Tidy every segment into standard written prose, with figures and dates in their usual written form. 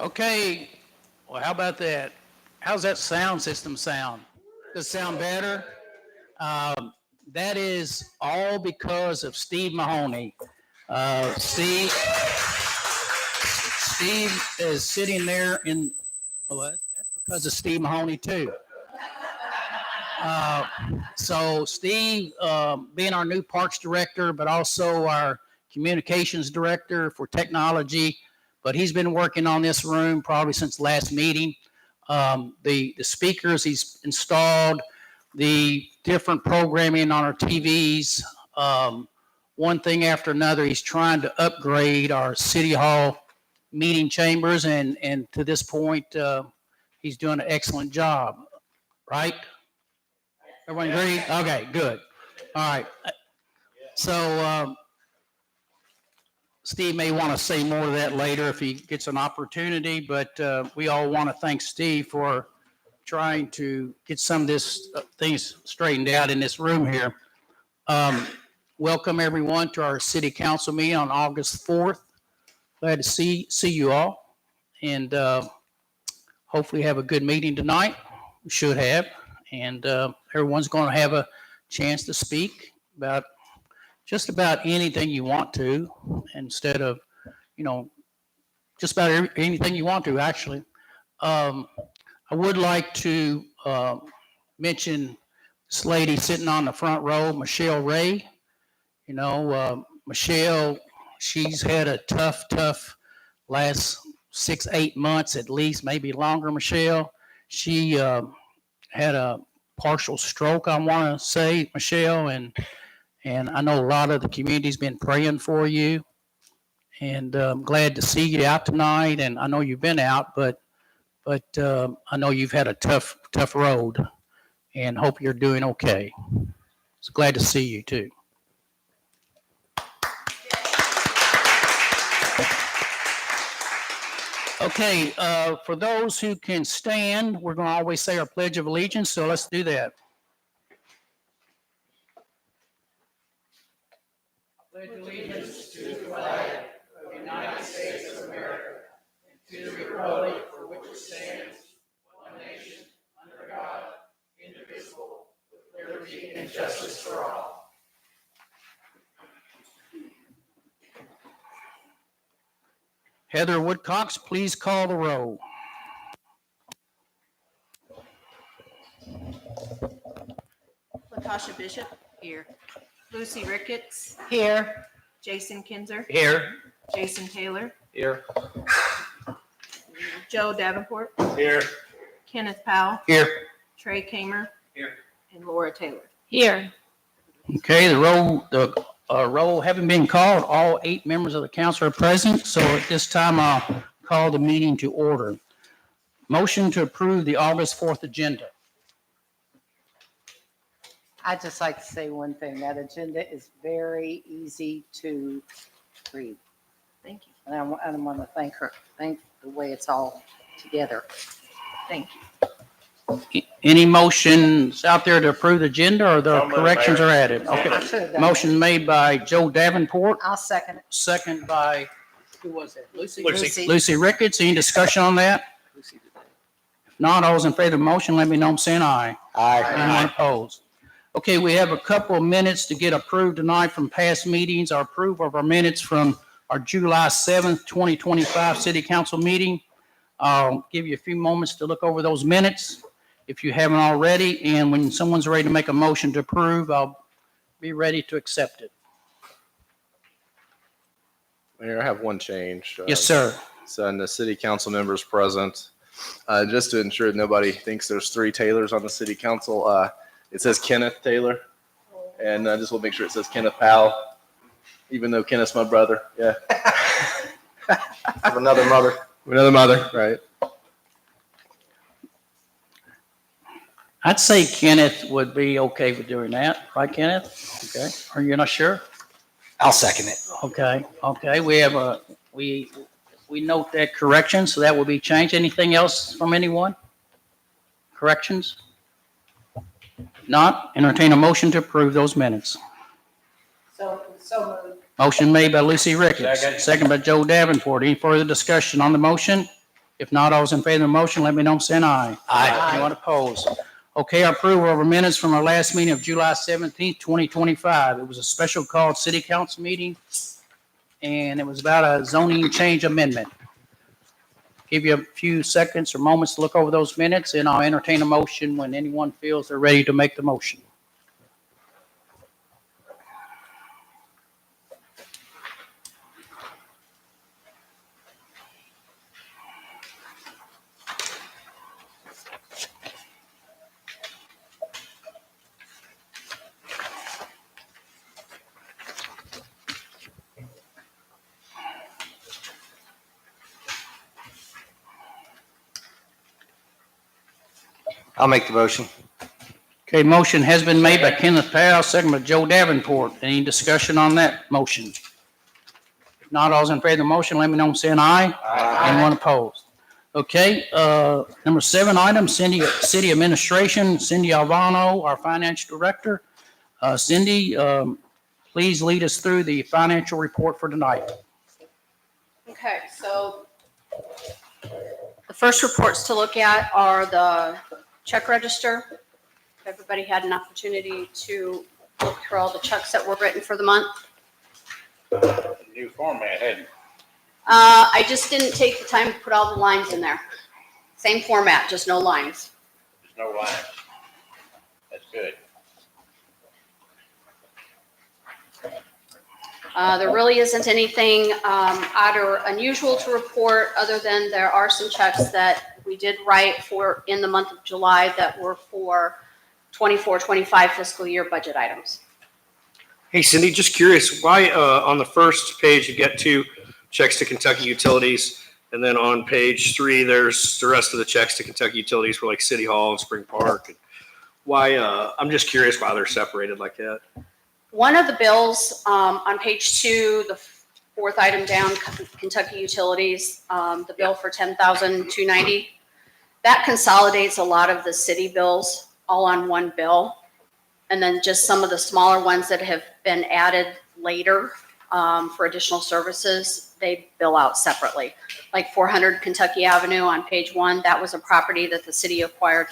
Okay, well, how about that? How's that sound system sound? Does it sound better? That is all because of Steve Mahoney. Steve is sitting there in, well, that's because of Steve Mahoney too. So Steve, being our new parks director, but also our communications director for technology, but he's been working on this room probably since last meeting. The speakers he's installed, the different programming on our TVs, one thing after another. He's trying to upgrade our city hall meeting chambers, and to this point, he's doing an excellent job, right? Everyone agree? Okay, good. All right. So Steve may want to say more of that later if he gets an opportunity, but we all want to thank Steve for trying to get some of this things straightened out in this room here. Welcome everyone to our city council meeting on August 4th. Glad to see you all, and hopefully have a good meeting tonight. We should have, and everyone's going to have a chance to speak about just about anything you want to, instead of, just about anything you want to, actually. I would like to mention this lady sitting on the front row, Michelle Ray. Michelle, she's had a tough last 6-8 months at least, maybe longer, Michelle. She had a partial stroke, I want to say, Michelle, and I know a lot of the community's been praying for you. And I'm glad to see you out tonight. And I know you've been out, but I know you've had a tough road, and hope you're doing okay. So glad to see you too. Okay, for those who can stand, we're going to always say our Pledge of Allegiance, so let's do that. Pledge allegiance to the flag of the United States of America and to the republic for which it stands, one nation, under God, indivisible, with liberty and justice for all. Heather Woodcox, please call the roll. Latasha Bishop. Here. Lucy Ricketts. Here. Jason Kinzer. Here. Jason Taylor. Here. Joe Davenport. Here. Kenneth Powell. Here. Trey Kamer. Here. And Laura Taylor. Here. Okay, the roll having been called, all 8 members of the council are present. So at this time, I'll call the meeting to order. Motion to approve the August 4th agenda. I'd just like to say one thing. That agenda is very easy to read. Thank you. And I want to thank the way it's all together. Thank you. Any motions out there to approve the agenda, or the corrections are added? I Okay. should have done Motion made by Joe Davenport, that. I'll second it. second by, who was that? Lucy? Lucy. Lucy Ricketts. Any discussion on that? If not, all those in favor of the motion, let me know I'm saying aye. Anyone opposed? Okay, we have a couple of minutes to get approved tonight from past meetings. Our approval of our minutes from our July 7th, 2025 City Council meeting. I'll give you a few moments to look over those minutes if you haven't already. And when someone's ready to make a motion to approve, I'll be ready to accept it. Mayor, I have one change. Yes, sir. So, in the city council members present, just to ensure that nobody thinks there's 3 Taylors on the city council, it says Kenneth Taylor, and I just want to make sure it says Kenneth Powell, even though Kenneth's my brother. Yeah. I have another mother. Another mother, right? I'd say Kenneth would be okay with doing that, right, Kenneth? Okay. Are you not sure? I'll second it. Okay. We have we note that correction, so that will be changed. Anything else from anyone? Corrections? Not, entertain a motion to approve those minutes. So moved. Motion made by Lucy Ricketts, second by Joe Davenport. Any further discussion on the motion? If not, all those in favor of the motion, let me know by saying aye. Aye. Anyone opposed? Okay, approval of our minutes from our last meeting of July 17th, 2025. It was a special called city council meeting, and it was about a zoning change amendment. Give you a few seconds or moments to look over those minutes, and I'll entertain a motion when anyone feels they're ready to make the motion. I'll make the motion. Okay, motion has been made by Kenneth Powell, second by Joe Davenport. Any discussion on that motion? If not, all those in favor of the motion, let me know by saying aye. Anyone opposed? Okay, number 7 item, city administration, Cindy Alvano, our financial director. Cindy, please lead us through the financial report for tonight. Okay, so the first reports to look at are the check register. Everybody had an opportunity to look through all the checks that were written for the month. New format, hadn't it? I just didn't take the time to put all the lines in there. Same format, just no lines. There's no line. That's good. There really isn't anything odd or unusual to report, other than there are some checks that we did write for in the month of July that were for 24-25 fiscal year budget items. Hey Cindy, just curious, why on the first page you get 2 checks to Kentucky Utilities, and then on page 3 there's the rest of the checks to Kentucky Utilities for like City Hall and Spring Park? And why? I'm just curious why they're separated like that. One of the bills on page 2, the 4th item down, Kentucky Utilities, the bill for $10,290, that consolidates a lot of the city bills all on one bill. And then just some of the smaller ones that have been added later for additional services, they bill out separately. Like 400 Kentucky Avenue on page 1, that was a property that the city acquired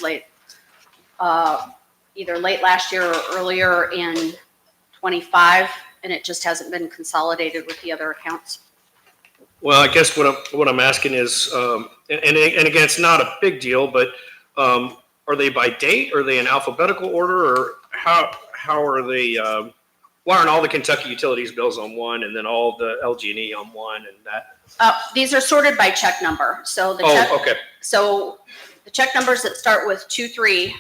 either late last year or earlier in 25, and it just hasn't been consolidated with the other accounts. Well, I guess what I'm asking is, and again, it's not a big deal, but are they by date? Are they in alphabetical order, or how are they? Why aren't all the Kentucky Utilities bills on one, and then all the LG&E on one, and that? These are sorted by check number. So the check, Okay. so the check numbers that start with 23,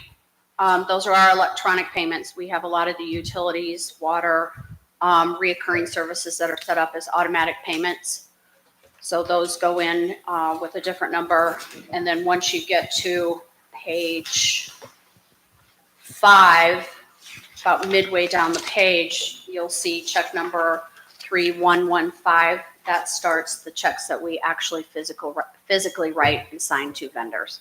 those are our electronic payments. We have a lot of the utilities, water, reoccurring services that are set up as automatic payments. So those go in with a different number. And then once you get to page 5, about midway down the page, you'll see check number 3115. That starts the checks that we actually physically write and sign to vendors.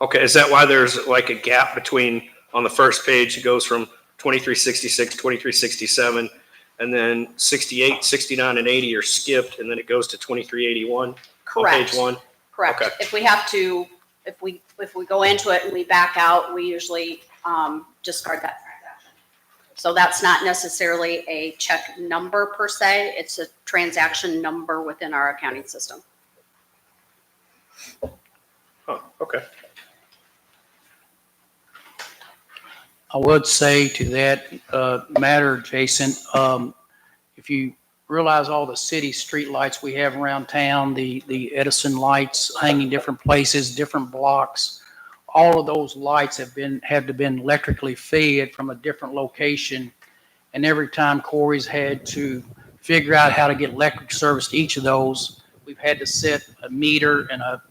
Okay, is that why there's like a gap between, on the first page, it goes from 2366, 2367, and then 68, 69, and 80 are skipped, and then it goes to 2381 on Correct. page 1? Correct. Okay. If we have to, if we go into it and we back out, we usually discard that transaction. So that's not necessarily a check number per se. It's a transaction number within our accounting system. Oh, okay. I would say to that matter, Jason, if you realize all the city street lights we have around town, the Edison lights hanging different places, different blocks, all of those lights have been electrically fed from a different location. And every time Corey's had to figure out how to get electric service to each of those, we've had to set a meter and a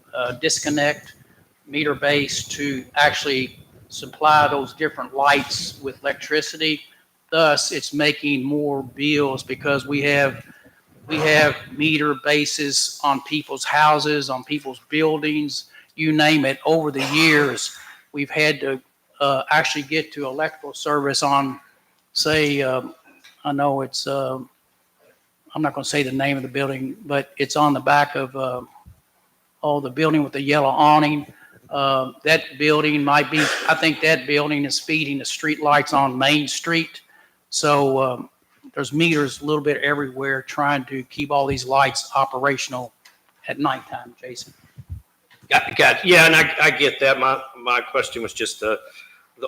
disconnect meter base to actually supply those different lights with electricity. Thus, it's making more bills because we have meter bases on people's houses, on people's buildings, you name it. Over the years, we've had to actually get to electrical service on, say, I know it's, I'm not going to say the name of the building, but it's on the back of, the building with the yellow awning. That building might be, I think that building is feeding the street lights on Main Street. So there's meters a little bit everywhere trying to keep all these lights operational at nighttime, Jason. Got, yeah, and I get that. My question was just the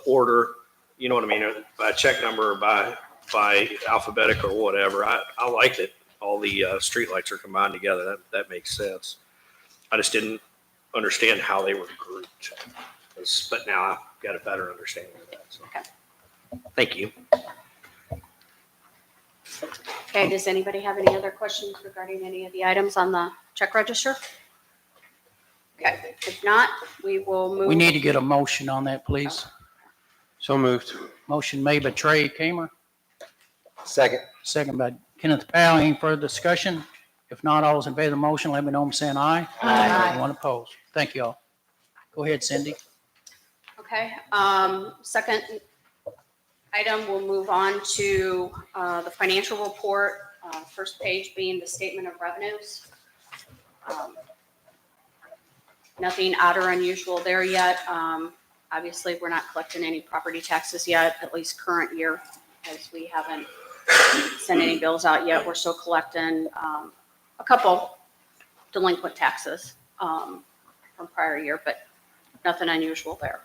order, you know what I mean, by check number or by alphabetic or whatever. I like that all the streetlights are combined together. That makes sense. I just didn't understand how they were grouped. But now I've got a better understanding of that. So. Okay. Thank you. Okay, does anybody have any other questions regarding any of the items on the check register? Okay, if not, we will move. We need to get a motion on that, please. So moved. Motion made by Trey Kamer, Second. second by Kenneth Powell. Any further discussion? If not, all those in favor of the motion, let me know I'm saying aye. Aye. Anyone opposed? Thank you all. Go ahead, Cindy. Okay, second item, we'll move on to the financial report. First page being the statement of revenues. Nothing odd or unusual there yet. Obviously, we're not collecting any property taxes yet, at least current year, as we haven't sent any bills out yet. We're still collecting a couple delinquent taxes from prior year, but nothing unusual there.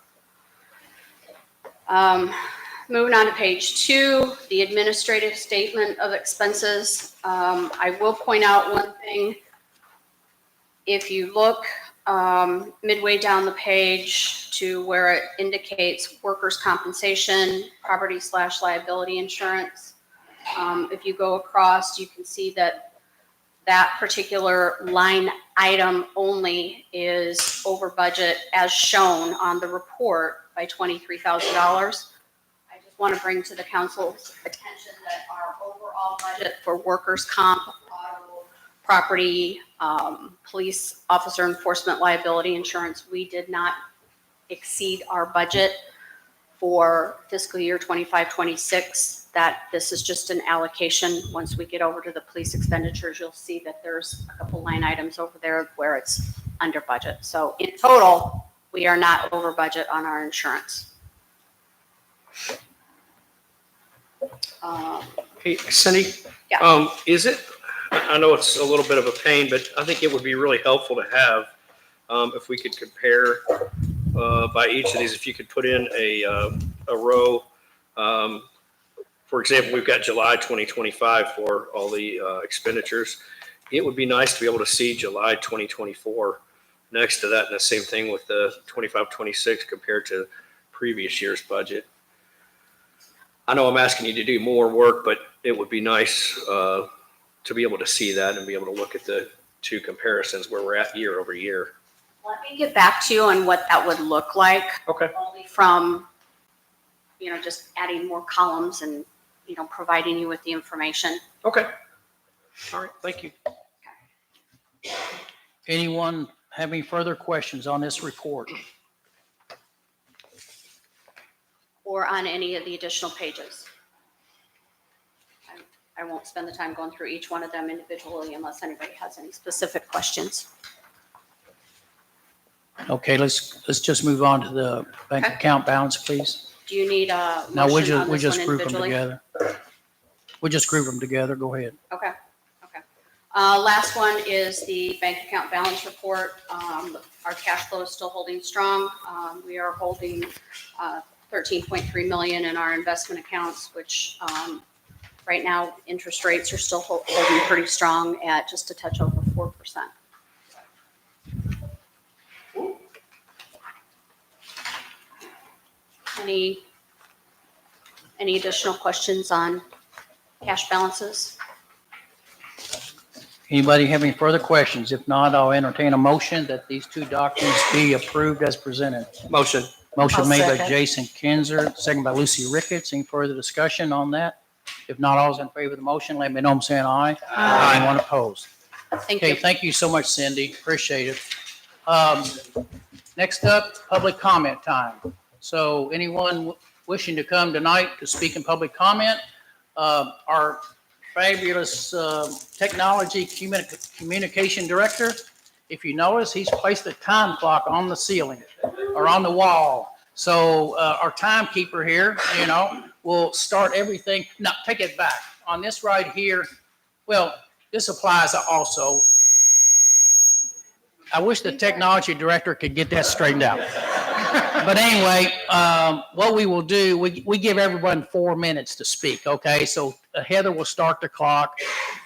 Moving on to page 2, the administrative statement of expenses. I will point out one thing. If you look midway down the page to where it indicates workers' compensation, property/liability insurance, if you go across, you can see that that particular line item only is over budget as shown on the report by $23,000. I just want to bring to the council's attention that our overall budget for workers' comp, auto, property, police officer enforcement liability insurance, we did not exceed our budget for fiscal year 25-26. That this is just an allocation. Once we get over to the police expenditures, you'll see that there's a couple line items over there where it's under budget. So in total, we are not over budget on our insurance. Hey, Cindy? Yeah. Is it, I know it's a little bit of a pain, but I think it would be really helpful to have, if we could compare by each of these, if you could put in a row. For example, we've got July 2025 for all the expenditures. It would be nice to be able to see July 2024 next to that, and the same thing with the 25-26 compared to previous year's budget. I know I'm asking you to do more work, but it would be nice to be able to see that and be able to look at the two comparisons where we're at year over year. Let me get back to you on what that would look like. Okay. Only from, just adding more columns and, providing you with the information. Okay. All right. Thank you. Anyone have any further questions on this report? Or on any of the additional pages. I won't spend the time going through each one of them individually unless anybody has any specific questions. Okay, let's just move on to the bank Okay. account balance, please. Do you need a No, we'll motion on just, we'll this just one group them individually? together. We'll just group them together. Go ahead. Okay. Last one is the bank account balance report. Our cash flow is still holding strong. We are holding 13.3 million in our investment accounts, which right now interest rates are still holding pretty strong at just a touch over 4%. Any additional questions on cash balances? Anybody have any further questions? If not, I'll entertain a motion that these two documents be approved as presented. Motion. Motion I'll made by second. Jason Kinzer, second by Lucy Ricketts. Any further discussion on that? If not, all those in favor of the motion, let me know I'm saying aye. Aye. Anyone opposed? Thank Okay, you. thank you so much, Cindy. Appreciate it. Next up, public comment time. So anyone wishing to come tonight to speak in public comment, our fabulous technology communication director if you notice, he's placed a time clock on the ceiling or on the wall. So our timekeeper here, will start everything. No, take it back. On this right here, well, this applies also. I wish the technology director could get that straightened out. But anyway, what we will do, we give everyone 4 minutes to speak, okay? So Heather will start the clock.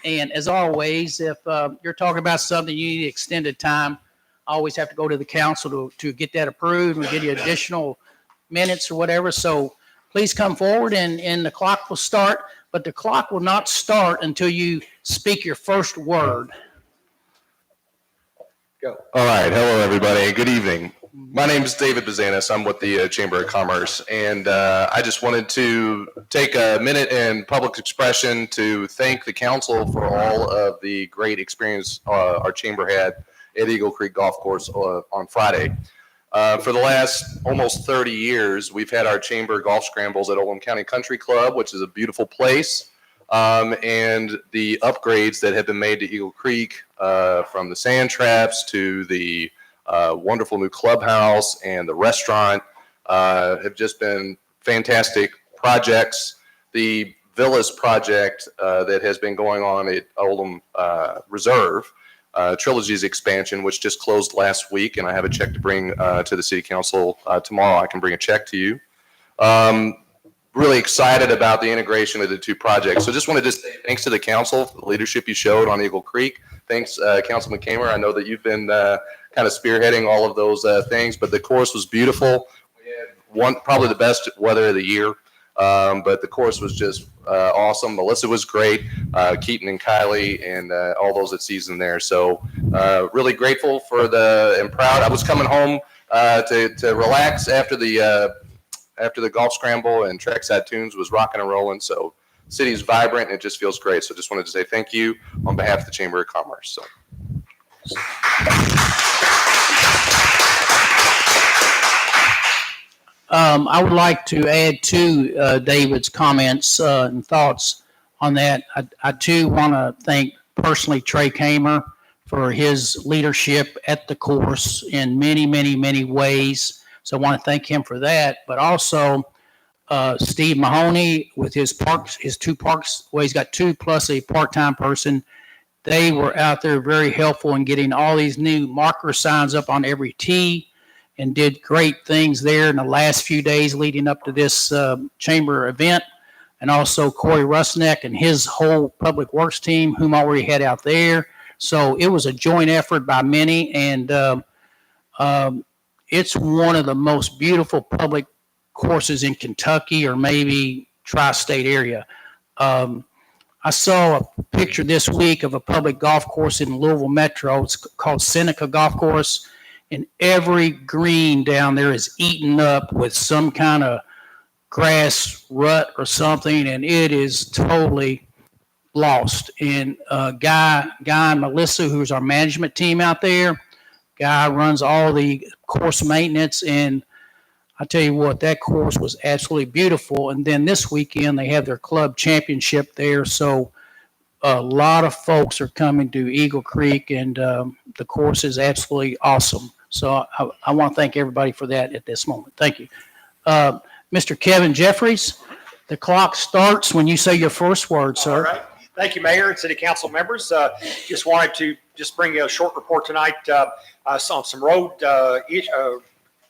And as always, if you're talking about something you need extended time, I always have to go to the council to get that approved and give you additional minutes or whatever. So please come forward and the clock will start, but the clock will not start until you speak your first word. All right. Hello, everybody. Good evening. My name is David Bazanis. I'm with the Chamber of Commerce, and I just wanted to take a minute in public expression to thank the council for all of the great experience our chamber had at Eagle Creek Golf Course on Friday. For the last almost 30 years, we've had our chamber golf scrambles at Oldham County Country Club, which is a beautiful place. And the upgrades that have been made to Eagle Creek, from the sand traps to the wonderful new clubhouse and the restaurant, have just been fantastic projects. The Villas project that has been going on at Oldham Reserve, Trilogy's expansion, which just closed last week, and I have a check to bring to the city council tomorrow. I can bring a check to you. Really excited about the integration of the two projects. So just wanted to say thanks to the council for the leadership you showed on Eagle Creek. Thanks, Councilman Kamer. I know that you've been kind of spearheading all of those things, but the course was beautiful. We had probably the best weather of the year, but the course was just awesome. Melissa was great, Keaton and Kylie, and all those that seasoned there. So really grateful for and proud. I was coming home to relax after the golf scramble, and Trackside Tunes was rocking and rolling. So city's vibrant, and it just feels great. So just wanted to say thank you on behalf of the Chamber of Commerce. So. I would like to add to David's comments and thoughts on that. I too want to thank personally Trey Kamer for his leadership at the course in many, many, many ways. So I want to thank him for that, but also Steve Mahoney with his two parks. Well, he's got 2 plus a part-time person. They were out there very helpful in getting all these new marker signs up on every tee and did great things there in the last few days leading up to this chamber event. And also Corey Rusneck and his whole public works team, whom already had out there. So it was a joint effort by many, and it's one of the most beautiful public courses in Kentucky or maybe tri-state area. I saw a picture this week of a public golf course in Louisville Metro. It's called Seneca Golf Course, and every green down there is eaten up with some kind of grass rut or something, and it is totally lost. And Guy and Melissa, who's our management team out there, Guy runs all the course maintenance, and I tell you what, that course was absolutely beautiful. And then this weekend they have their club championship there, so a lot of folks are coming to Eagle Creek, and the course is absolutely awesome. So I want to thank everybody for that at this moment. Thank you. Mr. Kevin Jeffries, the clock starts when you say your first word, sir. All right. Thank you, Mayor and City Council members. Just wanted to bring you a short report tonight on some road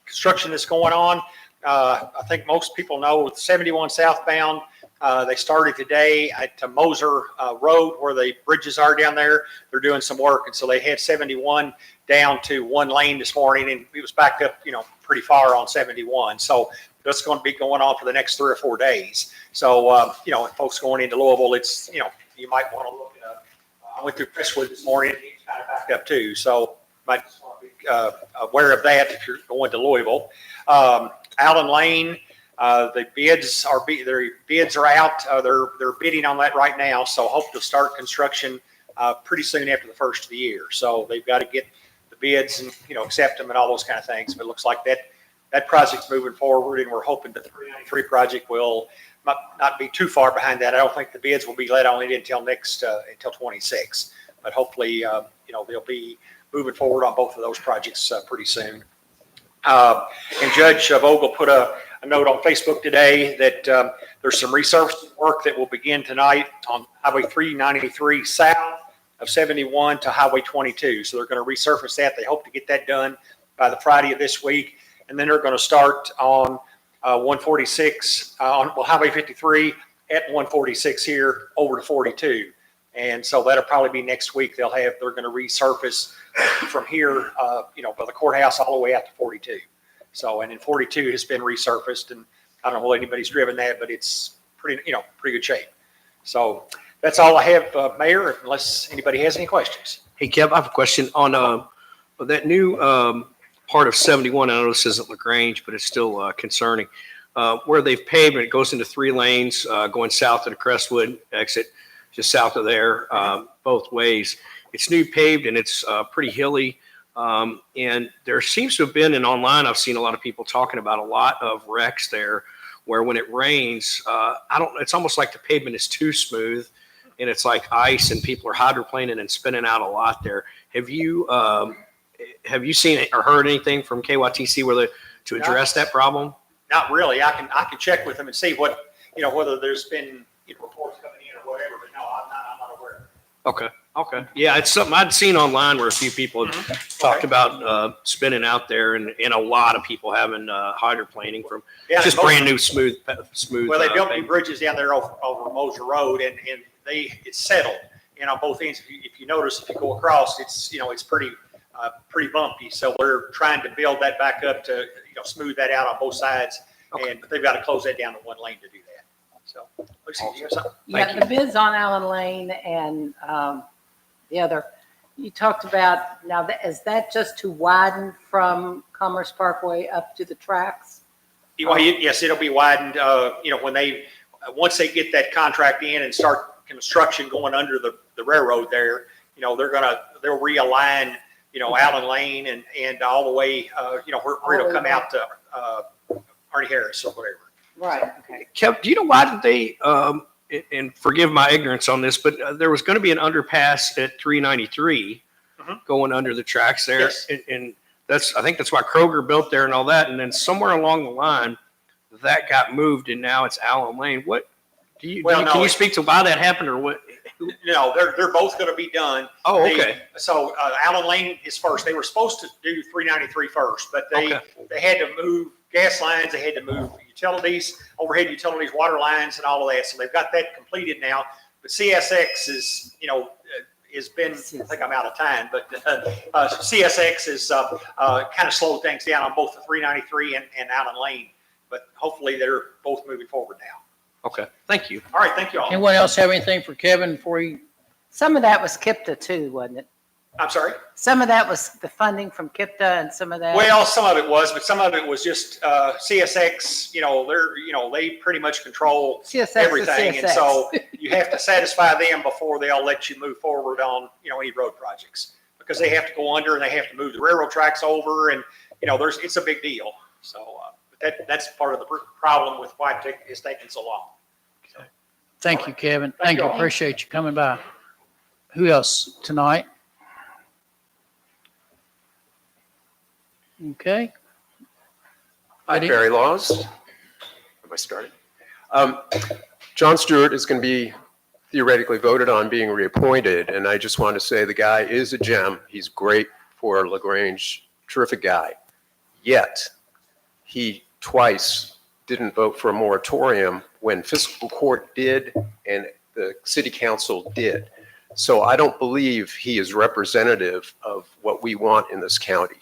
construction that's going on. I think most people know with 71 southbound, they started today at Moser Road where the bridges are down there. They're doing some work, and so they had 71 down to 1 lane this morning, and it was backed up, pretty far on 71. So that's going to be going on for the next 3 or 4 days. So, folks going into Louisville, it's, you might want to look at I went through Crestwood this morning, and it's kind of backed up too. So might just want to be aware of that if you're going to Louisville. Allen Lane, the bids are out. They're bidding on that right now. So hope to start construction pretty soon after the first of the year. So they've got to get the bids and accept them and all those kind of things. But it looks like that project's moving forward, and we're hoping that the 393 project will not be too far behind that. I don't think the bids will be let on it until 26, but hopefully they'll be moving forward on both of those projects pretty soon. And Judge Vogel put a note on Facebook today that there's some resurfacing work that will begin tonight on Highway 393 south of 71 to Highway 22. So they're going to resurface that. They hope to get that done by the Friday of this week. And then they're going to start on 146, Highway 53 at 146 here over to 42. And so that'll probably be next week. They're going to resurface from here, by the courthouse all the way out to 42. So, and then 42 has been resurfaced, and I don't know if anybody's driven that, but it's pretty good shape. So that's all I have, Mayor, unless anybody has any questions. Hey, Kev, I have a question on that new part of 71. I know this isn't LaGrange, but it's still concerning. Where they've paved and it goes into 3 lanes going south of the Crestwood exit, just south of there, both ways. It's new paved and it's pretty hilly. And there seems to have been, and online I've seen a lot of people talking about a lot of wrecks there where when it rains, it's almost like the pavement is too smooth and it's like ice and people are hydroplaning and spinning out a lot there. Have you seen or heard anything from KYTC to address that problem? Not really. I can check with them and see what, whether there's been reports coming in or whatever, but no, I'm not aware. Okay. Yeah, it's something I'd seen online where a few people have talked about spinning out there and a lot of people having hydroplaning from just brand new smooth. Well, they built new pavement. bridges down there over Moser Road and it's settled, on both ends. If you notice, if you go across, it's pretty bumpy. So we're trying to build that back up to, smooth that out on both sides. Okay. But they've got to close that down to 1 lane to do that. So, Lucy, do you have something? Yeah, the bids on Allen Lane and the other, you talked about, now, is that just to widen from Commerce Parkway up to the tracks? Well, yes, it'll be widened, when once they get that contract in and start construction going under the railroad there, they'll realign, Allen Lane and all the way, where it'll come out to Arnie Harris or whatever. Right, okay. Kev, do you know why did they, and forgive my ignorance on this, but there was going to be an underpass at 393 going under the tracks there. Yes. And I think that's why Kroger built there and all that. And then somewhere along the line that got moved and now it's Allen Lane. What can you speak to why that happened or what? No, they're both going to be done. Oh, okay. So Allen Lane is first. They were supposed to do 393 first, but they had to move gas lines. They had to move utilities, overhead utilities, water lines, and all of that. So they've got that completed now. But CSX is, has been, I think I'm out of time, but CSX is kind of slowed things down on both the 393 and Allen Lane. But hopefully they're both moving forward now. Okay. Thank you. All right. Thank you all. Anyone else have anything for Kevin before he? Some of that was KIPTA too, wasn't it? I'm sorry. Some of that was the funding from KIPTA and some of that. Well, some of it was, but some of it was just CSX. They pretty much control CSX is everything, and CSX. so you have to satisfy them before they'll let you move forward on any road projects because they have to go under and they have to move the railroad tracks over, and it's a big deal. So that's part of the problem with why it's taking so long. Thank you, Kevin. Thank Thank you you. all. Appreciate you coming by. Who else tonight? Okay. Hi, Ready? Barry Laws. Have I started? John Stewart is going to be theoretically voted on being reappointed, and I just want to say the guy is a gem. He's great for LaGrange, terrific guy. Yet, he twice didn't vote for a moratorium when fiscal court did and the city council did. So I don't believe he is representative of what we want in this county.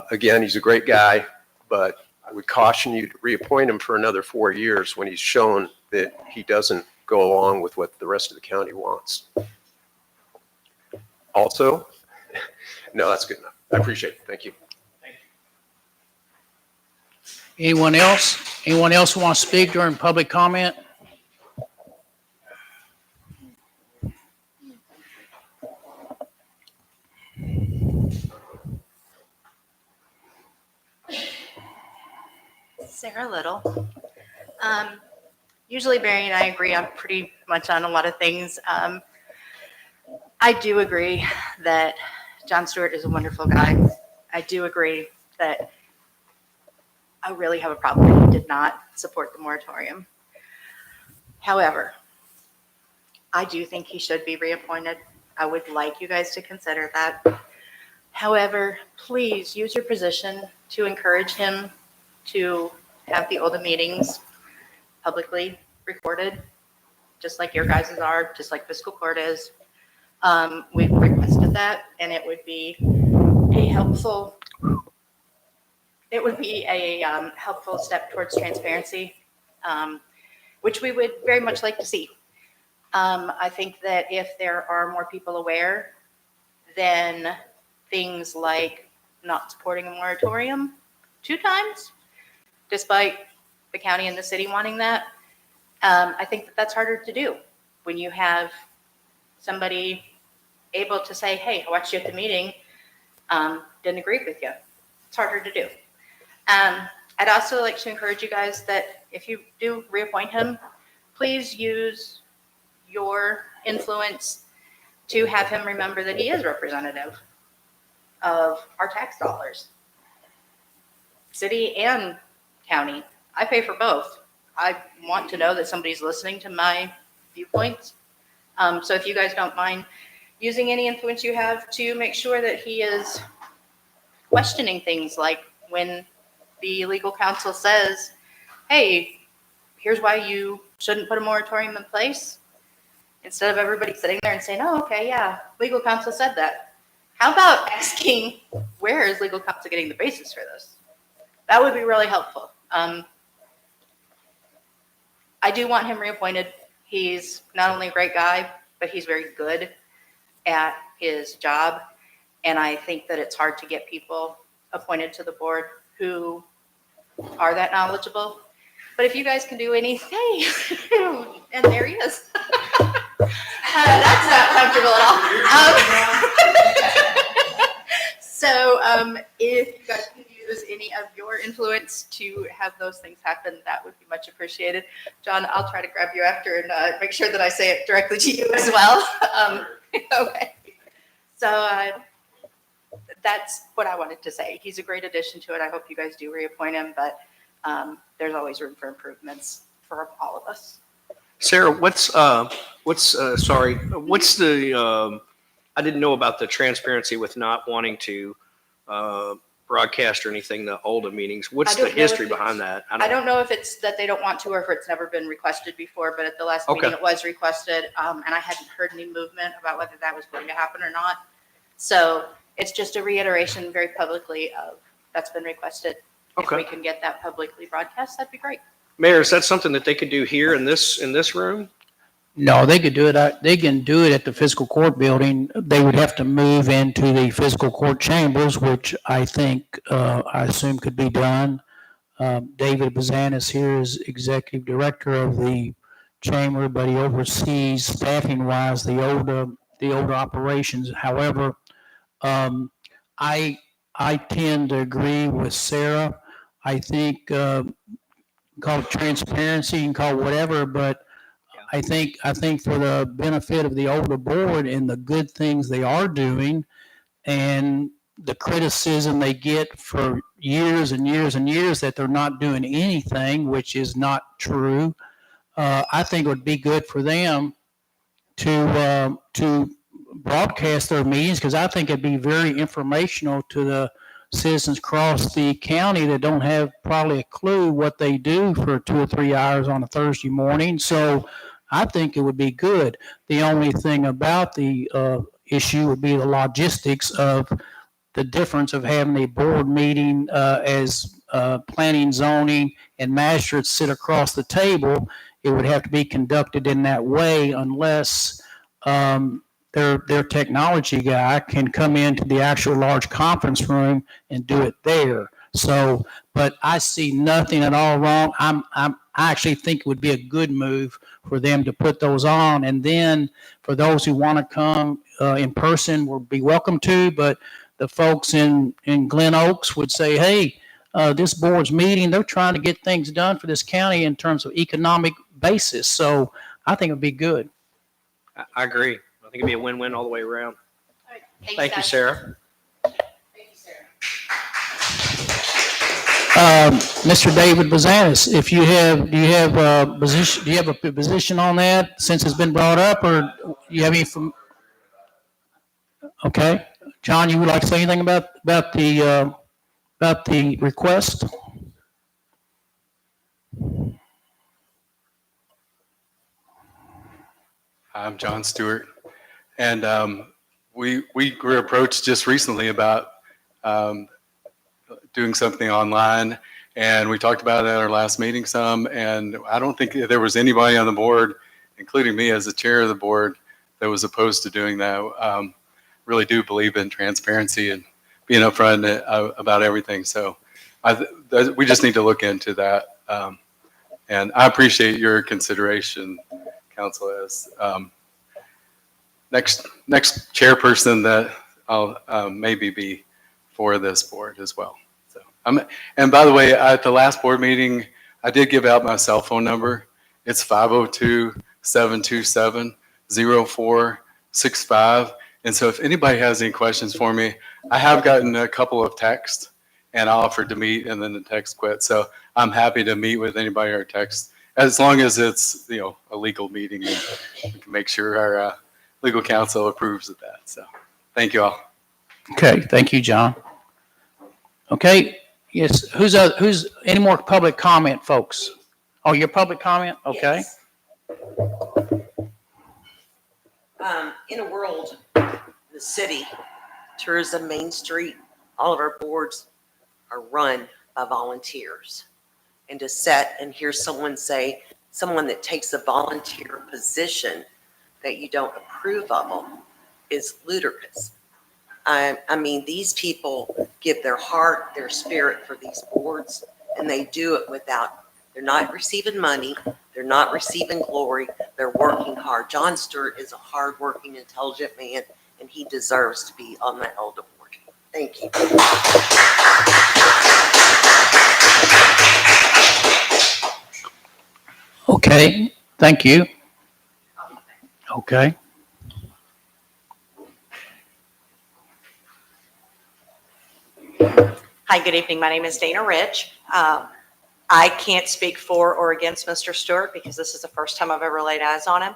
Again, he's a great guy, but I would caution you to reappoint him for another 4 years when he's shown that he doesn't go along with what the rest of the county wants. Also, no, that's good enough. I appreciate it. Thank you. Anyone else? Anyone else want to speak during public comment? Sarah Little. Usually Barry and I agree on pretty much on a lot of things. I do agree that John Stewart is a wonderful guy. I do agree that I really have a problem that he did not support the moratorium. However, I do think he should be reappointed. I would like you guys to consider that. However, please use your position to encourage him to have the OLDA meetings publicly recorded, just like your guys' are, just like fiscal court is. We've requested that, and it would be a helpful, helpful step towards transparency, which we would very much like to see. I think that if there are more people aware, then things like not supporting a moratorium 2 times, despite the county and the city wanting that, I think that that's harder to do when you have somebody able to say, hey, I watched you at the meeting, didn't agree with you. It's harder to do. I'd also like to encourage you guys that if you do reappoint him, please use your influence to have him remember that he is representative of our tax dollars. City and county. I pay for both. I want to know that somebody's listening to my viewpoints. So if you guys don't mind using any influence you have to make sure that he is questioning things, like when the legal counsel says, hey, here's why you shouldn't put a moratorium in place. Instead of everybody sitting there and saying, oh, okay, yeah, legal counsel said that. How about asking, where is legal counsel getting the basis for this? That would be really helpful. I do want him reappointed. He's not only a great guy, but he's very good at his job. And I think that it's hard to get people appointed to the board who are that knowledgeable. But if you guys can do anything, and there he is. That's not comfortable at all. So if you guys can use any of your influence to have those things happen, that would be much appreciated. John, I'll try to grab you after and make sure that I say it directly to you as well. Okay. So that's what I wanted to say. He's a great addition to it. I hope you guys do reappoint him, but there's always room for improvements for all of us. Sarah, what's the, I didn't know about the transparency with not wanting to broadcast or anything, the OLDA meetings. What's I don't the know history if it's- behind that? I don't know if it's that they don't want to or if it's never been requested before, but at the last meeting Okay. it was requested. And I hadn't heard any movement about whether that was going to happen or not. So it's just a reiteration very publicly of that's been requested. If Okay. we can get that publicly broadcast, that'd be great. Mayor, is that something that they could do here in this room? No, they could do it. They can do it at the fiscal court building. They would have to move into the fiscal court chambers, which I think, I assume could be done. David Bazan is here as executive director of the chamber, but he oversees staffing wise the older operations. However, I tend to agree with Sarah. I think, call it transparency and call it whatever, but I think for the benefit of the older board and the good things they are doing and the criticism they get for years and years and years that they're not doing anything, which is not true. I think it would be good for them to broadcast their meetings, because I think it'd be very informational to the citizens across the county that don't have probably a clue what they do for 2 or 3 hours on a Thursday morning. So I think it would be good. The only thing about the issue would be the logistics of the difference of having a board meeting as planning, zoning, and magistrates sit across the table. It would have to be conducted in that way unless their technology guy can come into the actual large conference room and do it there. So, but I see nothing at all wrong. I actually think it would be a good move for them to put those on. And then for those who want to come in person, will be welcome to, but the folks in Glen Oaks would say, hey, this board's meeting, they're trying to get things done for this county in terms of economic basis. So I think it'd be good. I agree. I think it'd be a win-win all the way around. Thank you, Sarah. Mr. David Bazanis, if you have, do you have a position on that since it's been brought up, or you have any from? Okay, John, you would like to say anything about the request? I'm John Stewart, and we were approached just recently about doing something online, and we talked about it at our last meeting some, and I don't think there was anybody on the board, including me as the chair of the board, that was opposed to doing that. Really do believe in transparency and being upfront about everything, so we just need to look into that, and I appreciate your consideration, Council, as next chairperson that I'll maybe be for this board as well. So and by the way, at the last board meeting, I did give out my cell phone number. It's 502-727-0465. And so if anybody has any questions for me, I have gotten a couple of texts and I offered to meet and then the text quit. So I'm happy to meet with anybody or text as long as it's, a legal meeting and we can make sure our legal counsel approves of that. So thank you all. Okay, thank you, John. Okay, yes, who's any more public comment, folks? Oh, your public comment? Okay. Yes. In a world, the city, tourism, Main Street, all of our boards are run by volunteers. And to set and hear someone say, someone that takes a volunteer position that you don't approve of them is ludicrous. I mean, these people give their heart, their spirit for these boards, and they do it they're not receiving money, they're not receiving glory, they're working hard. John Stewart is a hardworking, intelligent man, and he deserves to be on the elder board. Thank you. Okay, thank you. Okay. Hi, good evening. My name is Dana Rich. I can't speak for or against Mr. Stewart because this is the first time I've ever laid eyes on him.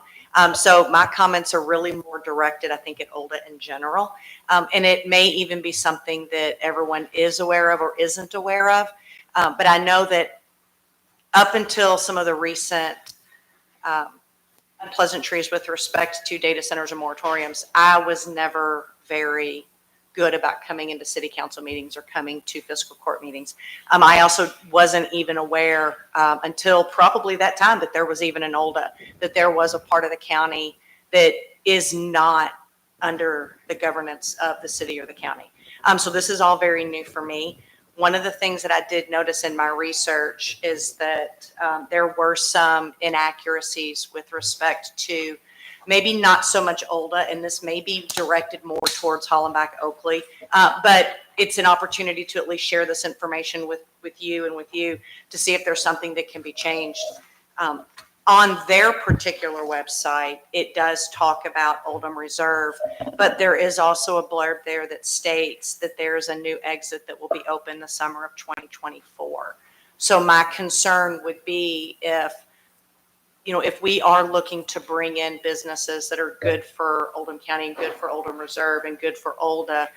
So my comments are really more directed, I think, at OLDA in general. And it may even be something that everyone is aware of or isn't aware of. But I know that up until some of the recent unpleasantries with respect to data centers and moratoriums, I was never very good about coming into city council meetings or coming to fiscal court meetings. I also wasn't even aware until probably that time that there was even an OLDA, that there was a part of the county that is not under the governance of the city or the county. So this is all very new for me. One of the things that I did notice in my research is that there were some inaccuracies with respect to maybe not so much OLDA, and this may be directed more towards Hollenbach Oakley, but it's an opportunity to at least share this information with you and with you to see if there's something that can be changed. On their particular website, it does talk about Oldham Reserve, but there is also a blurb there that states that there's a new exit that will be open the summer of 2024. So my concern would be if we are looking to bring in businesses that are good for Oldham County and good for Oldham Reserve and good for OLDA,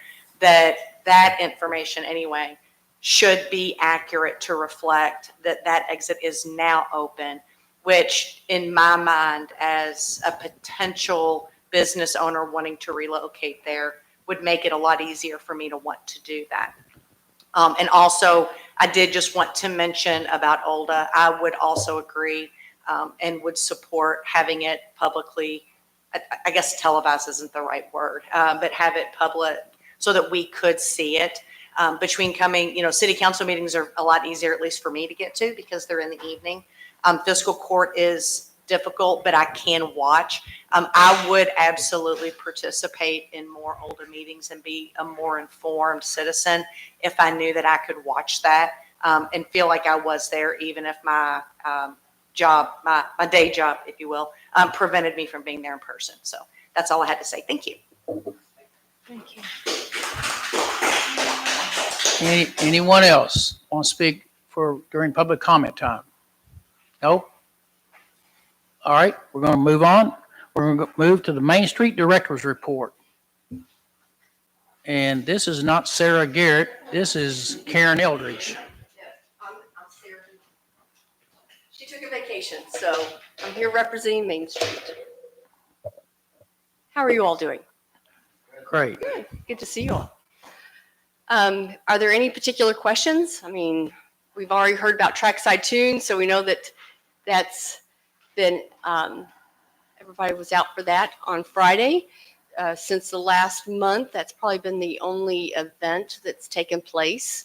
that information anyway should be accurate to reflect that exit is now open, which in my mind as a potential business owner wanting to relocate there would make it a lot easier for me to want to do that. And also, I did just want to mention about OLDA, I would also agree and would support having it publicly, I guess televised isn't the right word, but have it public so that we could see it. Between coming, city council meetings are a lot easier, at least for me to get to because they're in the evening. Fiscal court is difficult, but I can watch. I would absolutely participate in more OLDA meetings and be a more informed citizen if I knew that I could watch that and feel like I was there, even if my job, my day job, if you will, prevented me from being there in person. So that's all I had to say. Thank you. Thank you. Anyone else want to speak during public comment time? No? All right, we're going to move on. We're going to move to the Main Street Director's Report. And this is not Sarah Garrett. This is Karen Eldridge. I'm Sarah. She took a vacation, so I'm here representing Main Street. How are you all doing? Great. Good. Good to see you all. Are there any particular questions? I mean, we've already heard about Trackside Tunes, so we know that that's been, everybody was out for that on Friday. Since the last month, that's probably been the only event that's taken place.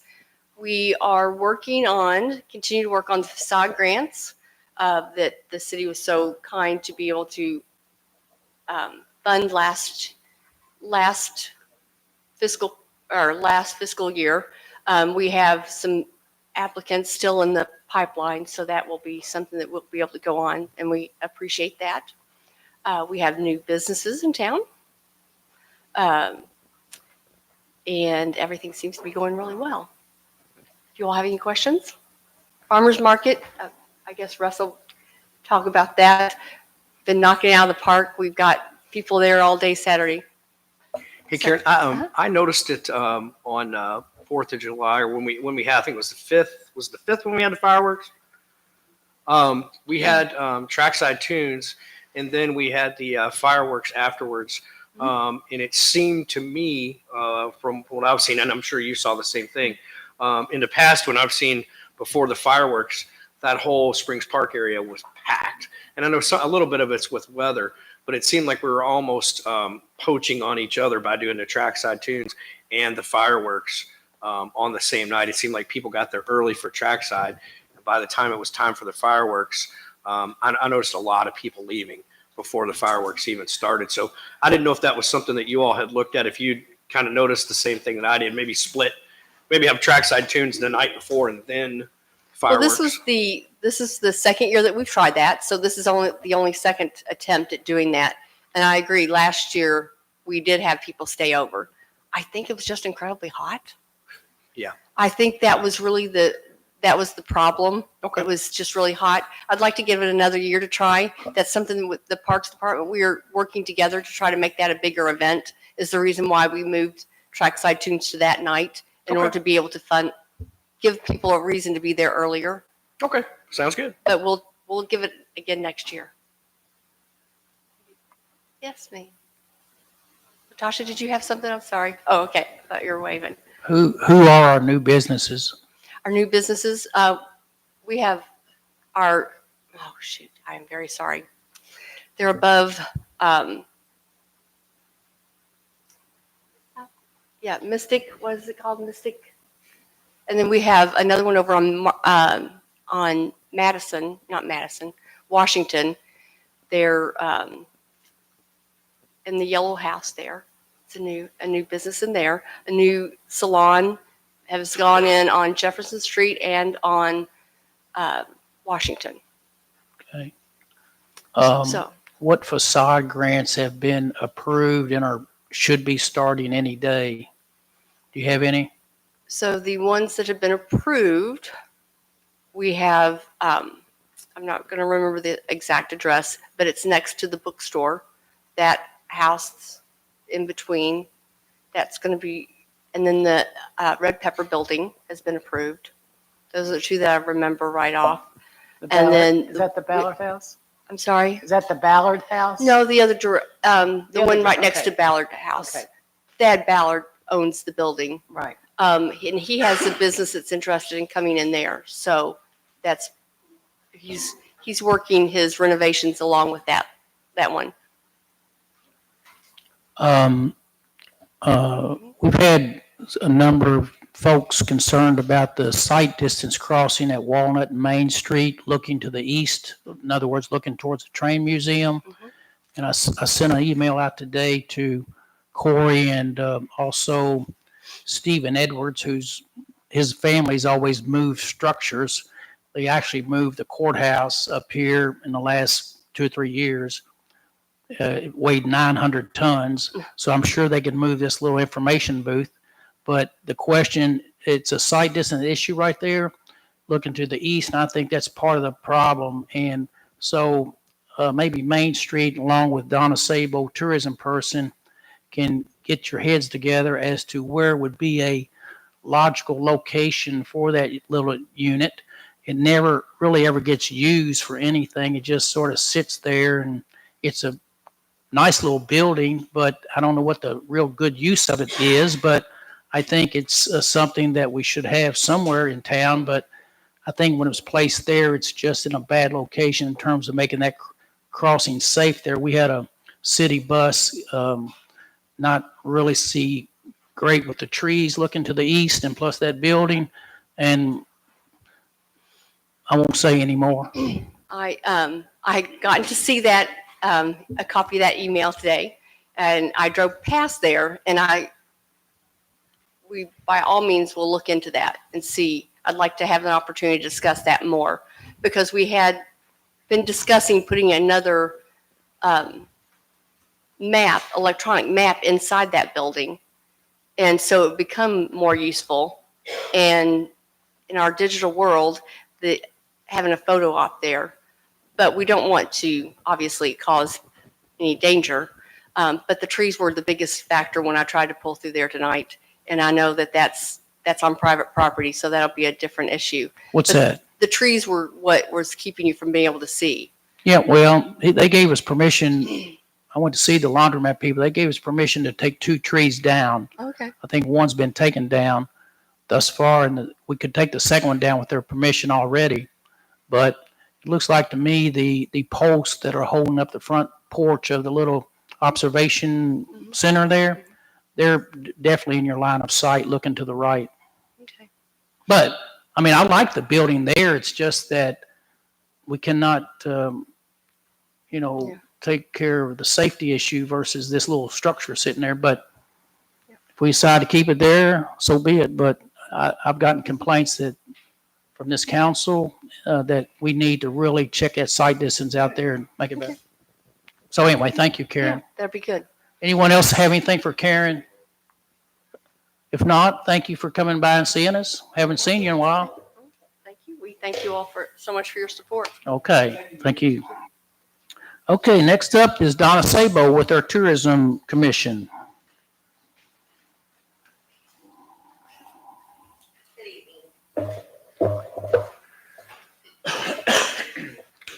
We are continue to work on the facade grants that the city was so kind to be able to fund last fiscal year. We have some applicants still in the pipeline, so that will be something that we'll be able to go on, and we appreciate that. We have new businesses in town. And everything seems to be going really well. Do you all have any questions? Farmers Market, I guess Russ will talk about that. Been knocking it out of the park. We've got people there all day Saturday. Hey Karen, I noticed it on 4th of July, or when we had, I think it was the 5th. Was the 5th when we had the fireworks? We had Trackside Tunes, and then we had the fireworks afterwards. And it seemed to me, from what I've seen, and I'm sure you saw the same thing, in the past when I've seen before the fireworks, that whole Springs Park area was packed. And I know a little bit of it's with weather, but it seemed like we were almost poaching on each other by doing the Trackside Tunes and the fireworks on the same night. It seemed like people got there early for Trackside. And by the time it was time for the fireworks, I noticed a lot of people leaving before the fireworks even started. So I didn't know if that was something that you all had looked at, if you kind of noticed the same thing that I did, maybe have Trackside Tunes the night before and then fireworks. Well, this is the second year that we've tried that, so this is the only second attempt at doing that. And I agree, last year we did have people stay over. I think it was just incredibly hot. Yeah. I think that was really the problem. Okay. It was just really hot. I'd like to give it another year to try. That's something with the Parks Department. We are working together to try to make that a bigger event, is the reason why we moved Trackside Tunes to that night, in order to be able to give people a reason to be there earlier. Okay, sounds good. But we'll give it again next year. Yes, me. Natasha, did you have something? I'm sorry. Oh, okay. I thought you were waving. Who are our new businesses? Our new businesses, we have I am very sorry. They're above, Mystic, what is it called, Mystic? And then we have another one over on Washington. They're in the Yellow House there. It's a new business in there. A new salon has gone in on Jefferson Street and on Washington. Okay. So What facade grants have been approved and should be starting any day? Do you have any? So the ones that have been approved, we have, I'm not going to remember the exact address, but it's next to the bookstore. That house in between, that's going to be, and then the Red Pepper Building has been approved. Those are the two that I remember right off. And then Is that the Ballard House? I'm sorry? Is that the Ballard House? No, the one right next okay. to Ballard House. Okay. Thad Ballard owns the building. Right. And he has a business that's interested in coming in there. So he's working his renovations along with that one. We've had a number of folks concerned about the sight distance crossing at Walnut and Main Street, looking to the east. In other words, looking towards the train museum. Mhm. And I sent an email out today to Corey and also Stephen Edwards, his family's always moved structures. They actually moved the courthouse up here in the last 2 or 3 years. It weighed 900 tons. So I'm sure they could move this little information booth. But the question, it's a sight distance issue right there, looking to the east, and I think that's part of the problem. And so maybe Main Street, along with Donna Sabo, tourism person, can get your heads together as to where would be a logical location for that little unit. It never really ever gets used for anything. It just sort of sits there, and it's a nice little building, but I don't know what the real good use of it is. But I think it's something that we should have somewhere in town. But I think when it was placed there, it's just in a bad location in terms of making that crossing safe there. We had a city bus not really see great with the trees looking to the east and plus that building. And I won't say anymore. I gotten to see that, a copy of that email today, and I drove past there, and we by all means will look into that and see. I'd like to have an opportunity to discuss that more, because we had been discussing putting another electronic map inside that building. And so it would become more useful. And in our digital world, having a photo op there, but we don't want to obviously cause any danger. But the trees were the biggest factor when I tried to pull through there tonight. And I know that that's on private property, so that'll be a different issue. What's But that? The trees were what was keeping you from being able to see. Yeah, well, they gave us permission. I went to see the laundromat people. They gave us permission to take 2 trees down. Okay. I think one's been taken down thus far, and we could take the second one down with their permission already. But it looks like to me the posts that are holding up the front porch of the little observation center there, they're definitely in your line of sight looking to the right. Okay. But, I mean, I like the building there. It's just that we cannot, take care of the safety issue versus this little structure sitting there. But if we decide to keep it there, so be it. But I've gotten complaints from this council that we need to really check that sight distance out there and make it better. So anyway, thank you, Karen. Yeah, that'd be good. Anyone else have anything for Karen? If not, thank you for coming by and seeing us. Haven't seen you in a while. Thank you. We thank you all so much for your support. Okay, thank you. Okay, next up is Donna Sabo with our Tourism Commission.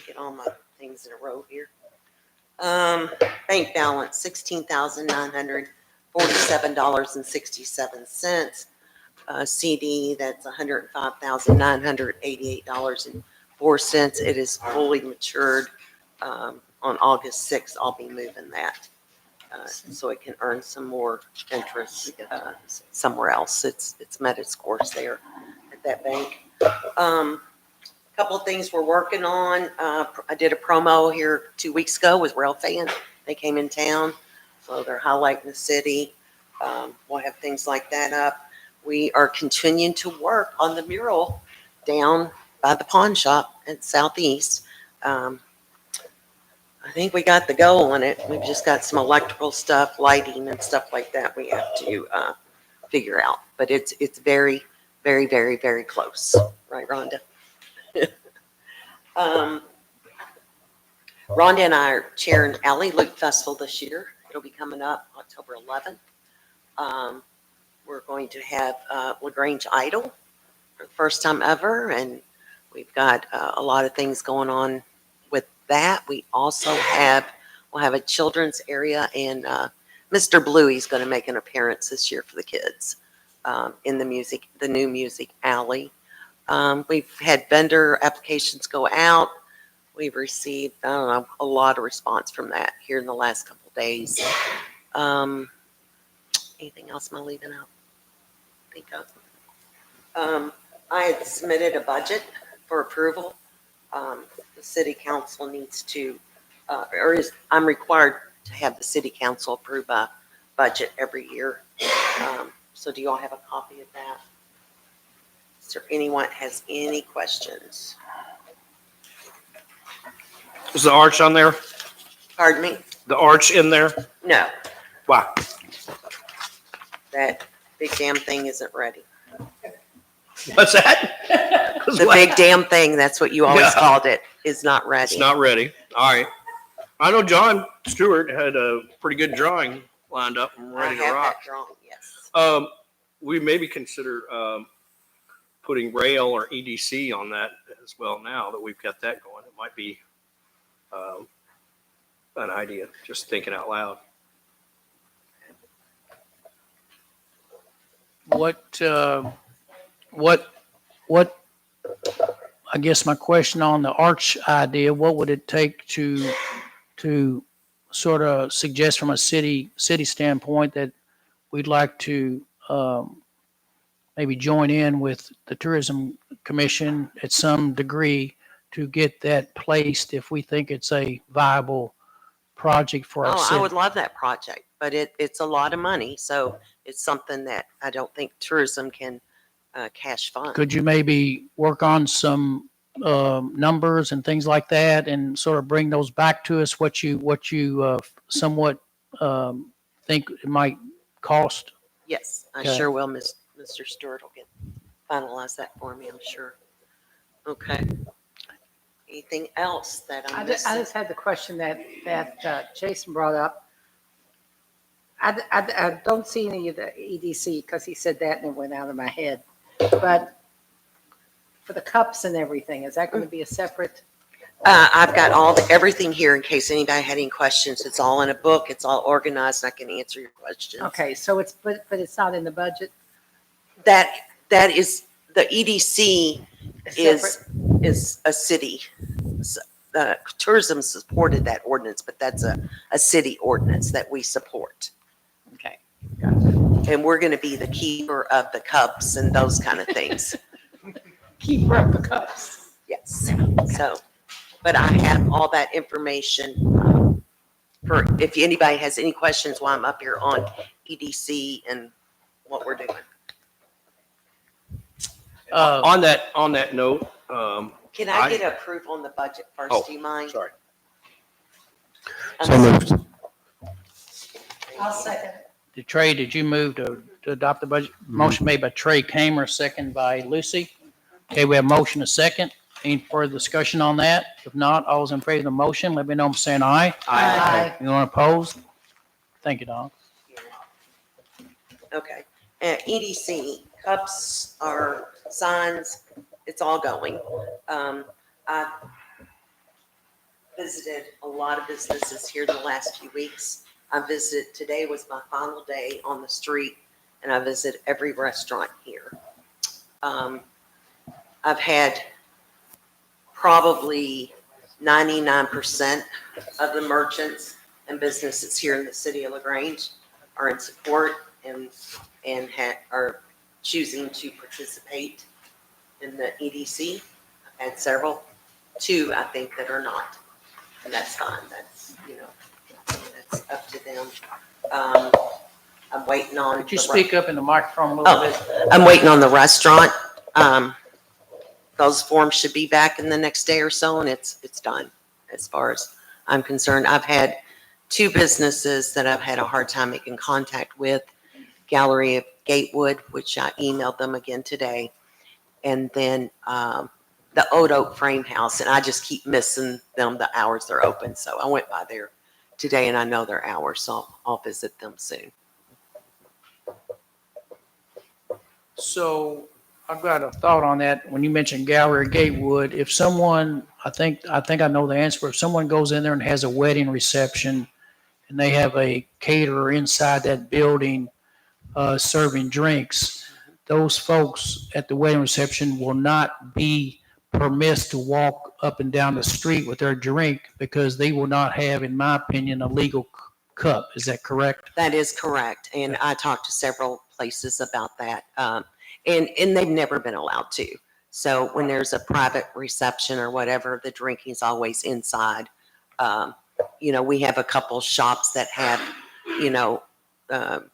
Get all my things in a row here. Bank balance, $16,947.67. CD, that's $105,988.04. It is fully matured. On August 6th, I'll be moving that. So it can earn some more interest somewhere else. It's met its course there at that bank. Couple of things we're working on. I did a promo here 2 weeks ago with Railfan. They came in town, so they're highlighting the city. We'll have things like that up. We are continuing to work on the mural down by the pawn shop at Southeast. I think we got the go on it. We've just got some electrical stuff, lighting and stuff like that we have to figure out. But it's very, very, very, very close. Right, Rhonda? Rhonda and I are chairing Alley Loop Festival this year. It'll be coming up October 11th. We're going to have LaGrange Idol for the first time ever, and we've got a lot of things going on with that. We also we'll have a children's area, and Mr. Bluey's going to make an appearance this year for the kids in the new music alley. We've had vendor applications go out. We've received, a lot of response from that here in the last couple of days. Anything else am I leaving out? Think of. I had submitted a budget for approval. The city council needs to, I'm required to have the city council approve a budget every year. So do you all have a copy of that? Is there anyone that has any questions? Is the arch on there? Pardon me? the arch in there? No, Wow. that big damn thing isn't ready. What's that? The big damn thing, that's what you always Yeah. called it, is not ready. It's not ready. All right. I know John Stewart had a pretty good drawing lined up and I ready to have rock. that drawn, yes. We maybe consider putting rail or EDC on that as well now that we've got that going. It might be an idea, just thinking out loud. What, I guess my question on the arch idea, what would it take to sort of suggest from a city standpoint that we'd like to, maybe join in with the tourism commission at some degree to get that placed if we think it's a viable project for our Oh, I city? would love that project, but it's a lot of money, so it's something that I don't think tourism can cash fund. Could you maybe work on some numbers and things like that and sort of bring those back to us, what you somewhat think it might cost? Yes, I Okay. sure will. Mr. Stewart will finalize that for me, I'm sure. Okay. Anything else that I'm I missing? just had the question that Jason brought up. I don't see any of the EDC because he said that and it went out of my head. But for the cups and everything, is that going to be a separate? I've got everything here in case anybody had any questions. It's all in a book. It's all organized and I can answer your questions. Okay, so but it's not in the budget? That is, the EDC is a city. Tourism supported that ordinance, but that's a city ordinance that we support. Okay. And we're going to be the keeper of the cups and those kind of things. Keeper of the cups. Yes. So, but I have all that information for if anybody has any questions while I'm up here on EDC and what we're doing. On that note, Can I get approval on the budget first? Oh, Do you mind? sorry. So moved. I'll second. Trey, did you move to adopt the budget? Motion made by Trey Kamer, second by Lucy. Okay, we have motion, a second. Any further discussion on that? If not, all those in favor of the motion, let me know by saying aye. Aye. Anyone opposed? Thank you, Don. Okay. EDC, cups are signs, it's all going. I visited a lot of businesses here the last few weeks. Today was my final day on the street, and I visited every restaurant here. I've had probably 99% of the merchants and businesses here in the city of LaGrange are in support and are choosing to participate in the EDC. I've had several, 2 I think that are not, and that's fine. That's that's up to them. I'm waiting on. Could you speak up in the microphone a little bit? I'm waiting on the restaurant. Those forms should be back in the next day or so, and it's done. As far as I'm concerned, I've had 2 businesses that I've had a hard time making contact with. Gallery of Gatewood, which I emailed them again today, and then the Old Oak Frame House, and I just keep missing them, the hours they're open. So I went by there today, and I know their hours, so I'll visit them soon. So I've got a thought on that. When you mentioned Gallery of Gatewood, if someone, I think I know the answer. If someone goes in there and has a wedding reception and they have a caterer inside that building serving drinks, those folks at the wedding reception will not be permitted to walk up and down the street with their drink because they will not have, in my opinion, a legal cup. Is that correct? That is correct. And I talked to several places about that. And they've never been allowed to. So when there's a private reception or whatever, the drinking's always inside. We have a couple shops that have,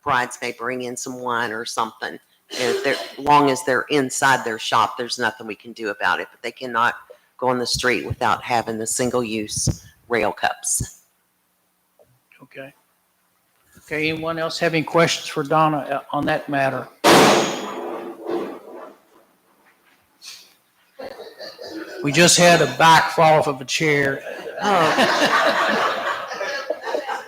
brides may bring in some wine or something. And if long as they're inside their shop, there's nothing we can do about it. But they cannot go on the street without having the single-use rail cups. Okay, anyone else have any questions for Donna on that matter? We just had a back fall off of a chair.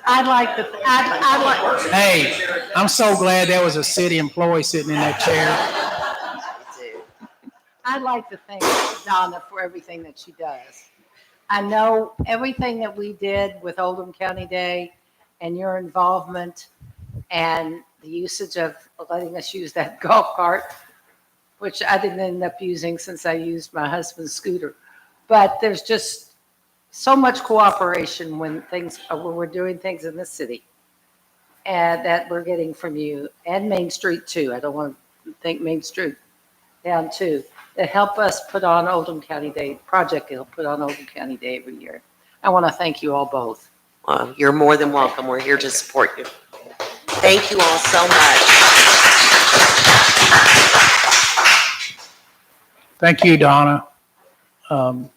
I'd like to, I'd like, Hey, I'm so glad that was a city employee sitting in that chair. I'd like to thank Donna for everything that she does. I know everything that we did with Oldham County Day and your involvement and the usage of letting us use that golf cart, which I didn't end up using since I used my husband's scooter. But there's just so much cooperation when we're doing things in the city and that we're getting from you and Main Street too. I don't want to think Main Street down too. That help us put on Oldham County Day, project will put on Oldham County Day every year. I want to thank you all both. Well, you're more than welcome. We're here to support you. Thank you all so much. Thank you, Donna. And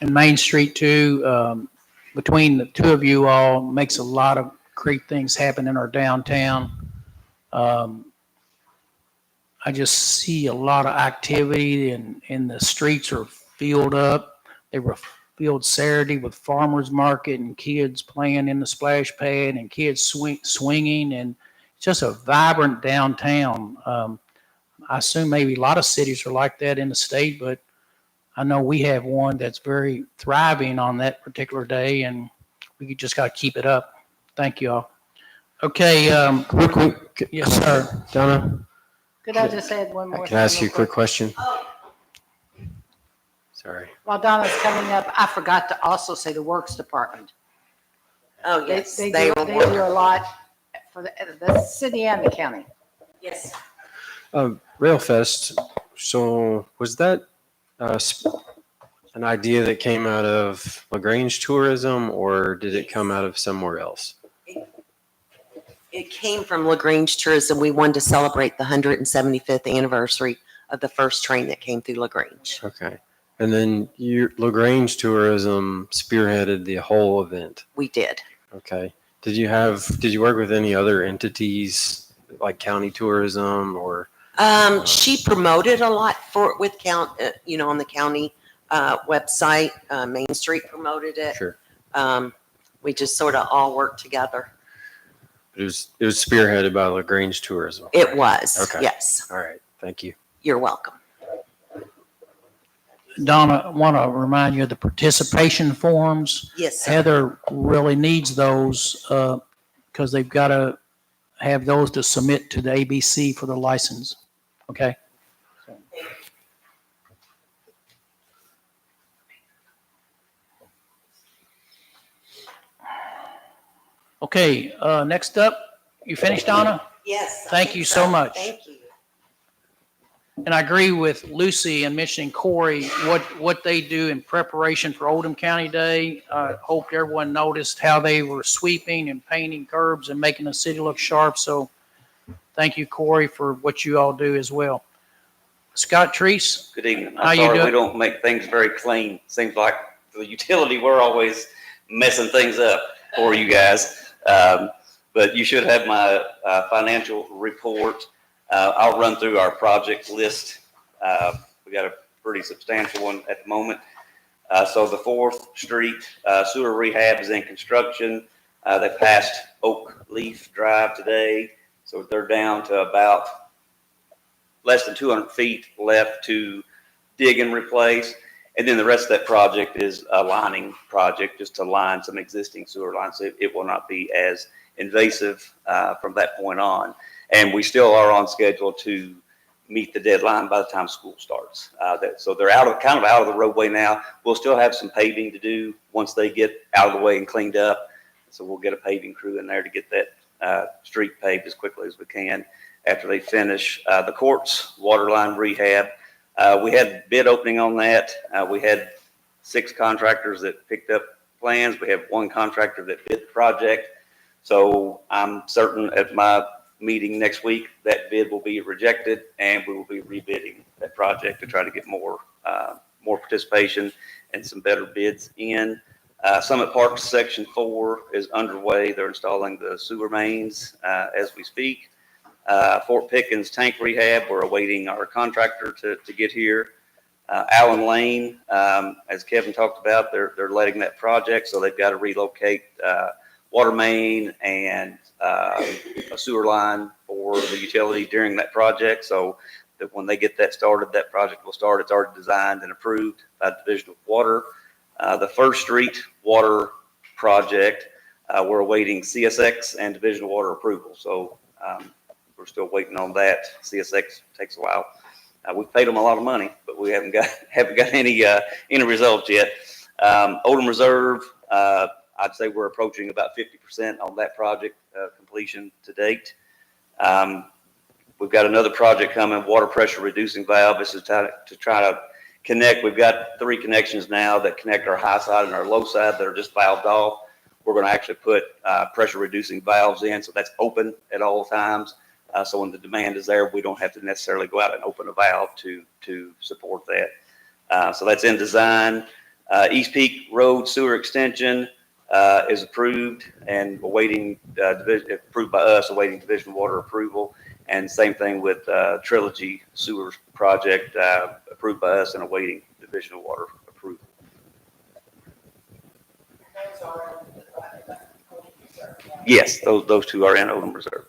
Main Street too, between the two of you all makes a lot of great things happen in our downtown. I just see a lot of activity and the streets are filled up. They were filled Saturday with farmers market and kids playing in the splash pad and kids swinging, and it's just a vibrant downtown. I assume maybe a lot of cities are like that in the state, but I know we have one that's very thriving on that particular day, and we just got to keep it up. Thank you all. Okay, Real quick, yes, sir. Donna, Could I just add one more thing? can I ask you a real quick question? Sorry. While Donna's coming up, I forgot to also say the Works Department. Oh, yes, They they do were a wonderful. lot for the city and the county. Yes. Railfest, so was that an idea that came out of LaGrange Tourism, or did it come out of somewhere else? It came from LaGrange Tourism. We wanted to celebrate the 175th anniversary of the first train that came through LaGrange. Okay. And then LaGrange Tourism spearheaded the whole event. We did. Okay. Did you work with any other entities like county tourism or? She promoted a lot on the county website. Main Street promoted it. Sure. We just sort of all worked together. It was spearheaded by LaGrange Tourism. It was. Okay. Yes. All right. Thank you. You're welcome. Donna, I want to remind you of the participation forms. Yes, sir. Heather really needs those because they've got to have those to submit to the ABC for the license. Okay? Okay, next up, you finished, Donna? Yes. I Thank think you so much. Thank you. And I agree with Lucy in mentioning Corey, what they do in preparation for Oldham County Day. I hope everyone noticed how they were sweeping and painting curbs and making the city look sharp. So thank you, Corey, for what you all do as well. Scott Treese? Good evening. How I'm you sorry doing? we don't make things very clean. Seems like the utility, we're always messing things up for you guys. But you should have my financial report. I'll run through our project list. We got a pretty substantial one at the moment. So the 4th Street sewer rehab is in construction. They passed Oak Leaf Drive today. So they're down to about less than 200 feet left to dig and replace. And then the rest of that project is a lining project, just to line some existing sewer lines. So it will not be as invasive from that point on. And we still are on schedule to meet the deadline by the time school starts. So they're kind of out of the roadway now. We'll still have some paving to do once they get out of the way and cleaned up. So we'll get a paving crew in there to get that street paved as quickly as we can after they finish the courts water line rehab. We had bid opening on that. We had 6 contractors that picked up plans. We have 1 contractor that bid the project. So I'm certain at my meeting next week that bid will be rejected, and we will be rebidding that project to try to get more participation and some better bids in. Summit Park Section 4 is underway. They're installing the sewer mains as we speak. Fort Pickens Tank Rehab, we're awaiting our contractor to get here. Allen Lane, as Kevin talked about, they're letting that project, so they've got to relocate water main and a sewer line for the utility during that project. So that when they get that started, that project will start. It's already designed and approved by the Division of Water. The First Street Water Project, we're awaiting CSX and Division of Water approval. So we're still waiting on that. CSX takes a while. We've paid them a lot of money, but we haven't got any results yet. Oldham Reserve, I'd say we're approaching about 50% on that project completion to date. We've got another project coming, water pressure reducing valve. This is to try to connect. We've got 3 connections now that connect our high side and our low side that are just valved off. We're going to actually put pressure reducing valves in, so that's open at all times. So when the demand is there, we don't have to necessarily go out and open a valve to support that. So that's in design. East Peak Road Sewer Extension is approved and awaiting approved by us, awaiting Division of Water approval. And same thing with Trilogy Sewer Project, approved by us and awaiting Division of Water approval. Yes, those 2 are in Oldham Reserve.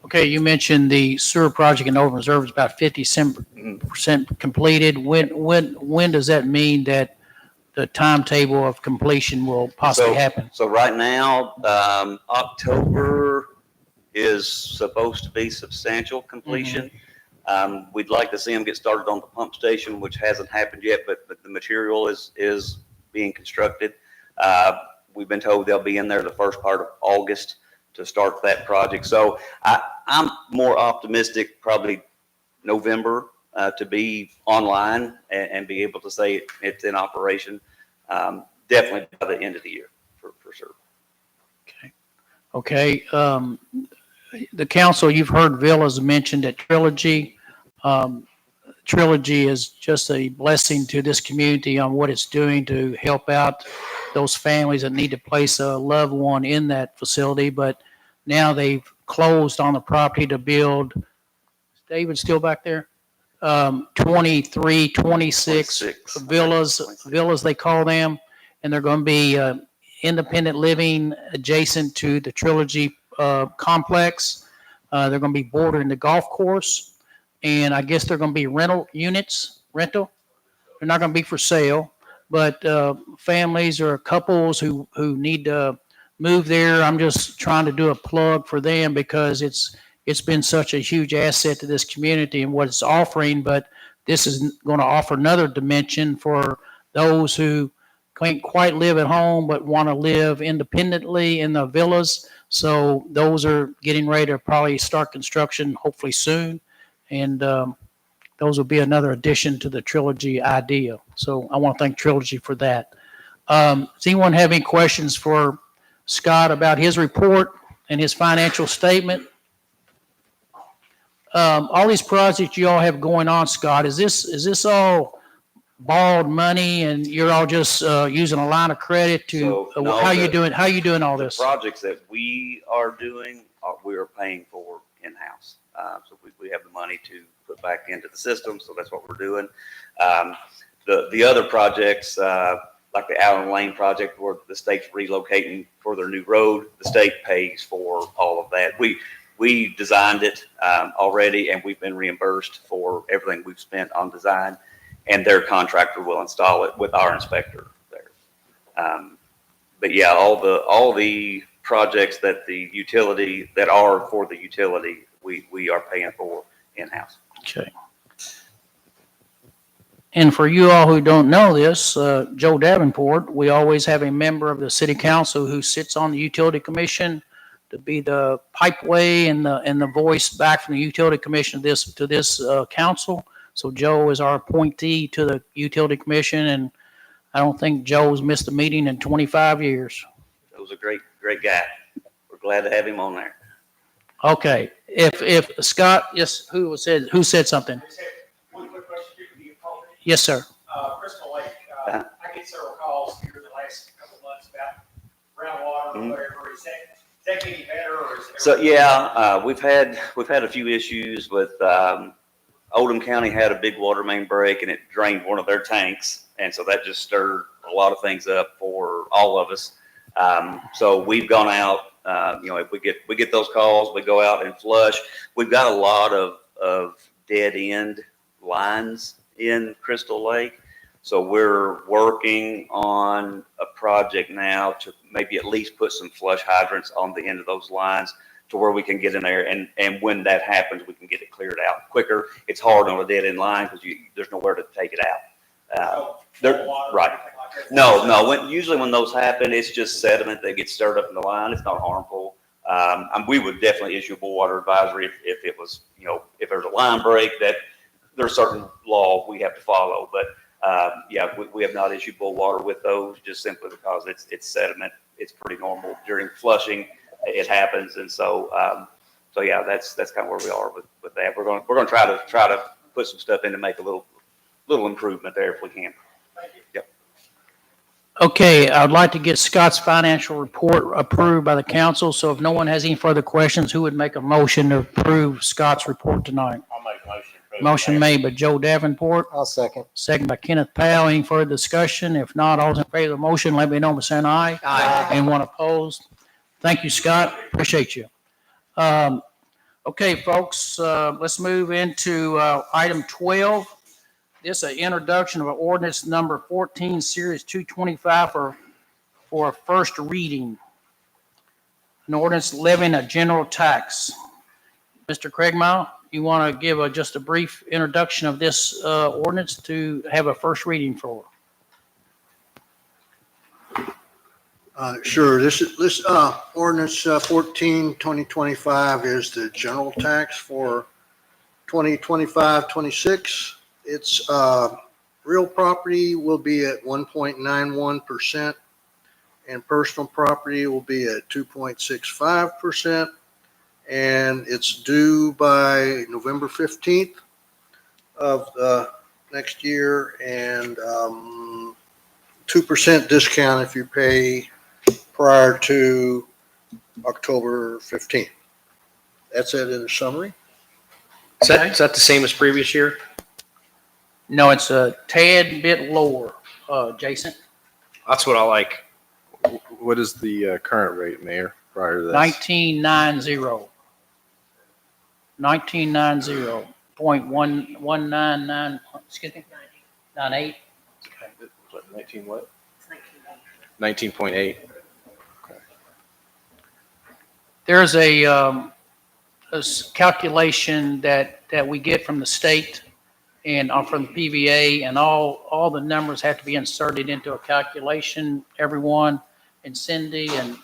Okay, you mentioned the sewer project in Oldham Reserve is about 50% completed. When does that mean that the timetable of completion will possibly happen? So right now, October is supposed to be substantial completion. We'd like to see them get started on the pump station, which hasn't happened yet, but the material is being constructed. We've been told they'll be in there the first part of August to start that project. So I'm more optimistic, probably November, to be online and be able to say it's in operation. Definitely by the end of the year, for sure. Okay. The council, you've heard Villas mentioned at Trilogy. Trilogy is just a blessing to this community on what it's doing to help out those families that need to place a loved one in that facility. But now they've closed on the property to build, is David still back there? 23, 26 villas they call them. And they're going to be independent living adjacent to the Trilogy complex. They're going to be bordering the golf course. And I guess they're going to be rental. They're not going to be for sale, but families or couples who need to move there. I'm just trying to do a plug for them because it's been such a huge asset to this community and what it's offering. But this is going to offer another dimension for those who can't quite live at home but want to live independently in the villas. So those are getting ready to probably start construction hopefully soon. And those will be another addition to the Trilogy idea. So I want to thank Trilogy for that. Does anyone have any questions for Scott about his report and his financial statement? All these projects you all have going on, Scott, is this all borrowed money and you're all just using a line of credit to, No, how you doing all this? The projects that we are doing, we are paying for in-house. So we have the money to put back into the system. So that's what we're doing. The other projects, like the Allen Lane project where the state's relocating for their new road, the state pays for all of that. We designed it already and we've been reimbursed for everything we've spent on design, and their contractor will install it with our inspector there. But yeah, all the projects that are for the utility, we are paying for in-house. Okay. And for you all who don't know this, Joe Davenport, we always have a member of the city council who sits on the utility commission to be the pipeway and the voice back from the utility commission to this council. So Joe is our appointee to the utility commission, and I don't think Joe's missed a meeting in 25 years. Joe's a great guy. We're glad to have him on there. Okay. If Scott, yes, who said something? One quick question. Yes, sir. Crystal Lake, I get several calls here So, yeah, we've had a few issues with, Oldham County had a big water main break and it drained one of their tanks. And so that just stirred a lot of things up for all of us. So we've gone out, if we get those calls, we go out and flush. We've got a lot of dead end lines in Crystal Lake. So we're working on a project now to maybe at least put some flush hydrants on the end of those lines to where we can get in there. And when that happens, we can get it cleared out quicker. It's hard on a dead end line because there's nowhere to take it out. Right. No. Usually when those happen, it's just sediment that gets stirred up in the line. It's not harmful. We would definitely issue a boil water advisory if it was, if there's a line break that there's certain law we have to follow. But we have not issued boil water with those just simply because it's sediment. It's pretty normal during flushing. It happens, and so that's kind of where we are with that. We're going to try to put some stuff in to make a little improvement there if we can. Yep. Okay, I'd like to get Scott's financial report approved by the council. So if no one has any further questions, who would make a motion to approve Scott's report tonight? I'll make a motion. to approve Motion that. made by Joe Davenport, I'll second. second by Kenneth Powell. Any further discussion? If not, all those in favor of the motion, let me know by saying aye. Aye. Anyone opposed? Thank you, Scott. Appreciate you. Okay, folks, let's move into item 12. This is an introduction of an ordinance number 14, Series 225 for a first reading. An ordinance levying a general tax. Mr. Craigmile, you want to give just a brief introduction of this ordinance to have a first reading for? Sure. This ordinance 14, 2025 is the general tax for 2025-26. Its real property will be at 1.91% and personal property will be at 2.65%. And it's due by November 15th of next year, and 2% discount if you pay prior to October 15th. That's it in a summary. Is that the same as previous year? No, it's a tad bit lower, Jason. That's what I like. What is the current rate, Mayor, prior to this? 1990. 1990.199, excuse me, 98. 19 what? 19.8. There's a calculation that we get from the state and from the PVA, and all the numbers have to be inserted into a calculation. Everyone, and Cindy and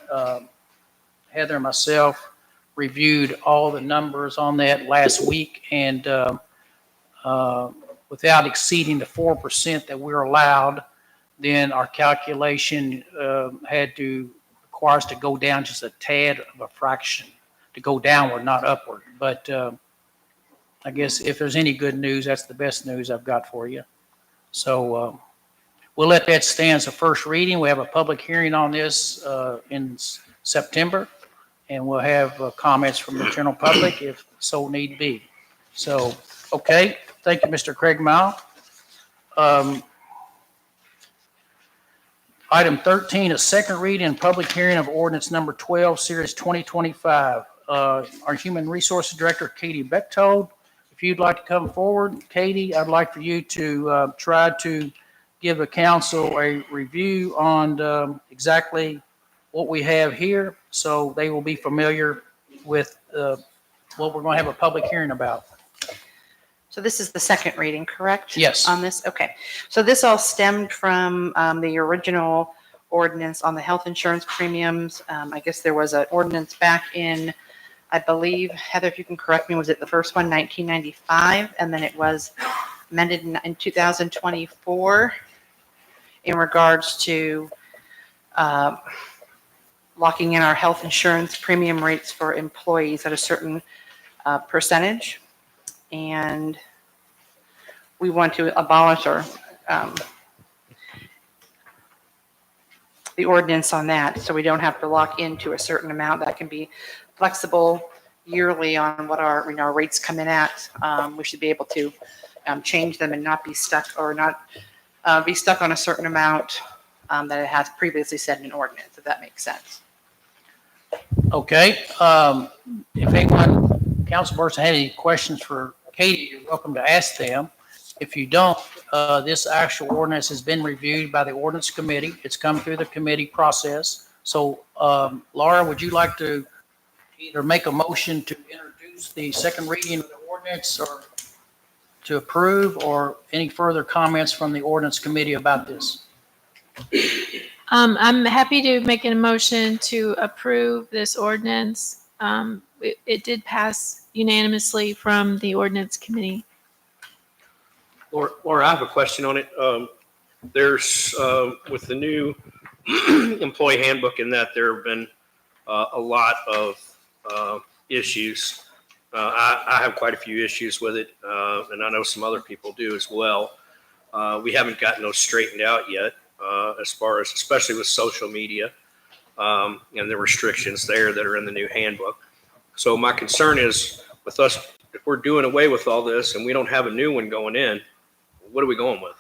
Heather and myself reviewed all the numbers on that last week, and without exceeding the 4% that we're allowed, then our calculation had to require us to go down just a tad of a fraction, to go downward, not upward. But I guess if there's any good news, that's the best news I've got for you. So we'll let that stand as a first reading. We have a public hearing on this in September, and we'll have comments from the general public if so need be. So, okay, thank you, Mr. Craigmile. Item 13, a second reading and public hearing of ordinance number 12, Series 2025. Our Human Resources Director, Katie Bechtold, if you'd like to come forward. Katie, I'd like for you to try to give the council a review on exactly what we have here, so they will be familiar with what we're going to have a public hearing about. So this is the second reading, correct? Yes. On this? Okay. So this all stemmed from the original ordinance on the health insurance premiums. I guess there was an ordinance back in, I believe, Heather, if you can correct me, was it the first one, 1995? And then it was amended in 2024 in regards to locking in our health insurance premium rates for employees at a certain percentage. And we want to abolish our the ordinance on that, so we don't have to lock into a certain amount. That can be flexible yearly on what our, our rates come in at. We should be able to change them and not be stuck, or not be stuck on a certain amount that it has previously said in an ordinance, if that makes sense. Okay, if anyone, council person had any questions for Katie, you're welcome to ask them. If you don't, this actual ordinance has been reviewed by the ordinance committee. It's come through the committee process. So, Laura, would you like to either make a motion to introduce the second reading of the ordinance, or to approve, or any further comments from the ordinance committee about this? I'm happy to make a motion to approve this ordinance. It did pass unanimously from the ordinance committee. Laura, I have a question on it. There's, with the new employee handbook in that, there have been a lot of issues. I have quite a few issues with it, and I know some other people do as well. We haven't gotten those straightened out yet, as far as, especially with social media and the restrictions there that are in the new handbook. So my concern is with us, if we're doing away with all this and we don't have a new one going in, what are we going with?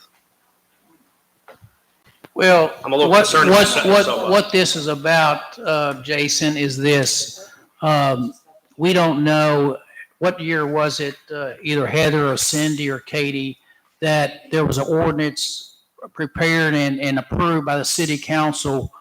Well, I'm a little concerned about setting this up. what this is about, Jason, is this. We don't know, what year was it, either Heather or Cindy or Katie, that there was an ordinance prepared and approved by the city council,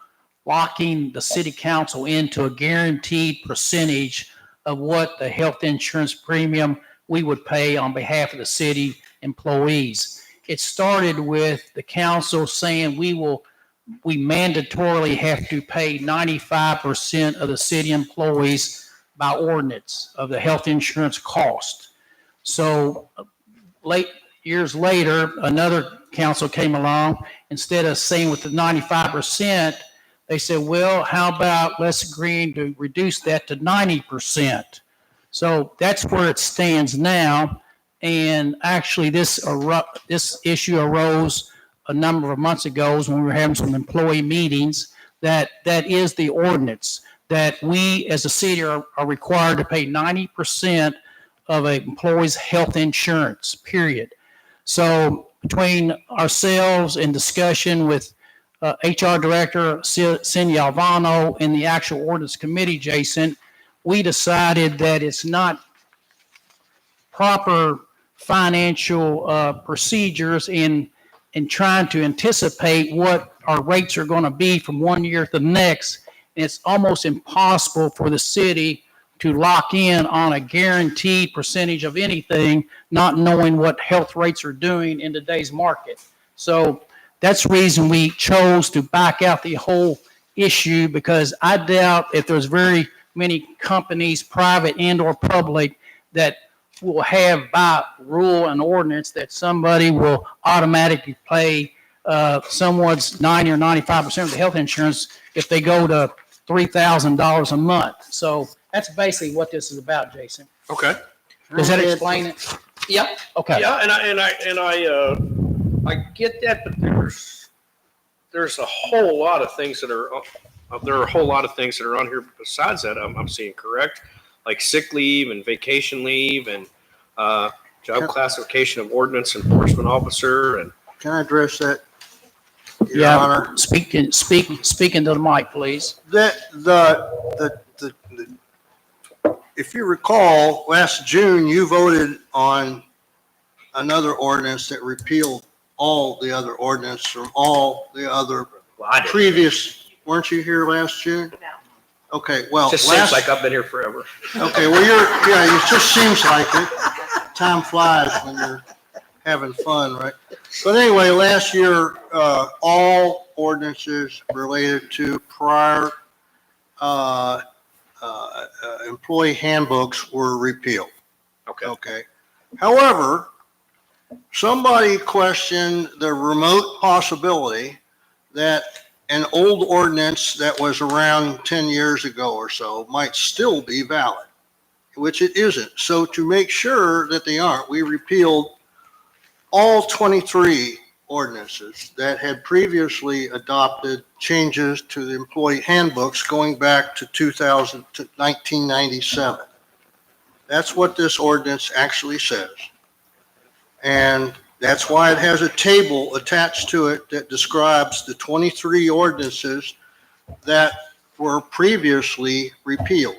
locking the city council into a guaranteed percentage of what the health insurance premium we would pay on behalf of the city employees. It started with the council saying we mandatorily have to pay 95% of the city employees by ordinance of the health insurance cost. So years later, another council came along. Instead of saying with the 95%, they said, well, how about let's agree to reduce that to 90%. So that's where it stands now. And actually, this issue arose a number of months ago when we were having some employee meetings. That is the ordinance, that we as a city are required to pay 90% of an employee's health insurance, period. So between ourselves and discussion with HR Director Cindy Alvano and the actual ordinance committee, Jason, we decided that it's not proper financial procedures in trying to anticipate what our rates are going to be from one year to the next. And it's almost impossible for the city to lock in on a guaranteed percentage of anything, not knowing what health rates are doing in today's market. So that's the reason we chose to back out the whole issue, because I doubt if there's very many companies, private and or public, that will have by rule and ordinance that somebody will automatically pay someone's 90 or 95% of the health insurance if they go to $3,000 a month. So that's basically what this is about, Jason. Okay. Does that explain it? Yep. Okay. Yeah, I get that, but there's a whole lot of things that are on here besides that. I'm seeing, correct? Like sick leave and vacation leave and job classification of ordinance enforcement officer. And Can I address that, Your Yeah, Honor? speaking to the mic, please. If you recall, last June, you voted on another ordinance that repealed all the other ordinance from all the other previous, weren't you here last June? No. Okay, well, it just seems like I've been here forever. okay, well, it just seems like it. Time flies when you're having fun, right? But anyway, last year, all ordinances related to prior employee handbooks were repealed. Okay. However, somebody questioned the remote possibility that an old ordinance that was around 10 years ago or so might still be valid, which it isn't. So to make sure that they aren't, we repealed all 23 ordinances that had previously adopted changes to the employee handbooks going back to 1997. That's what this ordinance actually says. And that's why it has a table attached to it that describes the 23 ordinances that were previously repealed.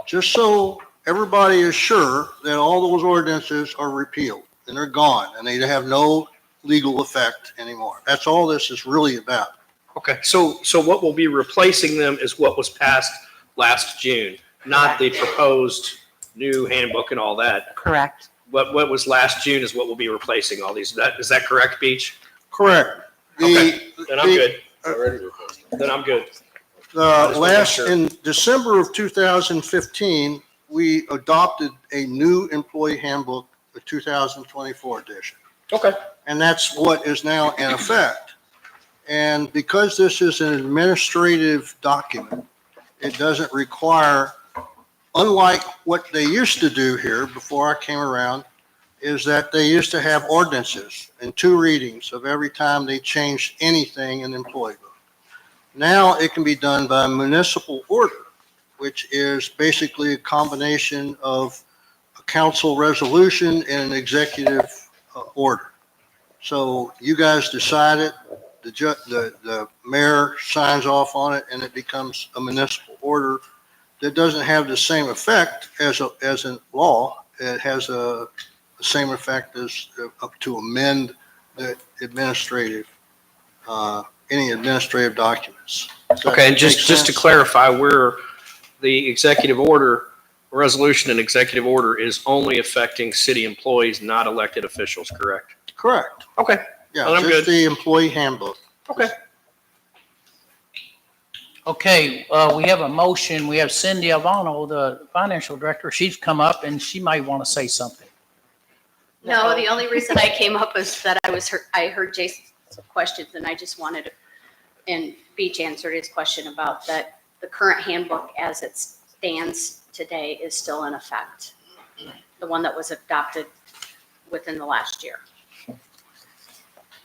Just so everybody is sure that all those ordinances are repealed and they're gone and they have no legal effect anymore. That's all this is really about. Okay, so what will be replacing them is what was passed last June, not the proposed new handbook and all that. Correct. What was last June is what will be replacing all these. Is that correct, Beach? Correct. Okay, then I'm good. Then I'm good. In December of 2015, we adopted a new employee handbook, the 2024 edition. Okay. And that's what is now in effect. And because this is an administrative document, it doesn't require, unlike what they used to do here before I came around, is that they used to have ordinances and 2 readings of every time they changed anything in the employee book. Now it can be done by municipal order, which is basically a combination of a council resolution and an executive order. So you guys decide it, the mayor signs off on it, and it becomes a municipal order that doesn't have the same effect as in law. It has the same effect as up to amend the administrative, any administrative documents. Does that Okay, and make just to sense? clarify, we're the executive order, resolution and executive order is only affecting city employees, not elected officials, correct? Correct. Okay. Yeah, Well, I'm just good. the employee handbook. Okay. Okay, we have a motion. We have Cindy Alvano, the financial director. She's come up and she might want to say something. No, the only reason I came up is that I heard Jason's questions and I just wanted to, and Beach answered his question about that the current handbook as it stands today is still in effect. The one that was adopted within the last year.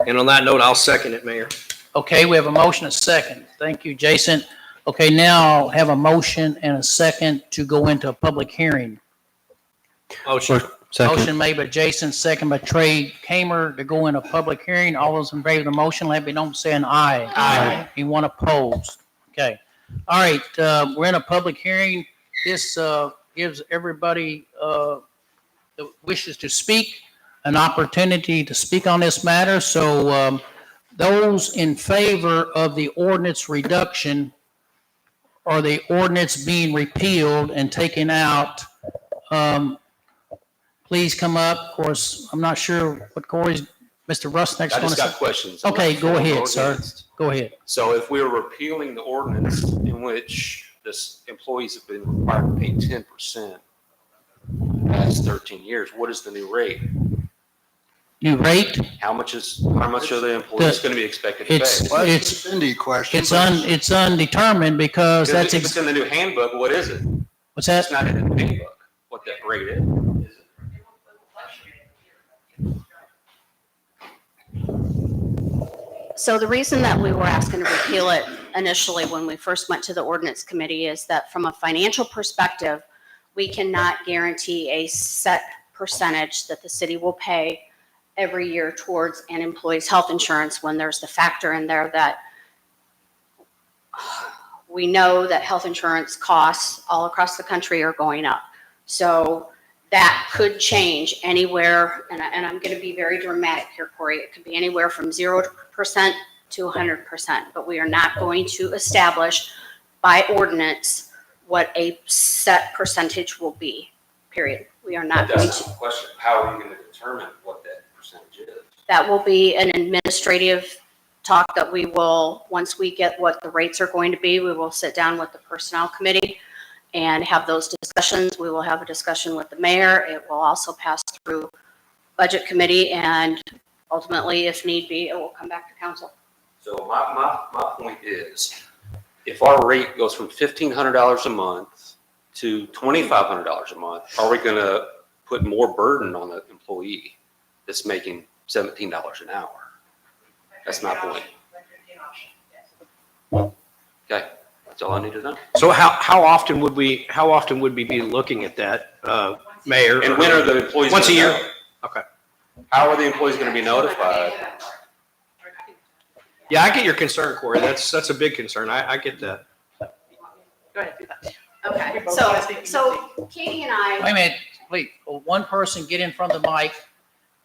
And on that note, I'll second it, Mayor. Okay, we have a motion, a second. Thank you, Jason. Okay, now I'll have a motion and a second to go into a public hearing. Motion. Motion made by Jason, second by Trey Kamer to go in a public hearing. All those in favor of the motion, let me know by saying aye. Aye. Anyone opposed? Okay. All right, we're in a public hearing. This gives everybody that wishes to speak an opportunity to speak on this matter. So those in favor of the ordinance reduction or the ordinance being repealed and taken out, please come up. Of course, I'm not sure what Corey's, Mr. Rusnick's I going to just got say. questions. Okay, go ahead, sir. Ordinance. Go ahead. So if we were repealing the ordinance in which this employees have been required to pay 10% the past 13 years, what is the new rate? New rate? How much are the employees going to be expected to pay? It's Cindy question. it's undetermined because that's, If it's in the new handbook, what is it? what's that? It's not in the handbook, what that rate is. So the reason that we were asking to repeal it initially when we first went to the ordinance committee is that from a financial perspective, we cannot guarantee a set percentage that the city will pay every year towards an employee's health insurance when there's the factor in there that we know that health insurance costs all across the country are going up. So that could change anywhere, and I'm going to be very dramatic here, Corey. It could be anywhere from 0% to 100%, but we are not going to establish by ordinance what a set percentage will be, period. We are not going That's to. not the question. How are you going to determine what that percentage is? That will be an administrative talk that we will, once we get what the rates are going to be, we will sit down with the personnel committee and have those discussions. We will have a discussion with the mayor. It will also pass through budget committee, and ultimately, if need be, it will come back to council. So my point is, if our rate goes from $1,500 a month to $2,500 a month, are we going to put more burden on the employee that's making $17 an hour? That's my point. Okay, that's all I need to know. So how often would we be looking at that, Mayor? And when are the employees? Once a gonna year? know? Okay. How are the employees going to be notified? Yeah, I get your concern, Corey. That's a big concern. I get that. Go ahead, do that. Okay, so Katie and I. Wait a minute, wait, one person get in front of the mic,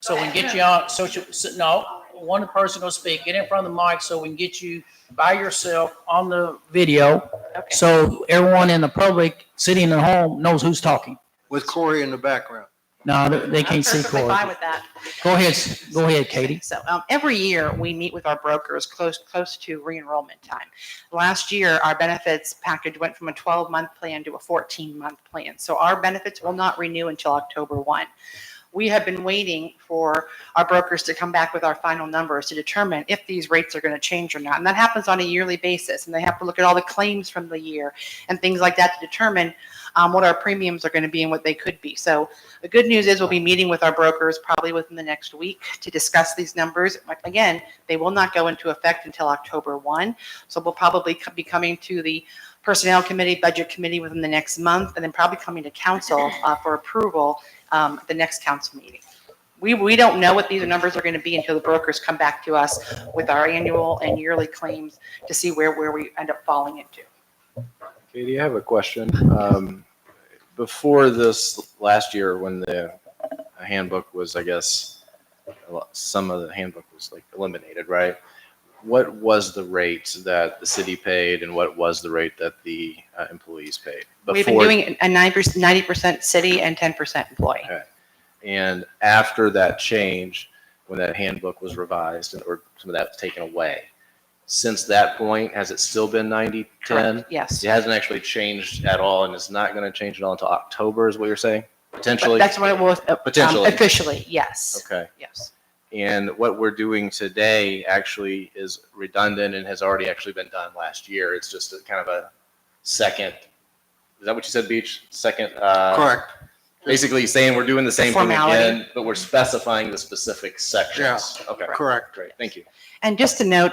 so we can get you on social, no, one person go speak, get in front of the mic so we can get you by yourself on the video. Okay. So everyone in the public sitting at home knows who's talking. With Corey in the background. No, they can't see Perfectly Corey. fine with that. Go ahead, Katie. So every year, we meet with our brokers close to re-enrollment time. Last year, our benefits package went from a 12-month plan to a 14-month plan. So our benefits will not renew until October 1. We have been waiting for our brokers to come back with our final numbers to determine if these rates are going to change or not. And that happens on a yearly basis. And they have to look at all the claims from the year and things like that to determine what our premiums are going to be and what they could be. So the good news is we'll be meeting with our brokers probably within the next week to discuss these numbers. Again, they will not go into effect until October 1. So we'll probably be coming to the Personnel Committee, Budget Committee within the next month, and then probably coming to Council for approval at the next council meeting. We don't know what these numbers are going to be until the brokers come back to us with our annual and yearly claims to see where we end up falling into. Katie, I have a question. Before this last year, when the handbook was, I guess, some of the handbook was like eliminated, right? What was the rate that the city paid and what was the rate that the employees paid? We've been doing a 90% city and 10% employee. Okay. And after that change, when that handbook was revised and or some of that was taken away, since that point, has it still been 90-10? Correct, yes. It hasn't actually changed at all and it's not going to change at all until October is what you're saying? Potentially? That's what it was. Potentially. Officially, yes. Okay. Yes. And what we're doing today actually is redundant and has already actually been done last year. It's just a kind of a second, is that what you said, Beach? Second? Correct. Basically saying we're doing the same thing Formality. again, but we're specifying the specific sections. Yeah. Okay. Correct. Great. Thank you. And just to note,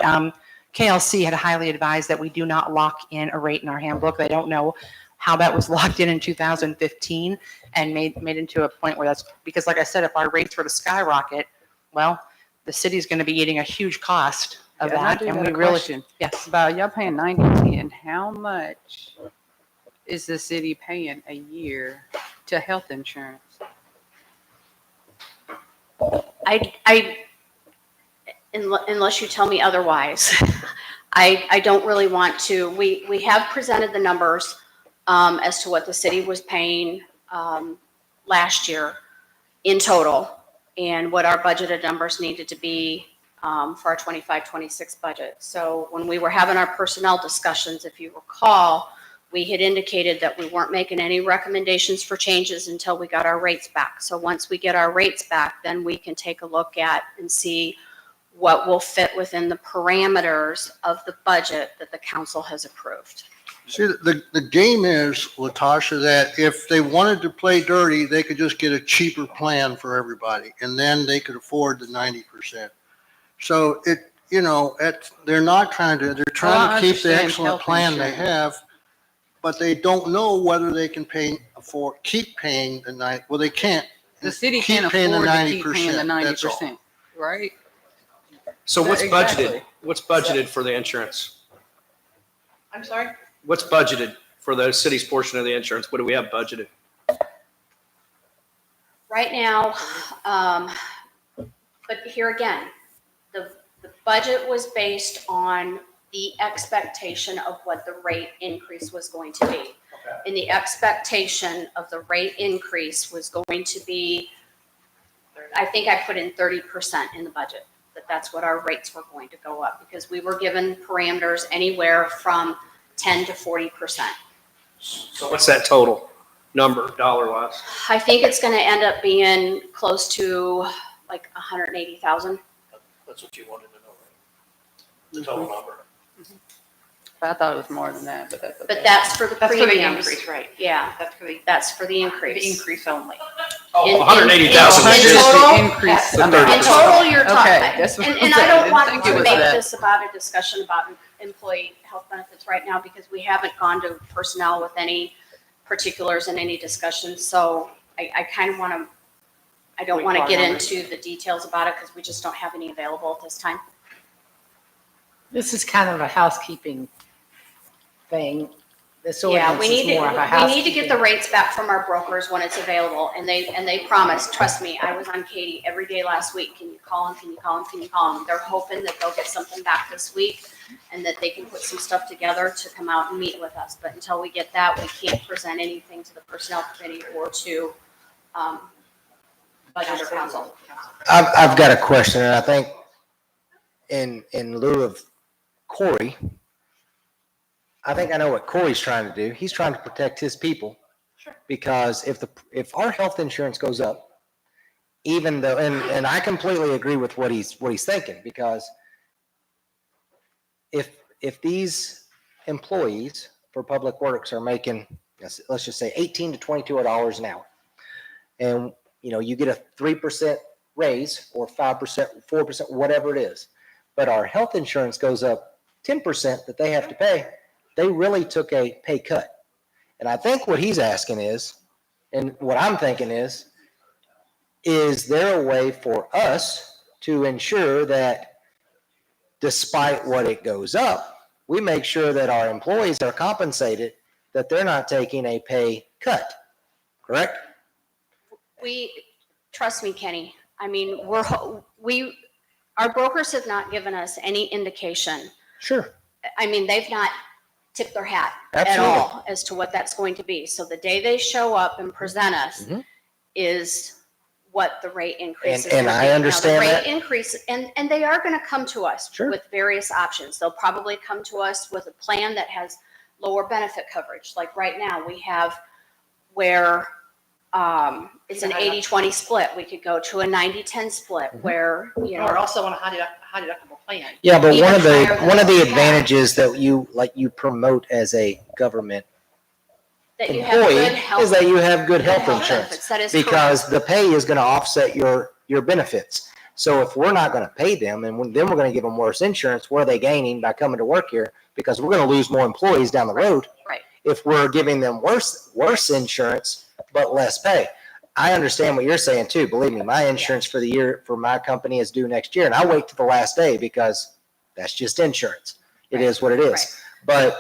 KLC had highly advised that we do not lock in a rate in our handbook. They don't know how that was locked in 2015 and made into a point where that's because, like I said, if our rates were to skyrocket, well, the city's going to be eating a huge cost of Yeah, and I that. do And got we a really, question. yes. About y'all paying 90/10, how much is the city paying a year to health insurance? Unless you tell me otherwise, I don't really want to. We have presented the numbers as to what the city was paying last year in total and what our budgeted numbers needed to be for our 25-26 budget. So when we were having our personnel discussions, if you recall, we had indicated that we weren't making any recommendations for changes until we got our rates back. So once we get our rates back, then we can take a look at and see what will fit within the parameters of the budget that the council has approved. See, the game is, Latasha, that if they wanted to play dirty, they could just get a cheaper plan for everybody, and then they could afford the 90%. So they're not trying to, they're trying to keep the understand excellent health plan they insurance. have, but they don't know whether they can keep paying the 90, well, they can't. The city keep can't paying the afford to keep paying the 90%, that's all. 90%, right? So what's Exactly. budgeted? What's budgeted for the insurance? I'm sorry? What's budgeted for the city's portion of the insurance? What do we have budgeted? Right now, but here again, the budget was based on the expectation of what the rate increase was going to be. And the expectation of the rate increase was going to be, I think I put in 30% in the budget, that's what our rates were going to go up because we were given parameters anywhere from 10 to 40%. So what's that total number, dollar wise? I think it's going to end up being close to like 180,000. That's what you wanted to know, right? The total number. I thought it was more than that, but that's okay. But that's for the That's for the premiums. increase, right? Yeah, That's for the that's for the increase. increase only. Oh, 180,000 In is just total? the increase. The In 30%. total, you're Okay, talking, that's what and I'm I saying. don't I want didn't to think it make was that. this about a discussion about employee health benefits right now because we haven't gone to personnel with any particulars and any discussions. So I kind of want to, I don't want to get into the details about it because we just don't have any available at this time. This is kind of a housekeeping thing. This Yeah, ordinance we is need more of a to, we housekeeping. need to get the rates back from our brokers when it's available, and they promise, trust me, I was on Katie every day last week, can you call them, can you call them, can you call them? They're hoping that they'll get something back this week, and that they can put some stuff together to come out and meet with us, but until we get that, we can't present anything to the personnel committee or to, budget or council. I've got a question, and I think in lieu of Corey, I think I know what Corey's trying to do. He's trying to protect his people. Because if our health insurance goes up, even though, and I completely agree with what he's thinking, because if these employees for Public Works are making, let's just say $18 to $22 an hour, and you get a 3% raise or 5%, 4%, whatever it is, but our health insurance goes up 10% that they have to pay, they really took a pay cut. And I think what he's asking is, and what I'm thinking is there a way for us to ensure that despite what it goes up, we make sure that our employees are compensated, that they're not taking a pay cut, correct? Trust me, Kenny, I mean, our brokers have not given us any indication. Sure. I mean, they've not tipped their hat at Absolutely. all as to what that's going to be. So the day they show up and present us is what the rate increase is. And gonna I be. Now, understand the that. rate increase, and they are going to come to us Sure. with various options. They'll probably come to us with a plan that has lower benefit coverage. Like right now, we have where it's an 80-20 split. We could go to a 90-10 split where, Or also on a high deductible plan. Yeah, but Even one of higher than the what we have. advantages that you promote as a government that you have employee good health. is that you have good health health insurance. benefits. That is Because correct. the pay is going to offset your benefits. So if we're not going to pay them and then we're going to give them worse insurance, what are they gaining by coming to work here? Because we're going to lose more employees down the road. Right. If we're giving them worse insurance, but less pay. I understand what you're saying too. Believe me, my insurance for the year for my company is due next year, and I wait to the last day because that's just insurance. It is what it is. But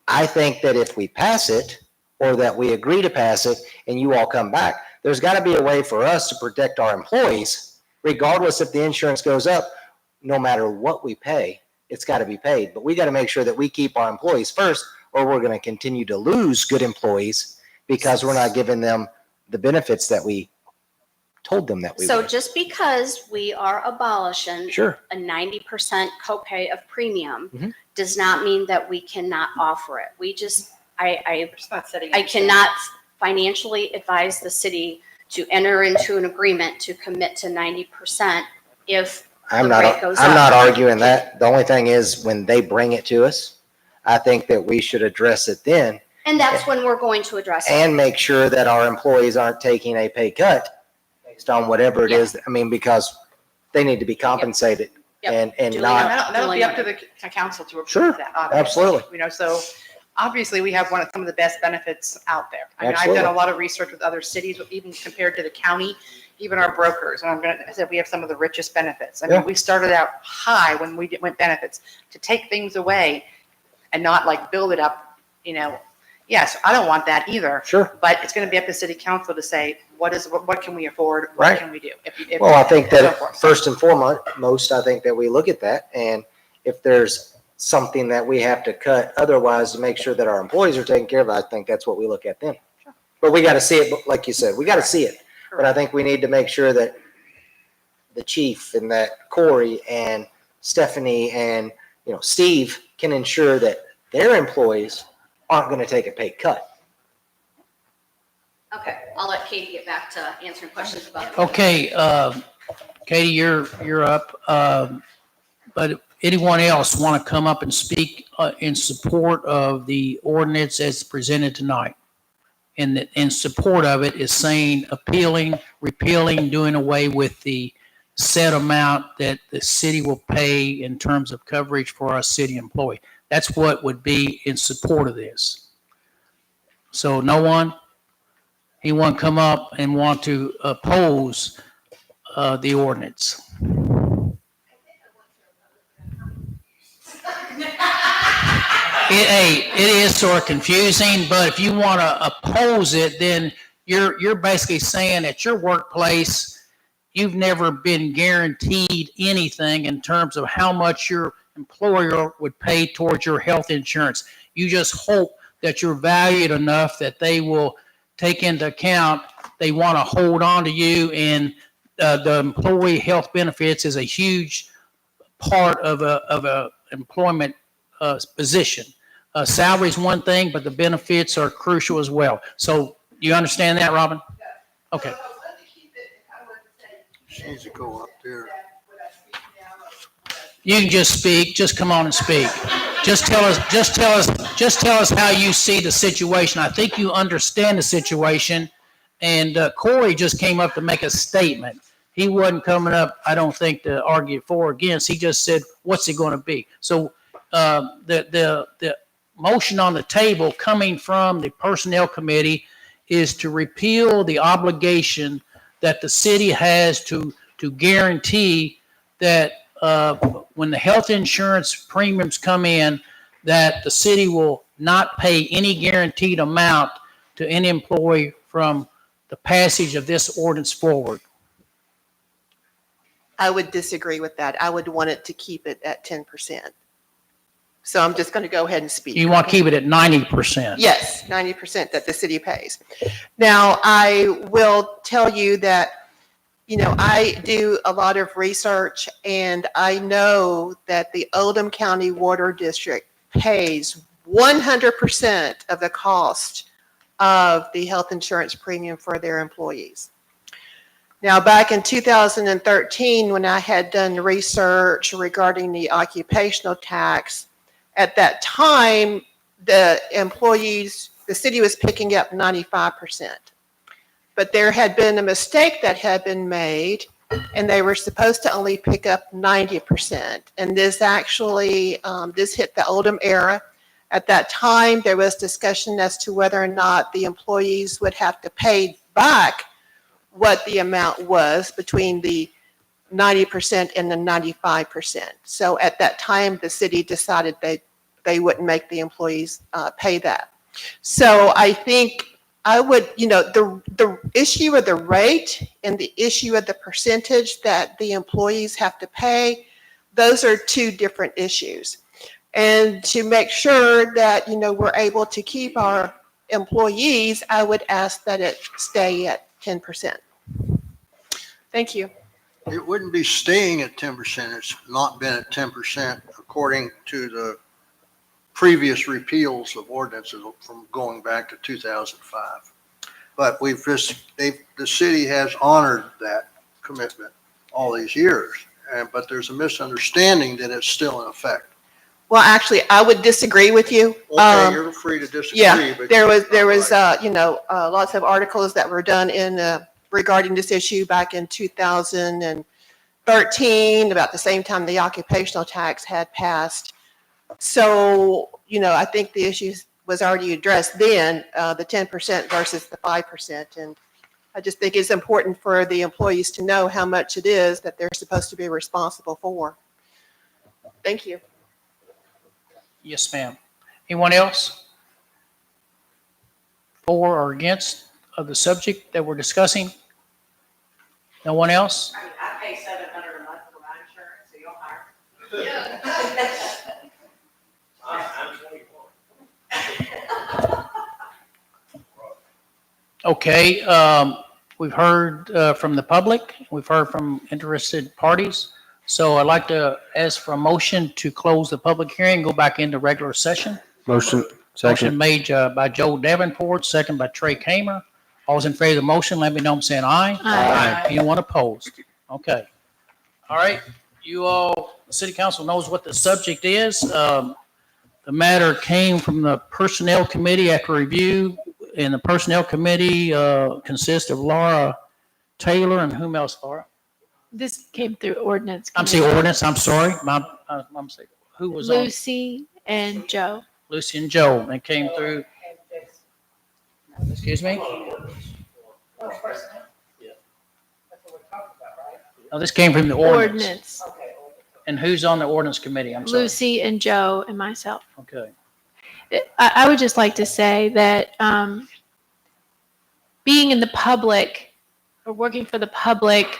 I think that if we pass it, or that we agree to pass it, and you all come back, there's got to be a way for us to protect our employees, regardless if the insurance goes up. No matter what we pay, it's got to be paid. But we got to make sure that we keep our employees first, or we're going to continue to lose good employees because we're not giving them the benefits that we told them that we So would. just because we are abolishing Sure. a 90% copay of premium Mhm. does not mean that we cannot offer it. We just, I I cannot financially advise the city to enter into an agreement to commit to 90% if I'm the not, rate goes I'm up. not arguing that. The only thing is when they bring it to us, I think that we should address it then And that's when we're going to address it. and make sure that our employees aren't taking a pay cut based on whatever it is. I mean, because they need to be compensated and not. That'll be up to the council to Sure, approve that. obviously. absolutely. So obviously we have some of the best benefits out there. I mean, I've Absolutely. done a lot of research with other cities, even compared to the county, even our brokers. And I said we have some of the richest benefits. I mean, Yeah. we started out high when we went benefits. To take things away and not like build it up, yes, I don't want that either. Sure. But it's going to be up to city council to say, what can we afford? What Right. can we do? Well, I think and so that forth. first and foremost, I think that we look at that, and if there's something that we have to cut otherwise to make sure that our employees are taken care of, I think that's what we look at then. But we got to see it, like you said, we got to see it. But I think we need to make sure that the chief and that Corey and Stephanie and, Steve can ensure that their employees aren't going to take a pay cut. Okay, I'll let Katie get back to answering questions about. Okay, Katie, you're up. But anyone else want to come up and speak in support of the ordinance as presented tonight? in support of it is saying appealing, repealing, doing away with the set amount that the city will pay in terms of coverage for our city employee. That's what would be in support of this. So no one, anyone come up and want to oppose the ordinance? It is sort of confusing, but if you want to oppose it, then you're basically saying at your workplace, you've never been guaranteed anything in terms of how much your employer would pay towards your health insurance. You just hope that you're valued enough that they will take into account, they want to hold on to you, and the employee health benefits is a huge part of a employment position. Salary is one thing, but the benefits are crucial as well. So you understand that, Robin? Okay. She needs to go up there. You can just speak. Just come on and speak. Just tell us how you see the situation. I think you understand the situation. And Corey just came up to make a statement. He wasn't coming up, I don't think, to argue for or against. He just said, what's it going to be? So the motion on the table coming from the Personnel Committee is to repeal the obligation that the city has to guarantee that when the health insurance premiums come in, that the city will not pay any guaranteed amount to any employee from the passage of this ordinance forward. I would disagree with that. I would want it to keep it at 10%. So I'm just going to go ahead and speak. You want to keep it at 90%? Yes, 90% that the city pays. Now, I will tell you that, I do a lot of research, and I know that the Oldham County Water District pays 100% of the cost of the health insurance premium for their employees. Now, back in 2013, when I had done research regarding the occupational tax, at that time, the city was picking up 95%. But there had been a mistake that had been made, and they were supposed to only pick up 90%. And this actually, this hit the Oldham era. At that time, there was discussion as to whether or not the employees would have to pay back what the amount was between the 90% and the 95%. So at that time, the city decided they wouldn't make the employees pay that. So I think I would, the issue of the rate and the issue of the percentage that the employees have to pay, those are two different issues. And to make sure that, we're able to keep our employees, I would ask that it stay at 10%. Thank you. It wouldn't be staying at 10%. It's not been at 10% according to the previous repeals of ordinances from going back to 2005. But the city has honored that commitment all these years. But there's a misunderstanding that it's still in effect. Well, actually, I would disagree with you. Okay, you're free to disagree. Yeah, but there was lots of articles that were done regarding this issue back in 2013, about the same time the occupational tax had passed. So, I think the issue was already addressed then, the 10% versus the 5%. And I just think it's important for the employees to know how much it is that they're supposed to be responsible for. Thank you. Yes, ma'am. Anyone else? For or against of the subject that we're discussing? No one else? I pay $700 a month for my insurance, so you'll hire. I'm 24. Okay, we've heard from the public. We've heard from interested parties. So I'd like to ask for a motion to close the public hearing, go back into regular session. Motion. Motion Second. made by Joe Davenport, second by Trey Kamer. All those in favor of the motion, let me know I'm saying aye. Aye. Anyone opposed? Okay. All right, you all, the city council knows what the subject is. The matter came from the Personnel Committee after review. and the Personnel Committee consists of Laura Taylor and whom else, Laura? This came through ordinance. I'm saying committee. ordinance, I'm sorry. I'm saying, who was on? Lucy and Joe. Lucy and Joe, and came through. Excuse me? Oh, this came from the ordinance. Ordinance. And who's on the ordinance committee? I'm sorry. Lucy and Joe and myself. Okay. I would just like to say that being in the public or working for the public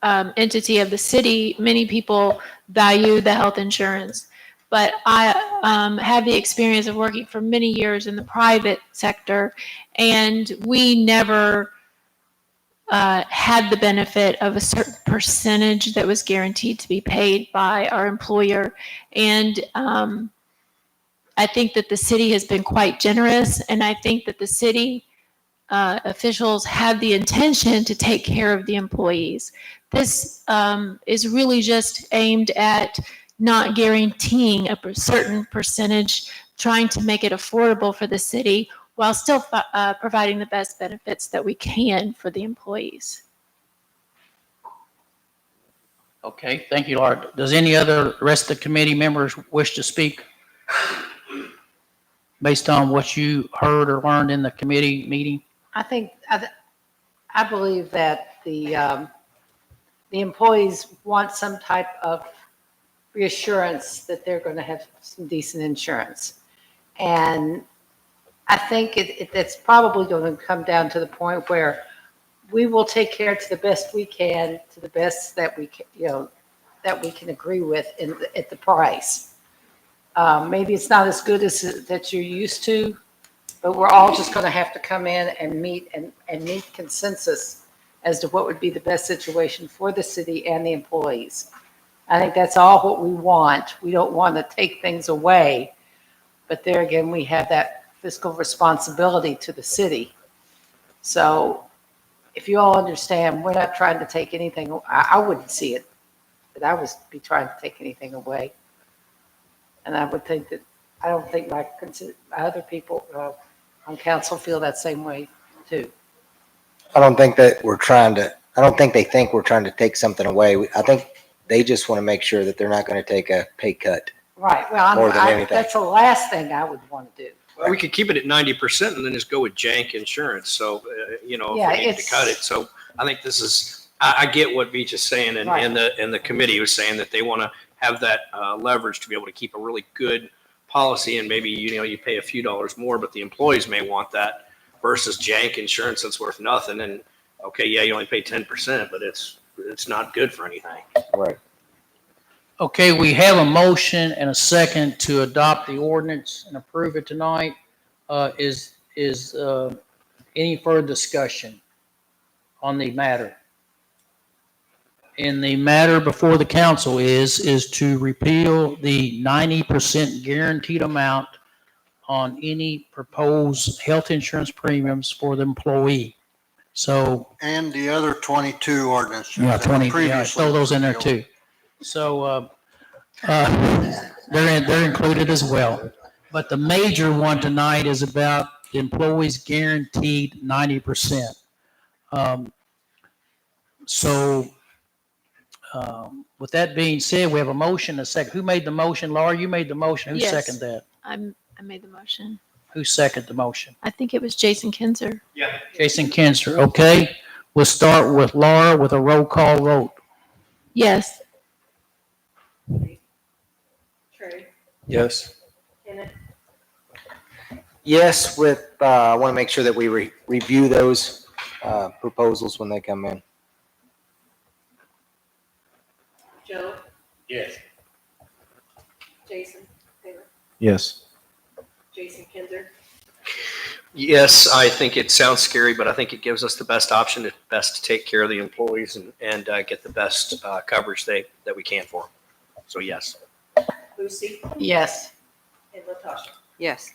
entity of the city, many people value the health insurance. But I have the experience of working for many years in the private sector, and we never had the benefit of a certain percentage that was guaranteed to be paid by our employer. And I think that the city has been quite generous, and I think that the city officials have the intention to take care of the employees. This is really just aimed at not guaranteeing a certain percentage, trying to make it affordable for the city while still providing the best benefits that we can for the employees. Okay, thank you, Laura. Does any other rest of the committee members wish to speak based on what you heard or learned in the committee meeting? I believe that the employees want some type of reassurance that they're going to have some decent insurance. And I think it's probably going to come down to the point where we will take care to the best we can, to the best that we can, that we can agree with at the price. Maybe it's not as good as that you're used to, but we're all just going to have to come in and meet consensus as to what would be the best situation for the city and the employees. I think that's all what we want. We don't want to take things away, but there again, we have that fiscal responsibility to the city. So if you all understand, we're not trying to take anything, I wouldn't see it, that I would be trying to take anything away. And I would think that, I don't think my other people on council feel that same way too. I don't think they think we're trying to take something away. I think they just want to make sure that they're not going to take a pay cut. Right, well, More than anything. that's the last thing I would want to do. Well, we could keep it at 90% and then just go with jank insurance. So, if Yeah, we need to cut it. So I think this is, I get what Beach is saying, and, Right. and the committee was saying that they want to have that leverage to be able to keep a really good policy, and maybe, you pay a few dollars more, but the employees may want that versus jank insurance that's worth nothing. And okay, yeah, you only pay 10%, but it's not good for anything. Right. Okay, we have a motion and a second to adopt the ordinance and approve it tonight. Is any further discussion on the matter? And the matter before the council is to repeal the 90% guaranteed amount on any proposed health insurance premiums for the employee. So. And the other 22 ordinances. Yeah, that 20, yeah, previously throw those in there repealed. too. So, they're included as well. But the major one tonight is about the employees guaranteed 90%. With that being said, we have a motion, a second. Who made the motion? Laura, you made the motion. Who Yes. seconded that? I made the motion. Who seconded the motion? I think it was Jason Kinzer. Yeah. Jason Kinzer. Okay. We'll start with Laura with a roll call vote. Yes. Trey, Yes. Kenneth, Yes, I want to make sure that we review those proposals when they come in. Joe, Yes. Jason Taylor, Yes. Jason Kinzer, Yes, I think it sounds scary, but I think it gives us the best option, to best to take care of the employees and get the best coverage that we can for them. So yes. Lucy, Yes. and Latasha. Yes.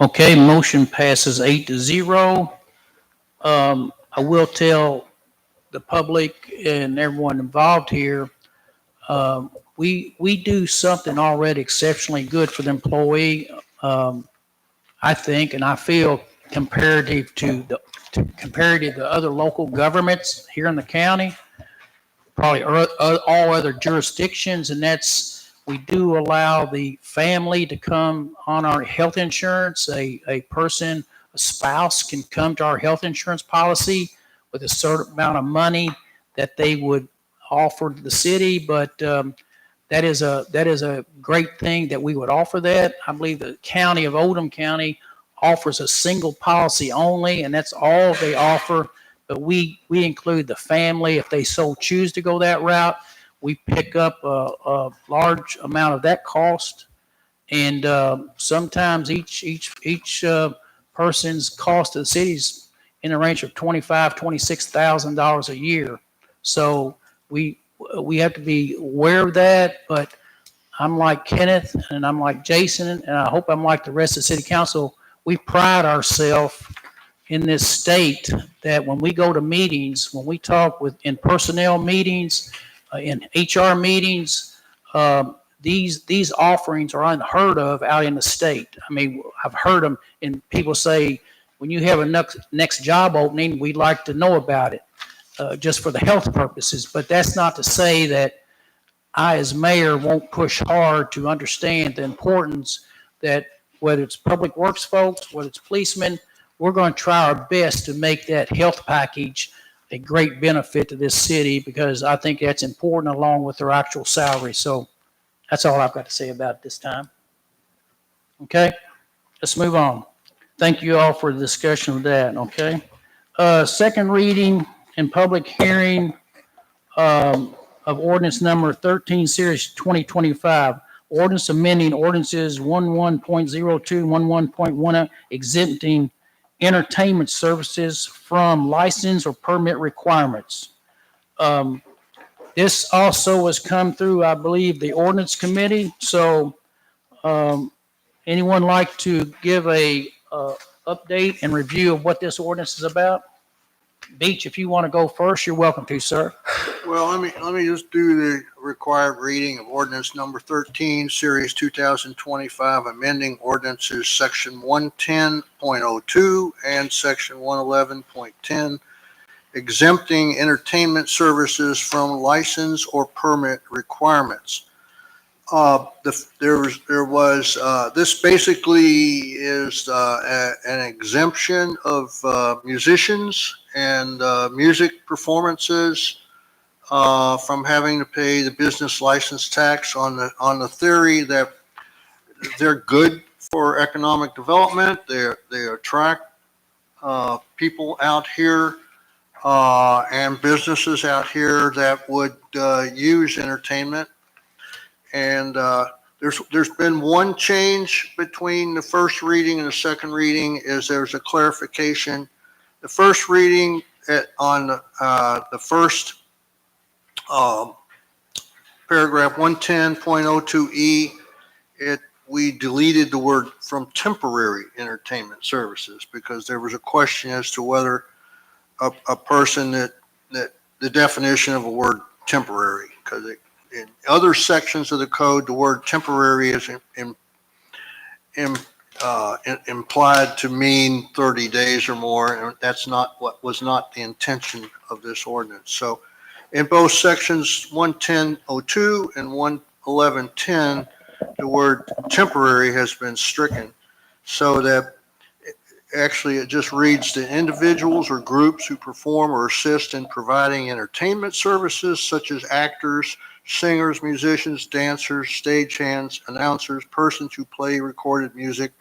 Okay, motion passes 8-0. I will tell the public and everyone involved here, we do something already exceptionally good for the employee. I think, and I feel comparative to other local governments here in the county, probably all other jurisdictions, and that's, we do allow the family to come on our health insurance. A person, a spouse can come to our health insurance policy with a certain amount of money that they would offer to the city, but that is a great thing that we would offer that. I believe the county of Oldham County offers a single policy only, and that's all they offer. But we include the family if they so choose to go that route. We pick up a large amount of that cost, and sometimes each person's cost to the city's in the range of $26,000 a year. So we have to be aware of that. But I'm like Kenneth, and I'm like Jason, and I hope I'm like the rest of the city council. We pride ourselves in this state that when we go to meetings, when we talk in personnel meetings, in HR meetings, these offerings are unheard of out in the state. I mean, I've heard them, and people say, when you have a next job opening, we'd like to know about it, just for the health purposes. But that's not to say that I, as mayor, won't push hard to understand the importance that whether it's public works folks, whether it's policemen, we're going to try our best to make that health package a great benefit to this city, because I think that's important along with their actual salary. So that's all I've got to say about it this time. Okay, let's move on. Thank you all for the discussion of that, okay? Second reading and public hearing of ordinance number 13, series 2025. Ordinance amending ordinances 11.02, 11.10, exempting entertainment services from license or permit requirements. This also has come through, I believe, the ordinance committee. So anyone like to give a update and review of what this ordinance is about? Beach, if you want to go first, you're welcome to, sir. Well, let me just do the required reading of ordinance number 13, series 2025, amending ordinances section 110.02 and section 111.10, exempting entertainment services from license or permit requirements. This basically is an exemption of musicians and music performances from having to pay the business license tax on the theory that they're good for economic development. They attract people out here and businesses out here that would use entertainment. And there's been one change between the first reading and the second reading, is there's a clarification. The first reading on the first paragraph 110.02E, we deleted the word from temporary entertainment services, because there was a question as to whether a person that the definition of a word temporary, because in other sections of the code, the word temporary is implied to mean 30 days or more, and that's not what was not the intention of this ordinance. So in both sections 110.02 and 111.10, the word temporary has been stricken, so that actually it just reads the individuals or groups who perform or assist in providing entertainment services such as actors, singers, musicians, dancers, stagehands, announcers, persons who play recorded music,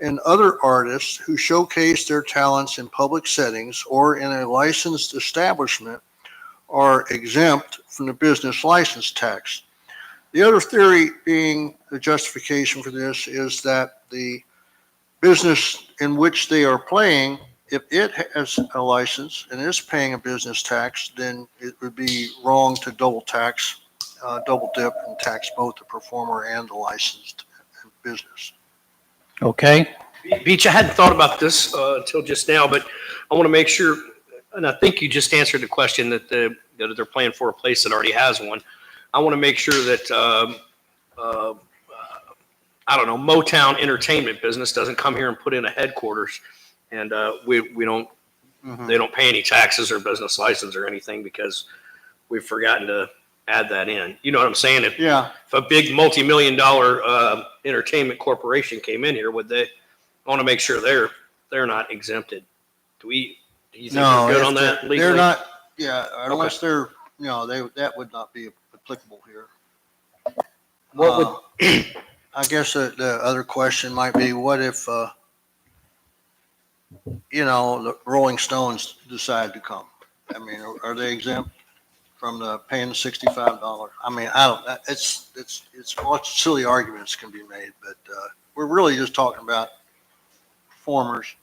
and other artists who showcase their talents in public settings or in a licensed establishment are exempt from the business license tax. The other theory being the justification for this is that the business in which they are playing, if it has a license and is paying a business tax, then it would be wrong to double dip and tax both the performer and the licensed business. Okay. Beach, I hadn't thought about this until just now, but I want to make sure, and I think you just answered the question that they're playing for a place that already has one. I want to make sure that I don't know, Motown entertainment business doesn't come here and put in a headquarters, and we don't, they don't pay any taxes or business license or anything because we've forgotten to add that in. You know what I'm saying? If a big multi-million-dollar entertainment corporation came in here, would they want to make sure they're not exempted? Do you think No, they're good if on that legally? they're not, unless they're, that would not be applicable here. What would, I guess the other question might be, what if, the Rolling Stones decide to come? I mean, are they exempt from the paying the $65? I mean, I don't, it's silly arguments can be made, but we're really just talking about performers,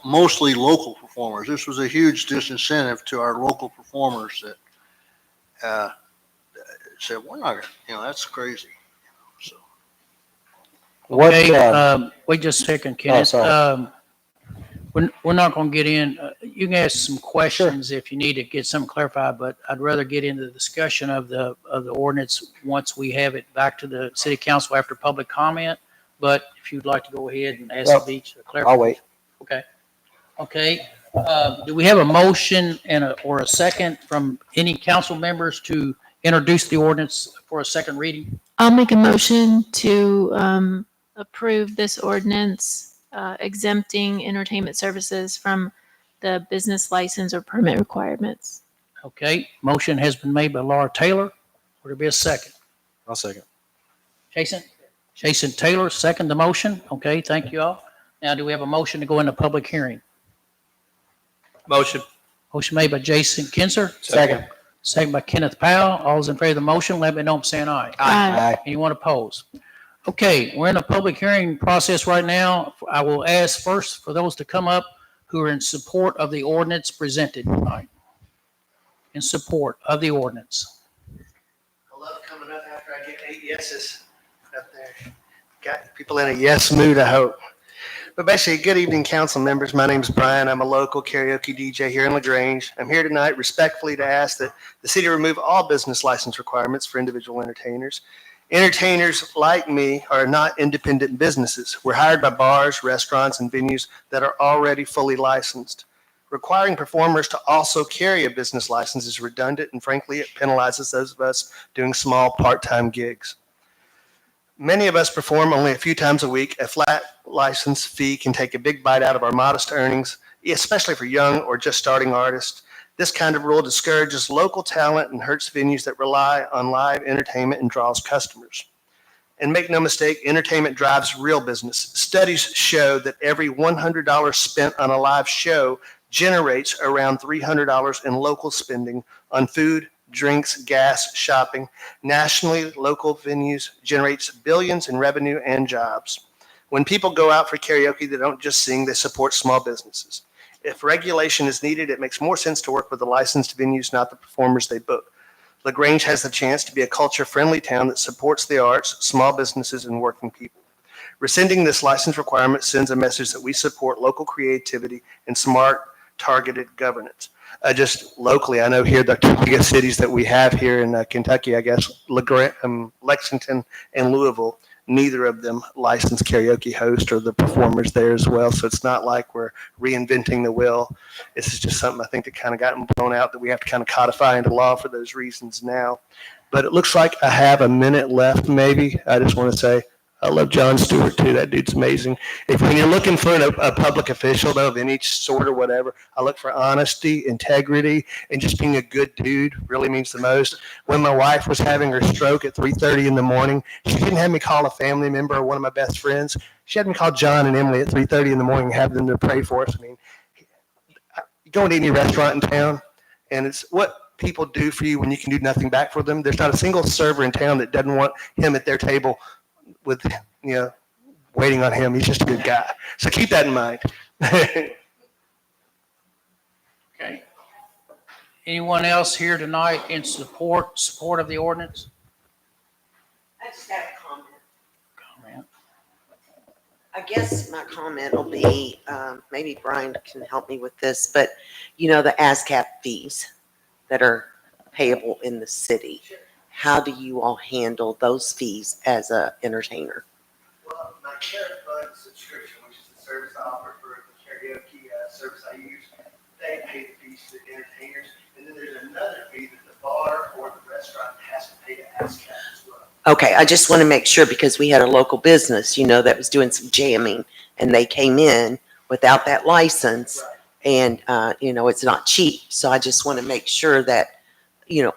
mostly local performers. This was a huge disincentive to our local performers that said, we're not gonna, that's crazy. So. What, Okay, wait just a second, Kenneth. sorry. We're not going to get in, you can ask some questions if you need to get something clarified, but I'd rather get into the discussion of the ordinance once we have it back to the city council after public comment. But if you'd like to go ahead and ask Well, each clarify. I'll wait. Okay. Okay. Do we have a motion or a second from any council members to introduce the ordinance for a second reading? I'll make a motion to approve this ordinance exempting entertainment services from the business license or permit requirements. Okay. Motion has been made by Laura Taylor. Would there be a second? I'll second. Jason Taylor, second the motion. Okay, thank you all. Now, do we have a motion to go into public hearing? Motion. Motion made by Jason Kinzer. Second. Second by Kenneth Powell. All those in favor of the motion, let me know by saying aye. Aye. Anyone opposed? Okay, we're in a public hearing process right now. I will ask first for those to come up who are in support of the ordinance presented tonight. In support of the ordinance. I love coming up after I get 8 yeses up there. Got people in a yes mood, I hope. But basically, good evening, council members. My name is Brian. I'm a local karaoke DJ here in LaGrange. I'm here tonight respectfully to ask that the city remove all business license requirements for individual entertainers. Entertainers like me are not independent businesses. We're hired by bars, restaurants, and venues that are already fully licensed. Requiring performers to also carry a business license is redundant, and frankly, it penalizes those of us doing small part-time gigs. Many of us perform only a few times a week. A flat license fee can take a big bite out of our modest earnings, especially for young or just starting artists. This kind of rule discourages local talent and hurts venues that rely on live entertainment and draws customers. And make no mistake, entertainment drives real business. Studies show that every $100 spent on a live show generates around $300 in local spending on food, drinks, gas, shopping. Nationally, local venues generates billions in revenue and jobs. When people go out for karaoke, they don't just sing, they support small businesses. If regulation is needed, it makes more sense to work with the licensed venues, not the performers they book. LaGrange has the chance to be a culture-friendly town that supports the arts, small businesses, and working people. Rescinding this license requirement sends a message that we support local creativity and smart, targeted governance. Just locally, I know here the two biggest cities that we have here in Kentucky, I guess, Lexington and Louisville, neither of them licensed karaoke host or the performers there as well. So it's not like we're reinventing the wheel. This is just something I think that kind of gotten blown out that we have to kind of codify into law for those reasons now. But it looks like I have a minute left, maybe. I just want to say I love Jon Stewart too. That dude's amazing. When you're looking for a public official though of any sort or whatever, I look for honesty, integrity, and just being a good dude really means the most. When my wife was having her stroke at 3:30 in the morning, she didn't have me call a family member or one of my best friends. She had me call John and Emily at 3:30 in the morning and have them to pray for us. I mean, you go into any restaurant in town, and it's what people do for you when you can do nothing back for them. There's not a single server in town that doesn't want him at their table with, waiting on him. He's just a good guy. So keep that in mind. Okay. Anyone else here tonight in support of the ordinance? I just have a comment. I guess my comment will be, maybe Brian can help me with this, but the ASCAP fees that are payable in the city. How do you all handle those fees as an entertainer? Well, my Sheriff Fund subscription, which is the service I offer for the karaoke service I use, they pay the fees to the entertainers. And then there's another fee that the bar or the restaurant has to pay to ASCAP as well. Okay, I just want to make sure because we had a local business, that was doing some jamming and they came in without that license and, it's not cheap. So I just want to make sure that,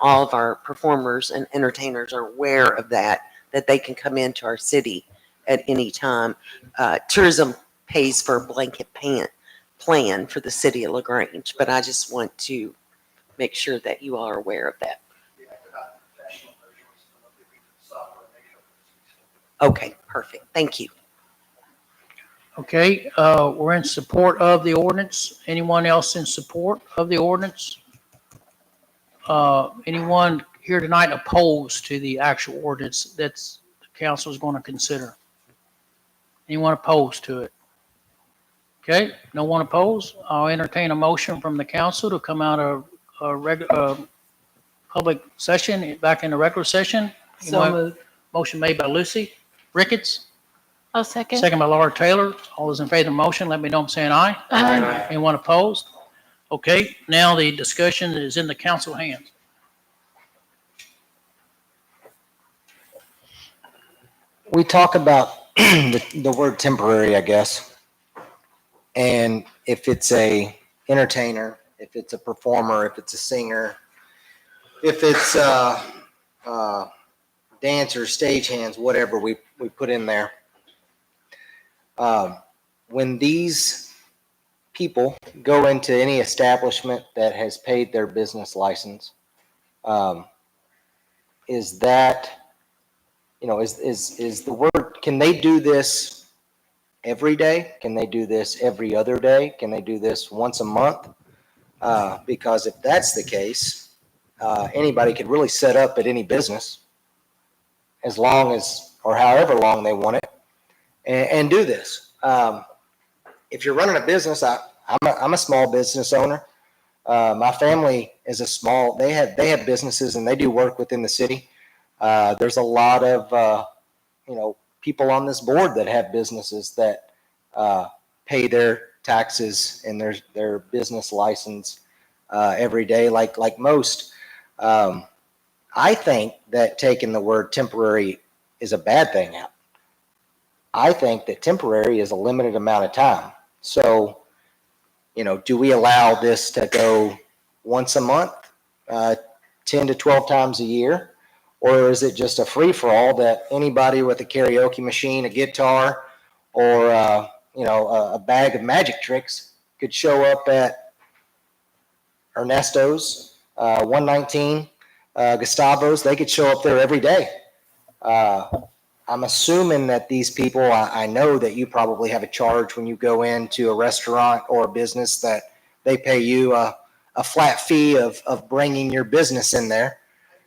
all of our performers and entertainers are aware of that they can come into our city at any time. Tourism pays for a blanket plan for the city of LaGrange, but I just want to make sure that you all are aware of that. Okay, perfect. Thank you. Okay, we're in support of the ordinance. Anyone else in support of the ordinance? Anyone here tonight opposed to the actual ordinance that's the council is going to consider? Anyone opposed to it? Okay, no one opposed. I'll entertain a motion from the council to come out of public session back into regular session. So moved. Motion made by Lucy Ricketts, I'll second. second by Laura Taylor. All those in favor of the motion, let me know by saying aye. Aye. Anyone opposed? Okay, now the discussion is in the council hands. We talk about the word temporary, I guess. And if it's a entertainer, if it's a performer, if it's a singer, if it's dancers, stagehands, whatever we put in there. When these people go into any establishment that has paid their business license, is that, is the word, can they do this every day? Can they do this every other day? Can they do this once a month? Because if that's the case, anybody could really set up at any business as long as, or however long they want it, and do this. If you're running a business, I'm a small business owner. My family is they have businesses and they do work within the city. There's a lot of, people on this board that have businesses that pay their taxes and their business license every day, like most. I think that taking the word temporary is a bad thing out. I think that temporary is a limited amount of time. So, do we allow this to go once a month, 10 to 12 times a year? Or is it just a free-for-all that anybody with a karaoke machine, a guitar, or, a bag of magic tricks could show up at Ernesto's, 119, Gustavo's? They could show up there every day. I'm assuming that these people, I know that you probably have a charge when you go into a restaurant or a business that they pay you a flat fee of bringing your business in there.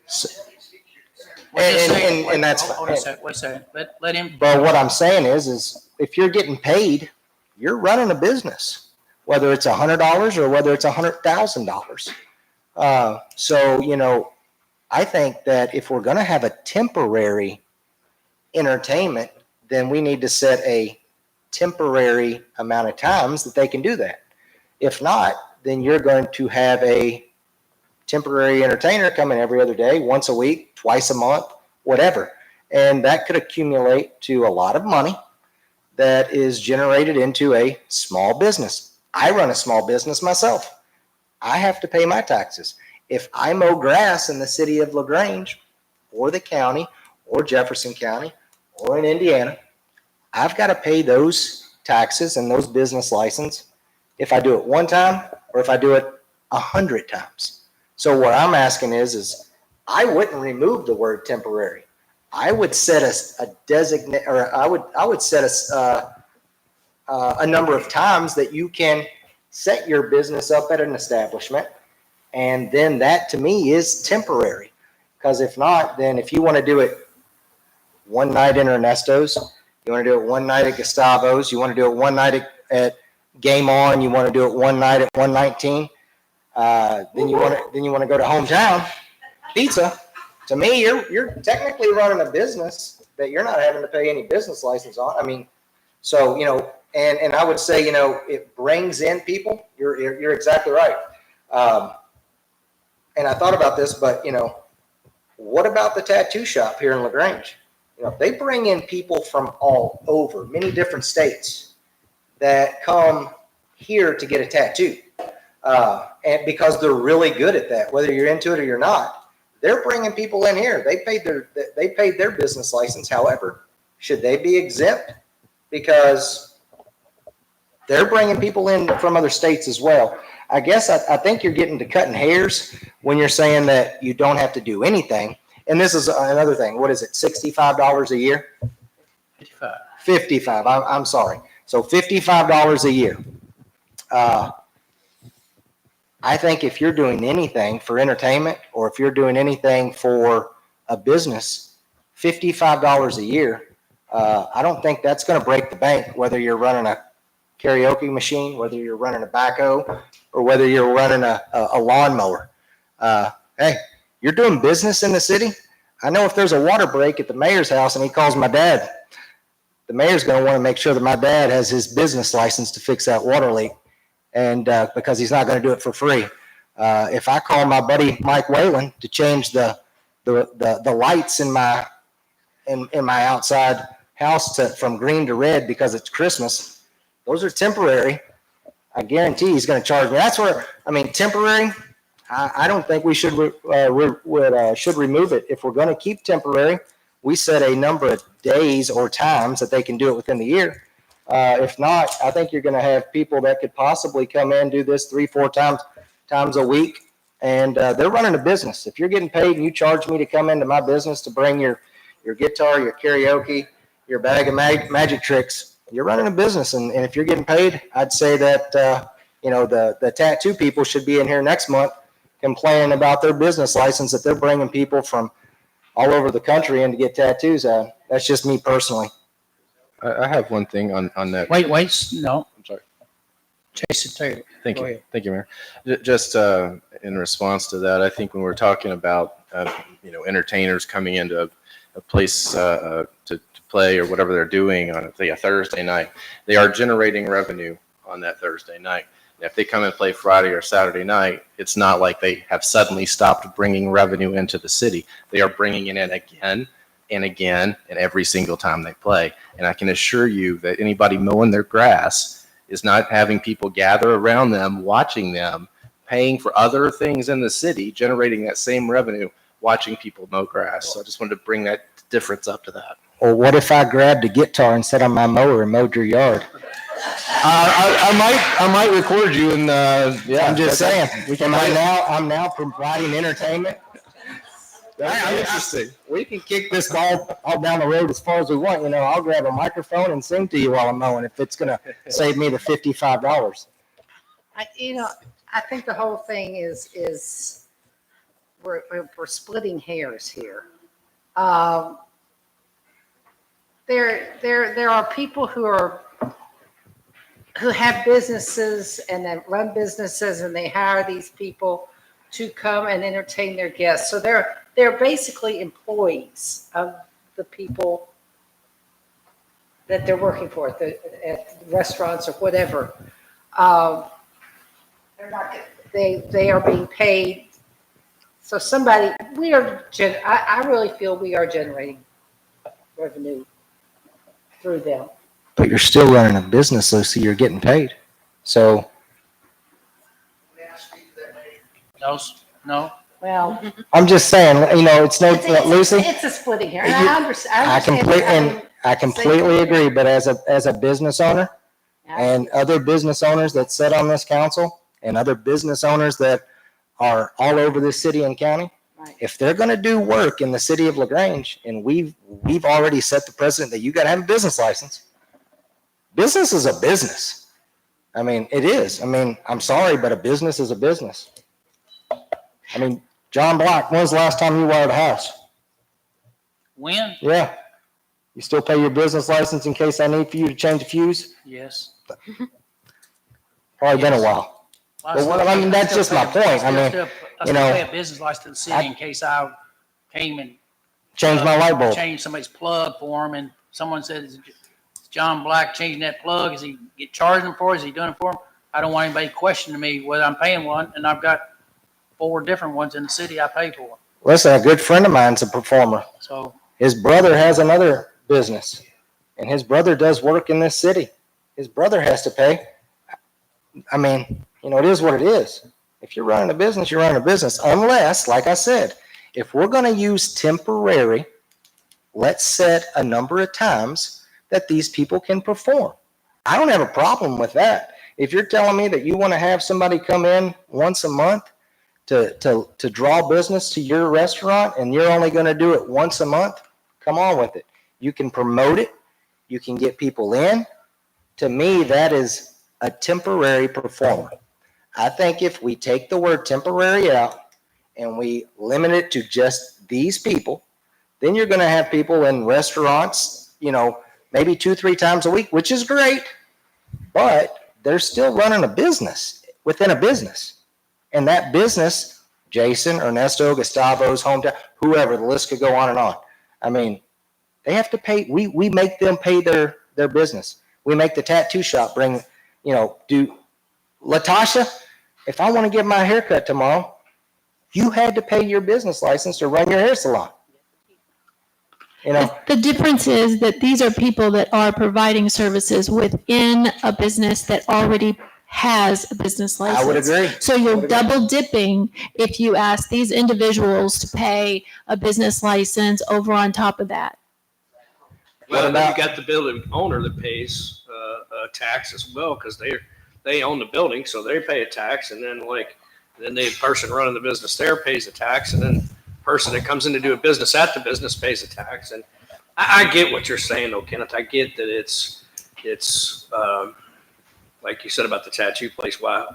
So, and that's Hold on a second, wait a second. Let him. But what I'm saying is if you're getting paid, you're running a business, whether it's $100 or whether it's $100,000. So, I think that if we're going to have a temporary entertainment, then we need to set a temporary amount of times that they can do that. If not, then you're going to have a temporary entertainer come in every other day, once a week, twice a month, whatever. And that could accumulate to a lot of money that is generated into a small business. I run a small business myself. I have to pay my taxes. If I mow grass in the city of LaGrange or the county or Jefferson County or in Indiana, I've got to pay those taxes and those business license if I do it one time or if I do it 100 times. So what I'm asking is I wouldn't remove the word temporary. I would set a designate, or I would set a number of times that you can set your business up at an establishment, and then that to me is temporary. Because if not, then if you want to do it one night in Ernesto's, you want to do it one night at Gustavo's, you want to do it one night at Game On, you want to do it one night at 119. Then you want to go to Hometown Pizza. To me, you're technically running a business that you're not having to pay any business license on. I mean, So, and I would say, it brings in people. You're exactly right. And I thought about this, but, what about the tattoo shop here in LaGrange? They bring in people from all over, many different states that come here to get a tattoo. And because they're really good at that, whether you're into it or you're not, they're bringing people in here. They paid their business license. However, should they be exempt? Because they're bringing people in from other states as well. I guess I think you're getting to cutting hairs when you're saying that you don't have to do anything. And this is another thing. What is it? $65 a year? 55. 55. I'm sorry. So $55 a year. I think if you're doing anything for entertainment or if you're doing anything for a business, $55 a year, I don't think that's going to break the bank, whether you're running a karaoke machine, whether you're running a backhoe, or whether you're running a lawnmower. Hey, you're doing business in the city. I know if there's a water break at the mayor's house and he calls my dad, the mayor's going to want to make sure that my dad has his business license to fix that water leak. And because he's not going to do it for free. If I call my buddy Mike Whalen to change the lights in my outside house from green to red because it's Christmas, those are temporary. I guarantee he's going to charge me. That's where, temporary. I don't think we should remove it. If we're going to keep temporary, we set a number of days or times that they can do it within the year. If not, I think you're going to have people that could possibly come in, do this 3-4 times a week, and they're running a business. If you're getting paid and you charge me to come into my business to bring your guitar, your karaoke, your bag of magic tricks, you're running a business. And if you're getting paid, I'd say that, the tattoo people should be in here next month complaining about their business license that they're bringing people from all over the country in to get tattoos on. That's just me personally. I have one thing on that. Wait, no. I'm sorry. Jason Taylor. Thank Go you. ahead. Thank you, Mayor. Just in response to that, I think when we're talking about, entertainers coming into a place to play or whatever they're doing on, say, a Thursday night, they are generating revenue on that Thursday night. If they come and play Friday or Saturday night, it's not like they have suddenly stopped bringing revenue into the city. They are bringing it in again and again and every single time they play. And I can assure you that anybody mowing their grass is not having people gather around them, watching them, paying for other things in the city, generating that same revenue, watching people mow grass. So I just wanted to bring that difference up to that. Or what if I grabbed a guitar and sat on my mower and mowed your yard? I might record you and I'm just saying. I'm now providing entertainment. That's interesting. We can kick this ball all down the road as far as we want. I'll grab a microphone and sing to you while I'm mowing if it's going to save me the $55. I think the whole thing is we're splitting hairs here. There are people who have businesses and then run businesses and they hire these people to come and entertain their guests. So they're basically employees of the people that they're working for at restaurants or whatever. They are being paid. So I really feel we are generating revenue through them. But you're still running a business, though, so you're getting paid. So. No. Well, I'm just saying, it's Lucy. It's a splitting hair. And I understand. I completely agree. But as a business owner, and other business owners that sit on this council, and other business owners that are all over the city and county, if they're going to do work in the city of LaGrange, and we've already set the precedent that you got to have a business license. Business is a business. It is. I'm sorry, but a business is a business. John Black, when was the last time you wired a house? When? Yeah. You still pay your business license in case I need for you to change a fuse? Yes. Probably been a while. That's just my point. I still pay a business license to the city in case I came and change my light bulb. Change somebody's plug for them and someone said it's John Black changing that plug? Is he get charging them for it? Is he doing it for them? I don't want anybody questioning me whether I'm paying one, and I've got 4 different ones in the city I pay for. Listen, a good friend of mine's a performer. So, His brother has another business, and his brother does work in this city. His brother has to pay. I mean, it is what it is. If you're running a business, you're running a business. Unless, like I said, if we're going to use temporary, let's set a number of times that these people can perform. I don't have a problem with that. If you're telling me that you want to have somebody come in once a month to draw business to your restaurant and you're only going to do it once a month, come on with it. You can promote it. You can get people in. To me, that is a temporary performer. I think if we take the word temporary out and we limit it to just these people, then you're going to have people in restaurants, maybe 2-3 times a week, which is great, but they're still running a business within a business. And that business, Jason, Ernesto, Gustavo's hometown, whoever, the list could go on and on. I mean, they have to pay. We make them pay their business. We make the tattoo shop do Latasha, if I want to get my haircut tomorrow, you had to pay your business license to run your hair salon. The difference is that these are people that are providing services within a business that already has a business license. I would agree. So you're double dipping if you ask these individuals to pay a business license over on top of that. Well, then you got the building owner that pays a tax as well, because they own the building, so they pay a tax, and then the person running the business there pays a tax, and then the person that comes in to do a business at the business pays a tax. And I get what you're saying, though, Kenneth. I get that it's like you said about the tattoo place. Why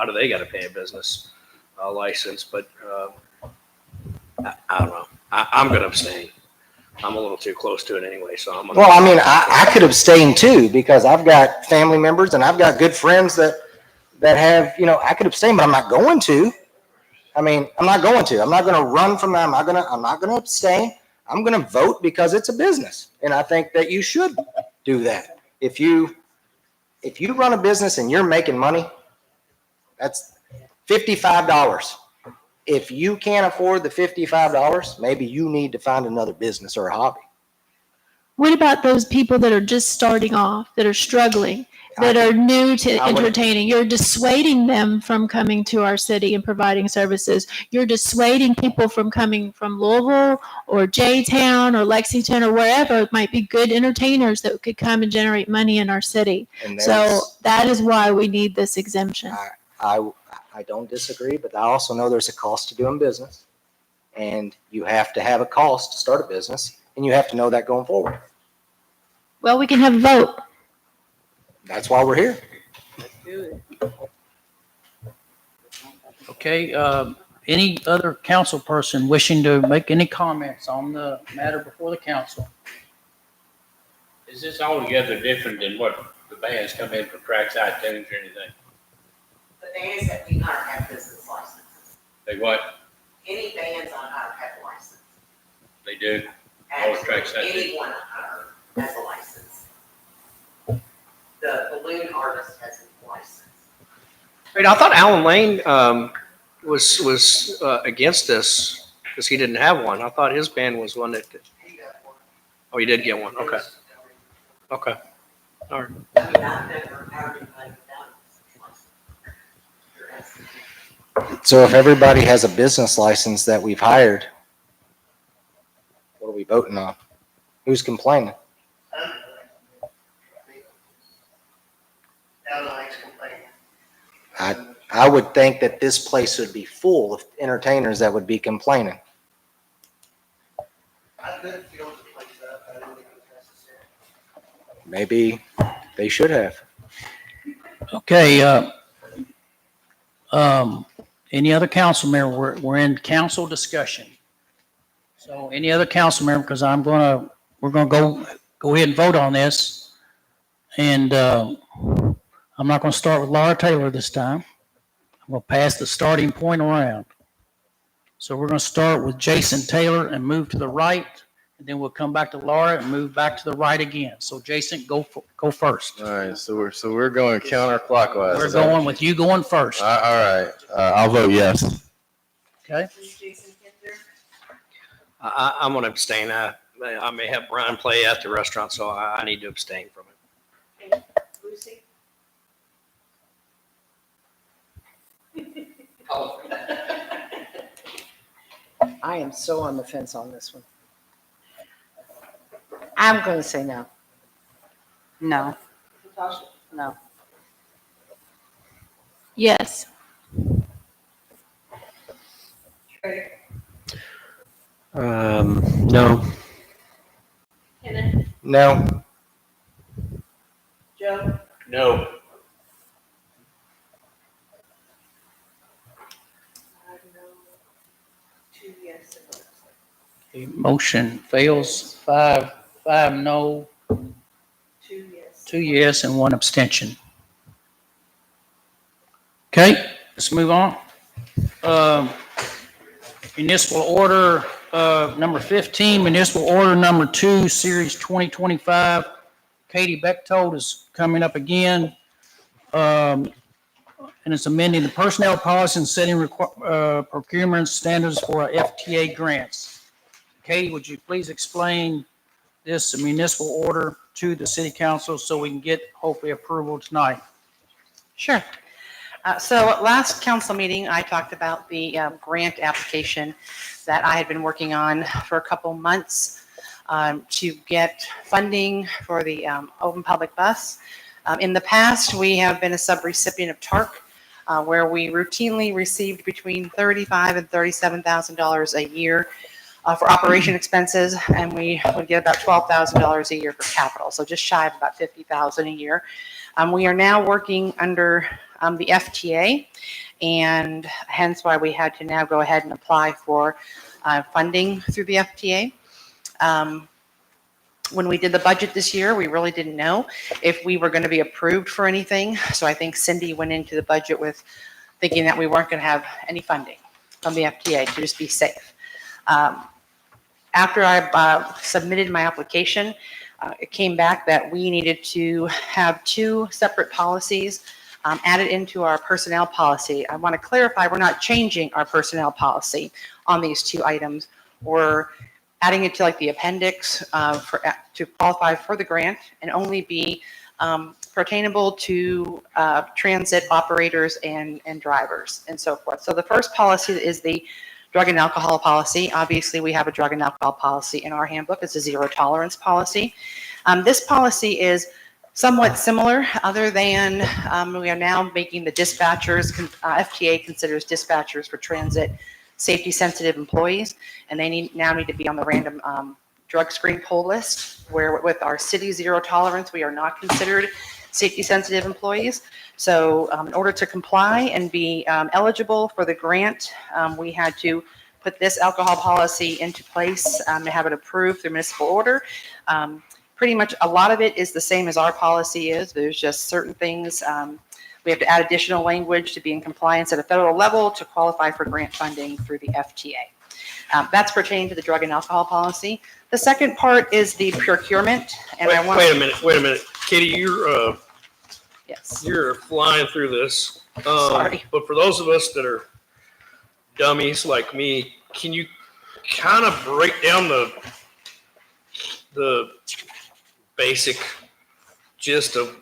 do they got to pay a business license? But I don't know. I'm going to abstain. I'm a little too close to it anyway, so I'm gonna. Well, I mean, I could abstain too, because I've got family members and I've got good friends that have, I could abstain, but I'm not going to. I mean, I'm not going to. I'm not going to run from that. I'm not going to abstain. I'm going to vote because it's a business. And I think that you should do that. If you run a business and you're making money, that's $55. If you can't afford the $55, maybe you need to find another business or a hobby. What about those people that are just starting off, that are struggling, that are new to entertaining? You're dissuading them from coming to our city and providing services. You're dissuading people from coming from Louisville or J-Town or Lexington or wherever. It might be good entertainers that could come and generate money in our city. So that is why we need this exemption. I don't disagree, but I also know there's a cost to doing business, and you have to have a cost to start a business, and you have to know that going forward. Well, we can have a vote. That's why we're here. okay, any other council person wishing to make any comments on the matter before the council? Is this altogether different than what the bands come in for trackside tunes or anything? The bands that we hire have business licenses. They what? Any bands on hire have a license. They do? All the trackside tunes? Anyone on hire has a license. The balloon artist has a license. Wait, I thought Alan Lane was against this because he didn't have one. I thought his band was one that. Oh, he did get one. Okay. Okay. All right. I mean, I've never hired anybody without a license. So if everybody has a business license that we've hired, what are we voting on? Who's complaining? I would think that this place would be full of entertainers that would be complaining. Maybe they should have. Okay, any other council member? We're in council discussion. So any other council member, because we're gonna go ahead and vote on this. And, I'm not gonna start with Laura Taylor this time. I'm gonna pass the starting point around. So we're gonna start with Jason Taylor and move to the right and then we'll come back to Laura and move back to the right again. So Jason, go first. All right, so we're going counterclockwise. We're going with you going first. All right, I'll vote yes. Okay? Jason Kinder, I'm going to abstain. I may have Brian play at the restaurant, so I need to abstain from it. okay, Lucy. I am so on the fence on this one. I'm going to say no. No. Natasha, No. Yes. Trey, No. Kenneth, No. Joe, No. I know, 2 yes and 1 abstain. The motion fails. Five no, 2 yes. 2 yes, and 1 abstention. Okay, let's move on. Municipal order number 15, municipal order number 2, series 2025. Katie Bechtold is coming up again. And it's amending the personnel policy and setting procurement standards for FTA grants. Katie, would you please explain this municipal order to the city council so we can get hopefully approval tonight? Sure. So last council meeting, I talked about the grant application that I had been working on for a couple months to get funding for the open public bus. In the past, we have been a subrecipient of TARC, where we routinely received between $35,000 and $37,000 a year for operation expenses, and we would get about $12,000 a year for capital, so just shy of about $50,000 a year. We are now working under the FTA, and hence why we had to now go ahead and apply for funding through the FTA. When we did the budget this year, we really didn't know if we were going to be approved for anything. So I think Cindy went into the budget with thinking that we weren't going to have any funding from the FTA to just be safe. After I submitted my application, it came back that we needed to have 2 separate policies added into our personnel policy. I want to clarify, we're not changing our personnel policy on these 2 items. We're adding it to like the appendix to qualify for the grant and only be pertainable to transit operators and drivers and so forth. So the first policy is the drug and alcohol policy. Obviously, we have a drug and alcohol policy in our handbook. It's a 0 tolerance policy. This policy is somewhat similar, other than we are now making the dispatchers, FTA considers dispatchers for transit safety sensitive employees, and they now need to be on the random drug screen pull list, where with our city 0 tolerance, we are not considered safety sensitive employees. So in order to comply and be eligible for the grant, we had to put this alcohol policy into place and have it approved through municipal order. Pretty much a lot of it is the same as our policy is. There's just certain things. We have to add additional language to be in compliance at a federal level to qualify for grant funding through the FTA. That's pertaining to the drug and alcohol policy. The second part is the procurement. And Wait a minute. Katie, Yes. you're flying through this. Sorry. But for those of us that are dummies like me, can you kind of break down the basic gist of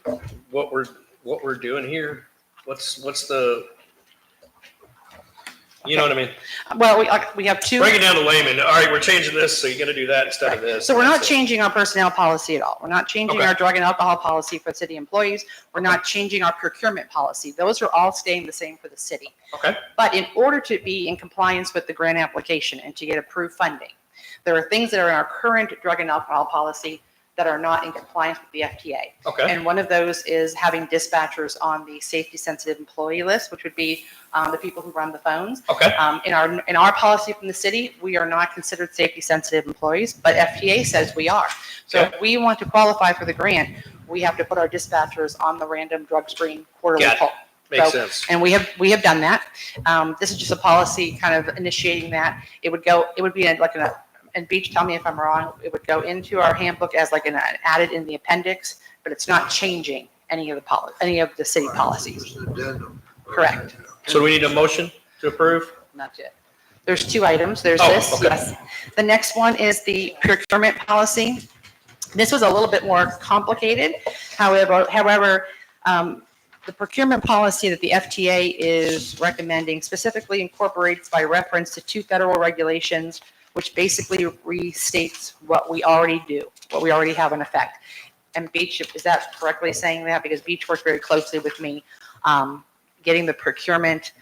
what we're doing here? What's the, you know what I mean? Well, we have 2. Break it down to layman. All right, we're changing this, so you're going to do that instead of this. So we're not changing our personnel policy at all. We're not changing Okay. our drug and alcohol policy for city employees. We're not changing our procurement policy. Those are all staying the same for the city. Okay. But in order to be in compliance with the grant application and to get approved funding, there are things that are in our current drug and alcohol policy that are not in compliance with the FTA. Okay. And one of those is having dispatchers on the safety sensitive employee list, which would be the people who run the phones. Okay. In our policy from the city, we are not considered safety sensitive employees, but FTA says we are. So Okay. if we want to qualify for the grant, we have to put our dispatchers on the random drug screen quarterly Got it. poll. Makes So- sense. And we have done that. This is just a policy kind of initiating that. It would be like an and Beach, tell me if I'm wrong, it would go into our handbook as like an added in the appendix, but it's not changing any of the city policies. Correct. So we need a motion to approve? Not yet. There's two items. There's Oh, this, okay. yes. The next one is the procurement policy. This was a little bit more complicated. However, the procurement policy that the FTA is recommending specifically incorporates by reference to two federal regulations, which basically restates what we already do, what we already have in effect. And Beach, is that correctly saying that? Because Beach worked very closely with me, getting the procurement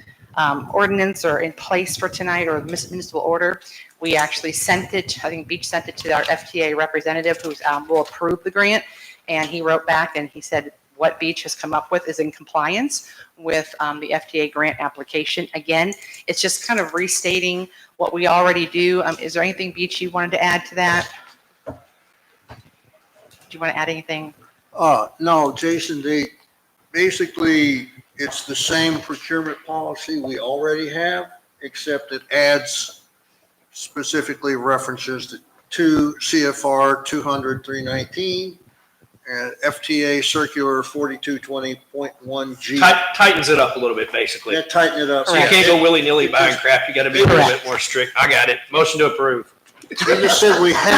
ordinance or in place for tonight, or municipal order. We actually sent it, I think Beach sent it to our FTA representative who will approve the grant. And he wrote back and he said, what Beach has come up with is in compliance with the FTA grant application. Again, it's just kind of restating what we already do. Is there anything, Beach, you wanted to add to that? Do you want to add anything? No, Jason, basically, it's the same procurement policy we already have, except it adds specifically references to CFR 200-319 and FTA Circular 4220.1G. Tightens it up a little bit, basically. Yeah, tighten it up. So you can't go willy-nilly buying crap. You got to be a little bit more strict. I got it. Motion to approve. They just said we have,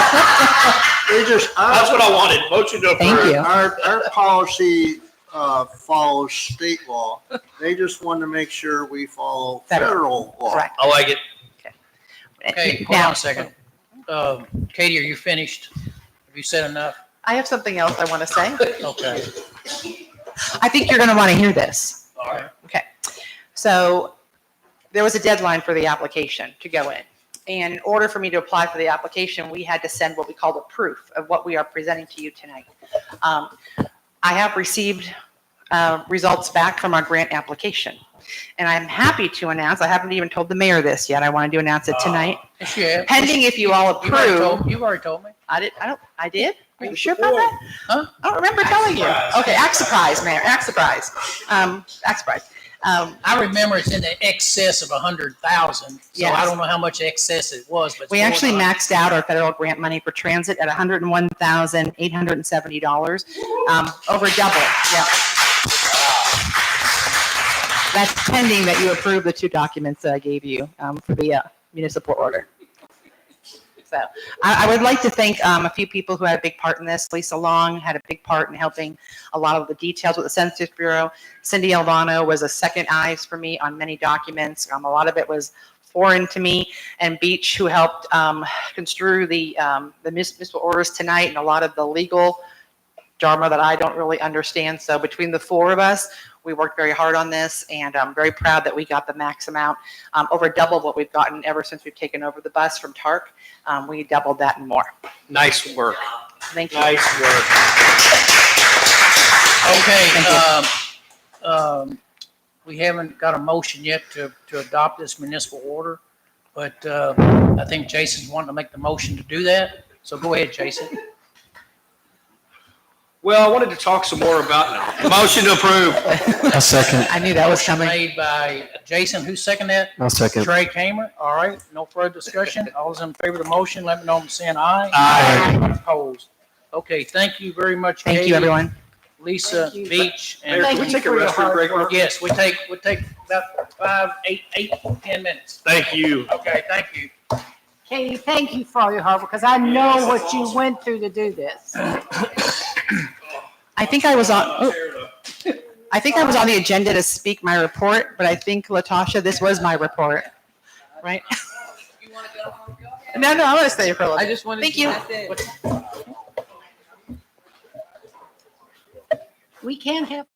That's what I wanted. Motion to approve. Our policy follows state law. They just want to make sure we follow federal law. Correct. I like it. Okay, hold on a second. Katie, are you finished? Have you said enough? I have something else I want to say. Okay. I think you're going to want to hear this. All right. Okay. So there was a deadline for the application to go in. And in order for me to apply for the application, we had to send what we called a proof of what we are presenting to you tonight. I have received results back from our grant application. And I'm happy to announce, I haven't even told the mayor this yet. I wanted to announce it tonight. Yes, you have. Pending if you all approve. You've already told me. I did? Are you sure about that? Huh? I don't remember telling you. Okay, act surprised, Mayor, act surprised. Act surprised. I remember it's in the excess of 100,000. So Yes. I don't know how much excess it was, but. it's We more actually than- maxed out our federal grant money for transit at $101,870, over double, yeah. That's pending that you approve the two documents that I gave you for the municipal order. So I would like to thank a few people who had a big part in this. Lisa Long had a big part in helping a lot of the details with the Census Bureau. Cindy Albano was a second eyes for me on many documents. A lot of it was foreign to me. And Beach, who helped construe the municipal orders tonight and a lot of the legal dharma that I don't really understand. So between the four of us, we worked very hard on this, and I'm very proud that we got the max amount, over double what we've gotten ever since we've taken over the bus from TARC. We doubled that and more. Nice work. Thank you. Nice work. Okay, we haven't got a motion yet to adopt this municipal order, but I think Jason's wanting to make the motion to do that. So go ahead, Jason. Well, I wanted to talk some more about motion to approve. I'll second. I knew that was coming. Made by Jason. Who seconded that? I'll second. Trey Kamer. All right, no further discussion. All those in favor of the motion, let me know by saying aye. Aye. Opposed. Okay, thank you very much, Thank Katie, you, everyone. Lisa, Beach, and. Mayor, can we take a restroom break? Yes, we take about 10 minutes. Thank you. Okay, thank you. Katie, thank you for all your hard work, because I know what you went through to do this. I think I was on the agenda to speak my report, but I think, Latasha, this was my report, right? No, I want to stay here for a little. I just wanted Thank to. you. That's it. We can't have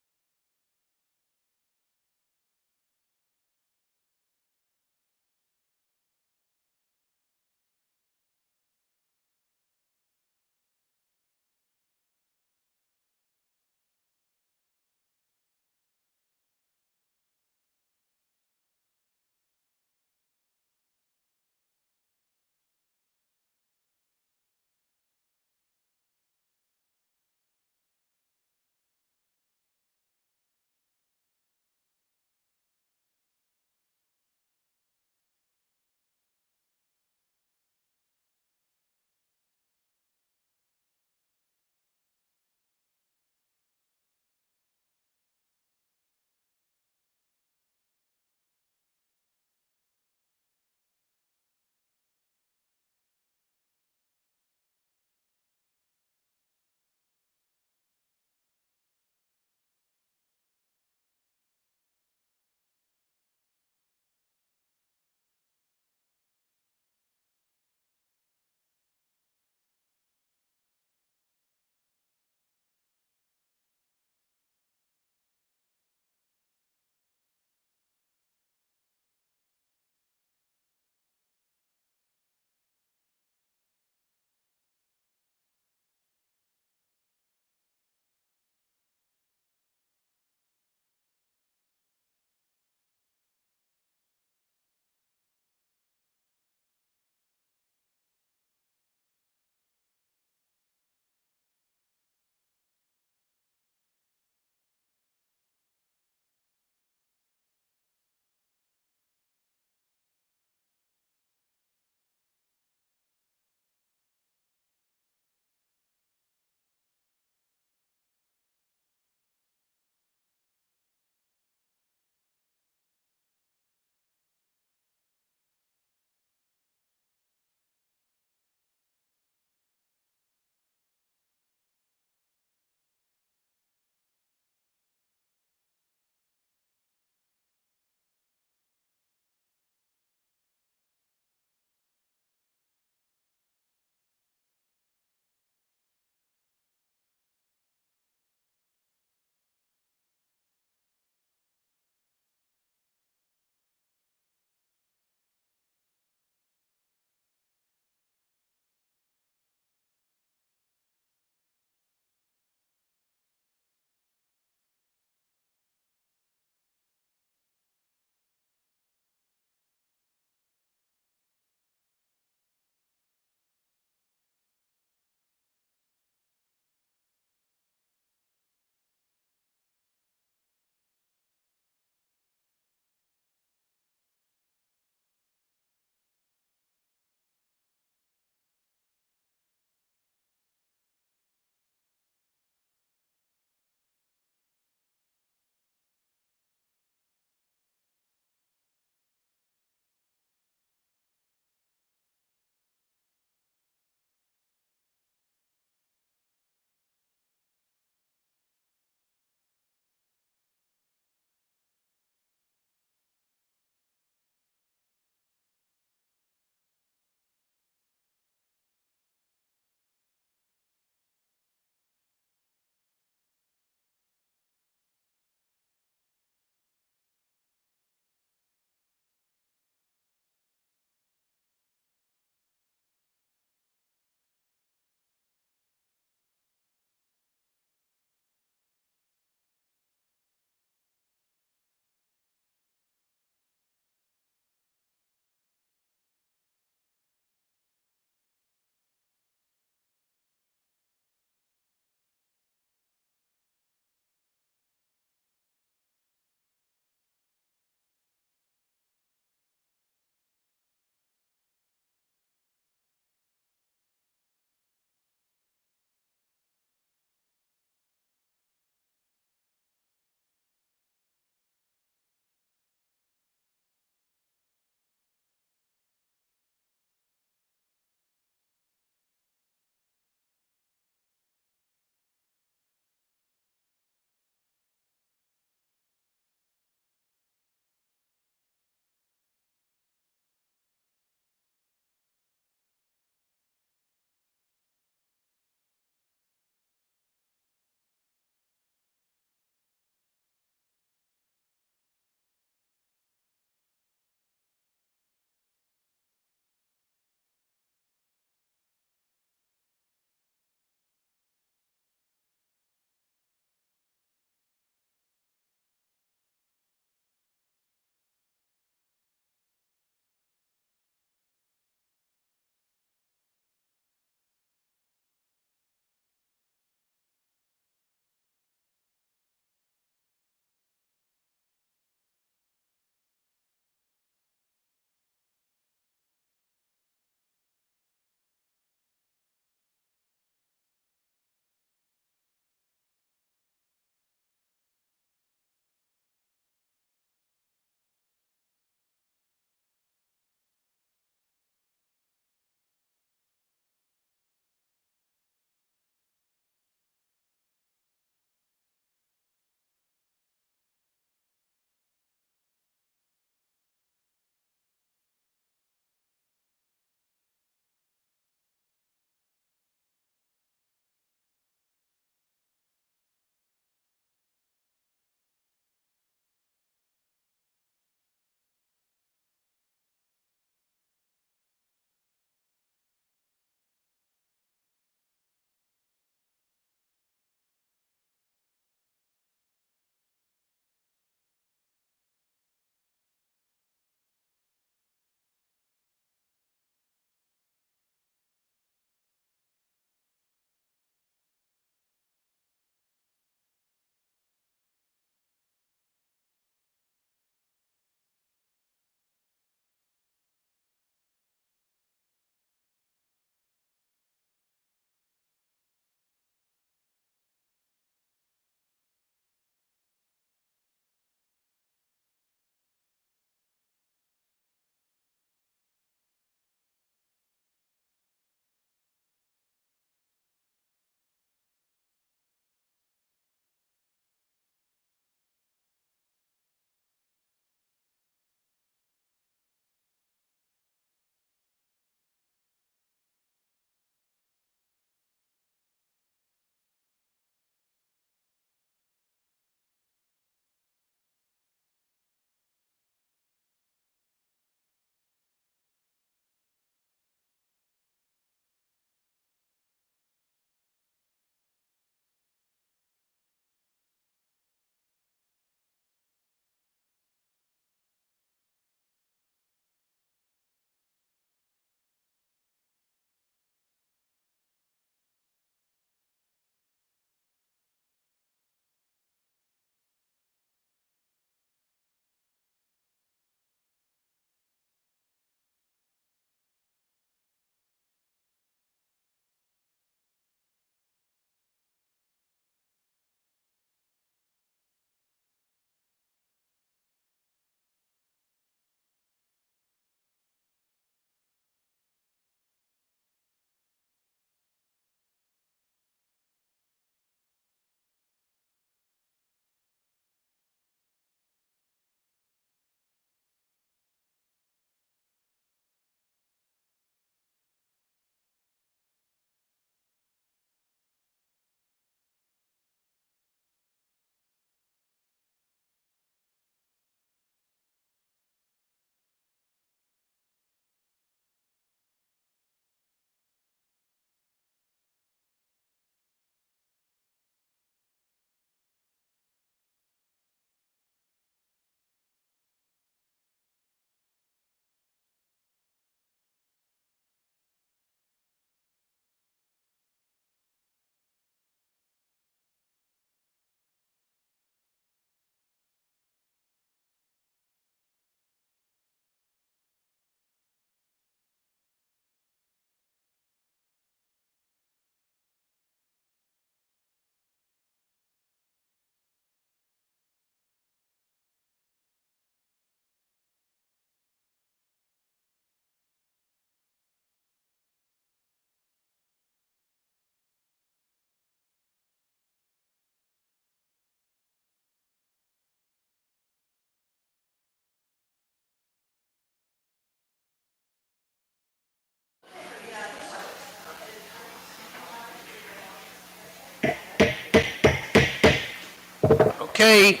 Okay,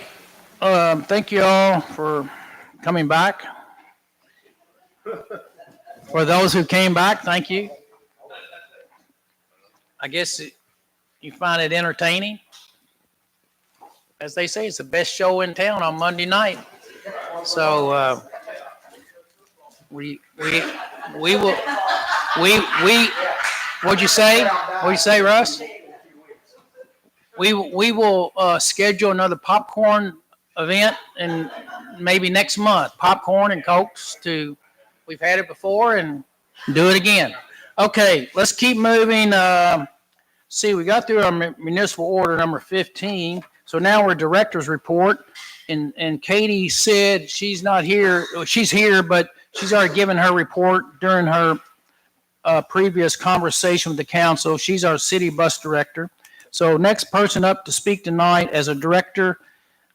thank you all for coming back. For those who came back, thank you. I guess you find it entertaining. As they say, it's the best show in town on Monday night. So we will, what'd you say? What'd you say, Russ? We will schedule another popcorn event and maybe next month, popcorn and Cokes we've had it before and do it again. Okay, let's keep moving. See, we got through our municipal order number 15. So now we're director's report, and Katie said she's not here. She's here, but she's already given her report during her previous conversation with the council. She's our city bus director. So next person up to speak tonight as a director,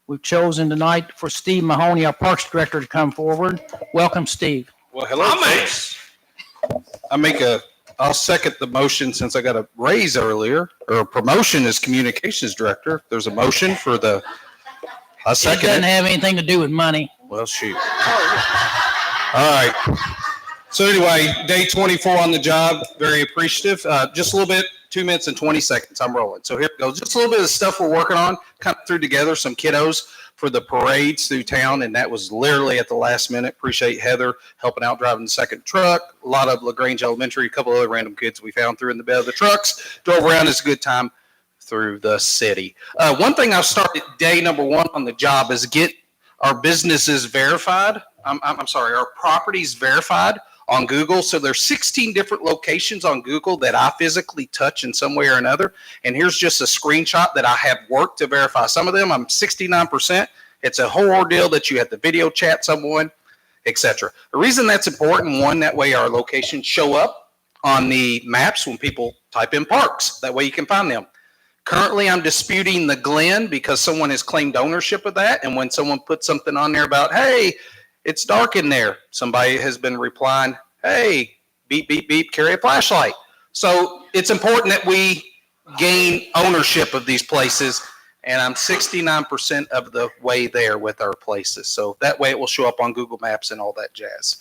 we've chosen tonight for Steve Mahoney, our parks director, to come forward. Welcome, Steve. Well, hello, folks. I'll second the motion since I got a raise earlier, or a promotion as communications director. There's a motion for I It second doesn't it. have anything to do with money. Well, shoot. All right. So anyway, day 24 on the job, very appreciative. Just a little bit, 2 minutes and 20 seconds. I'm rolling. So here we go. Just a little bit of stuff we're working on. Kind of threw together some kiddos for the parades through town, and that was literally at the last minute. Appreciate Heather helping out driving the second truck. A lot of LaGrange Elementary, a couple of other random kids we found through in the bed of the trucks. Drove around. It's a good time through the city. One thing I've started day number one on the job is get our businesses verified. I'm sorry, our properties verified on Google. So there's 16 different locations on Google that I physically touch in some way or another. And here's just a screenshot that I have worked to verify. Some of them I'm 69%. It's a whole ordeal that you have to video chat someone, etc. The reason that's important, one, that way our locations show up on the maps when people type in parks. That way you can find them. Currently, I'm disputing the Glen because someone has claimed ownership of that. And when someone puts something on there about, hey, it's dark in there, somebody has been replying, hey, beep, beep, beep, carry a flashlight. So it's important that we gain ownership of these places. And I'm 69% of the way there with our places. So that way it will show up on Google Maps and all that jazz.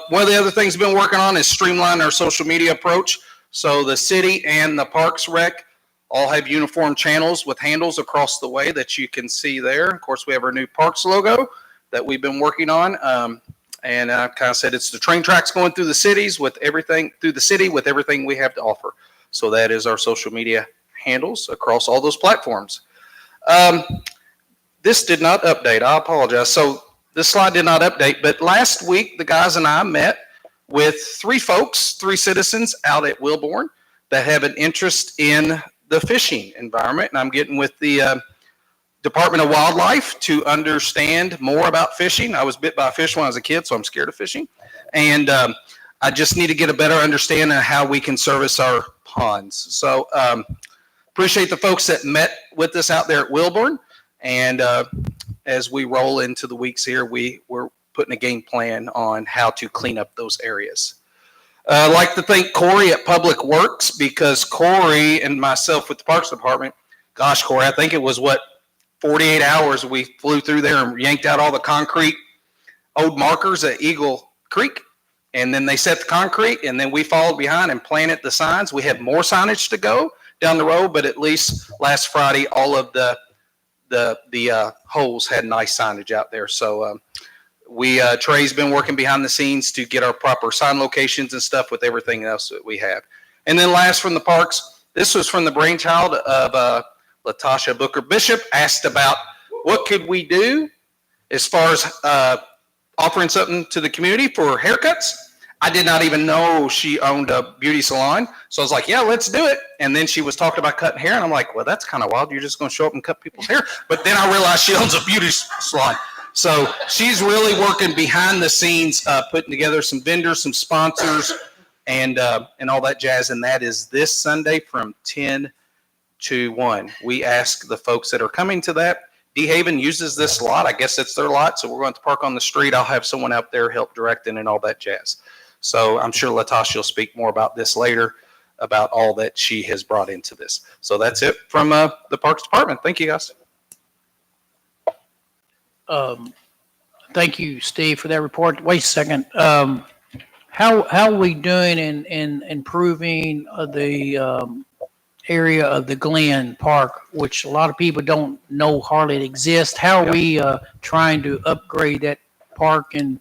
One of the other things we've been working on is streamline our social media approach. So the city and the Parks Rec all have uniform channels with handles across the way that you can see there. Of course, we have our new Parks logo that we've been working on. And I kind of said it's the train tracks going through the cities with everything, through the city with everything we have to offer. So that is our social media handles across all those platforms. This did not update. I apologize. So this slide did not update, but last week the guys and I met with three citizens out at Wilbourn that have an interest in the fishing environment. And I'm getting with the Department of Wildlife to understand more about fishing. I was bit by a fish when I was a kid, so I'm scared of fishing. And I just need to get a better understanding of how we can service our ponds. So appreciate the folks that met with us out there at Wilbourn. And as we roll into the weeks here, we're putting a game plan on how to clean up those areas. I'd like to thank Corey at Public Works, because Corey and myself with the Parks Department, gosh, Corey, I think it was 48 hours we flew through there and yanked out all the concrete old markers at Eagle Creek. And then they set the concrete, and then we followed behind and planted the signs. We have more signage to go down the road, but at least last Friday, all of the holes had nice signage out there. So Trey's been working behind the scenes to get our proper sign locations and stuff with everything else that we have. And then last from the parks, this was from the brainchild of Latasha Booker Bishop, asked about what could we do as far as offering something to the community for haircuts. I did not even know she owned a beauty salon. So I was like, yeah, let's do it. And then she was talking about cutting hair. And I'm like, well, that's kind of wild. You're just going to show up and cut people's hair. But then I realized she owns a beauty salon. So she's really working behind the scenes, putting together some vendors, some sponsors, and all that jazz. And that is this Sunday from 10 to 1. We ask the folks that are coming to that. DeHaven uses this lot. I guess it's their lot. So we're going to park on the street. I'll have someone out there help directing and all that jazz. So I'm sure Latasha will speak more about this later, about all that she has brought into this. So that's it from the Parks Department. Thank you, guys. Thank you, Steve, for that report. Wait a second. How are we doing in improving the area of the Glen Park, which a lot of people don't know hardly exists? How are we trying to upgrade that park and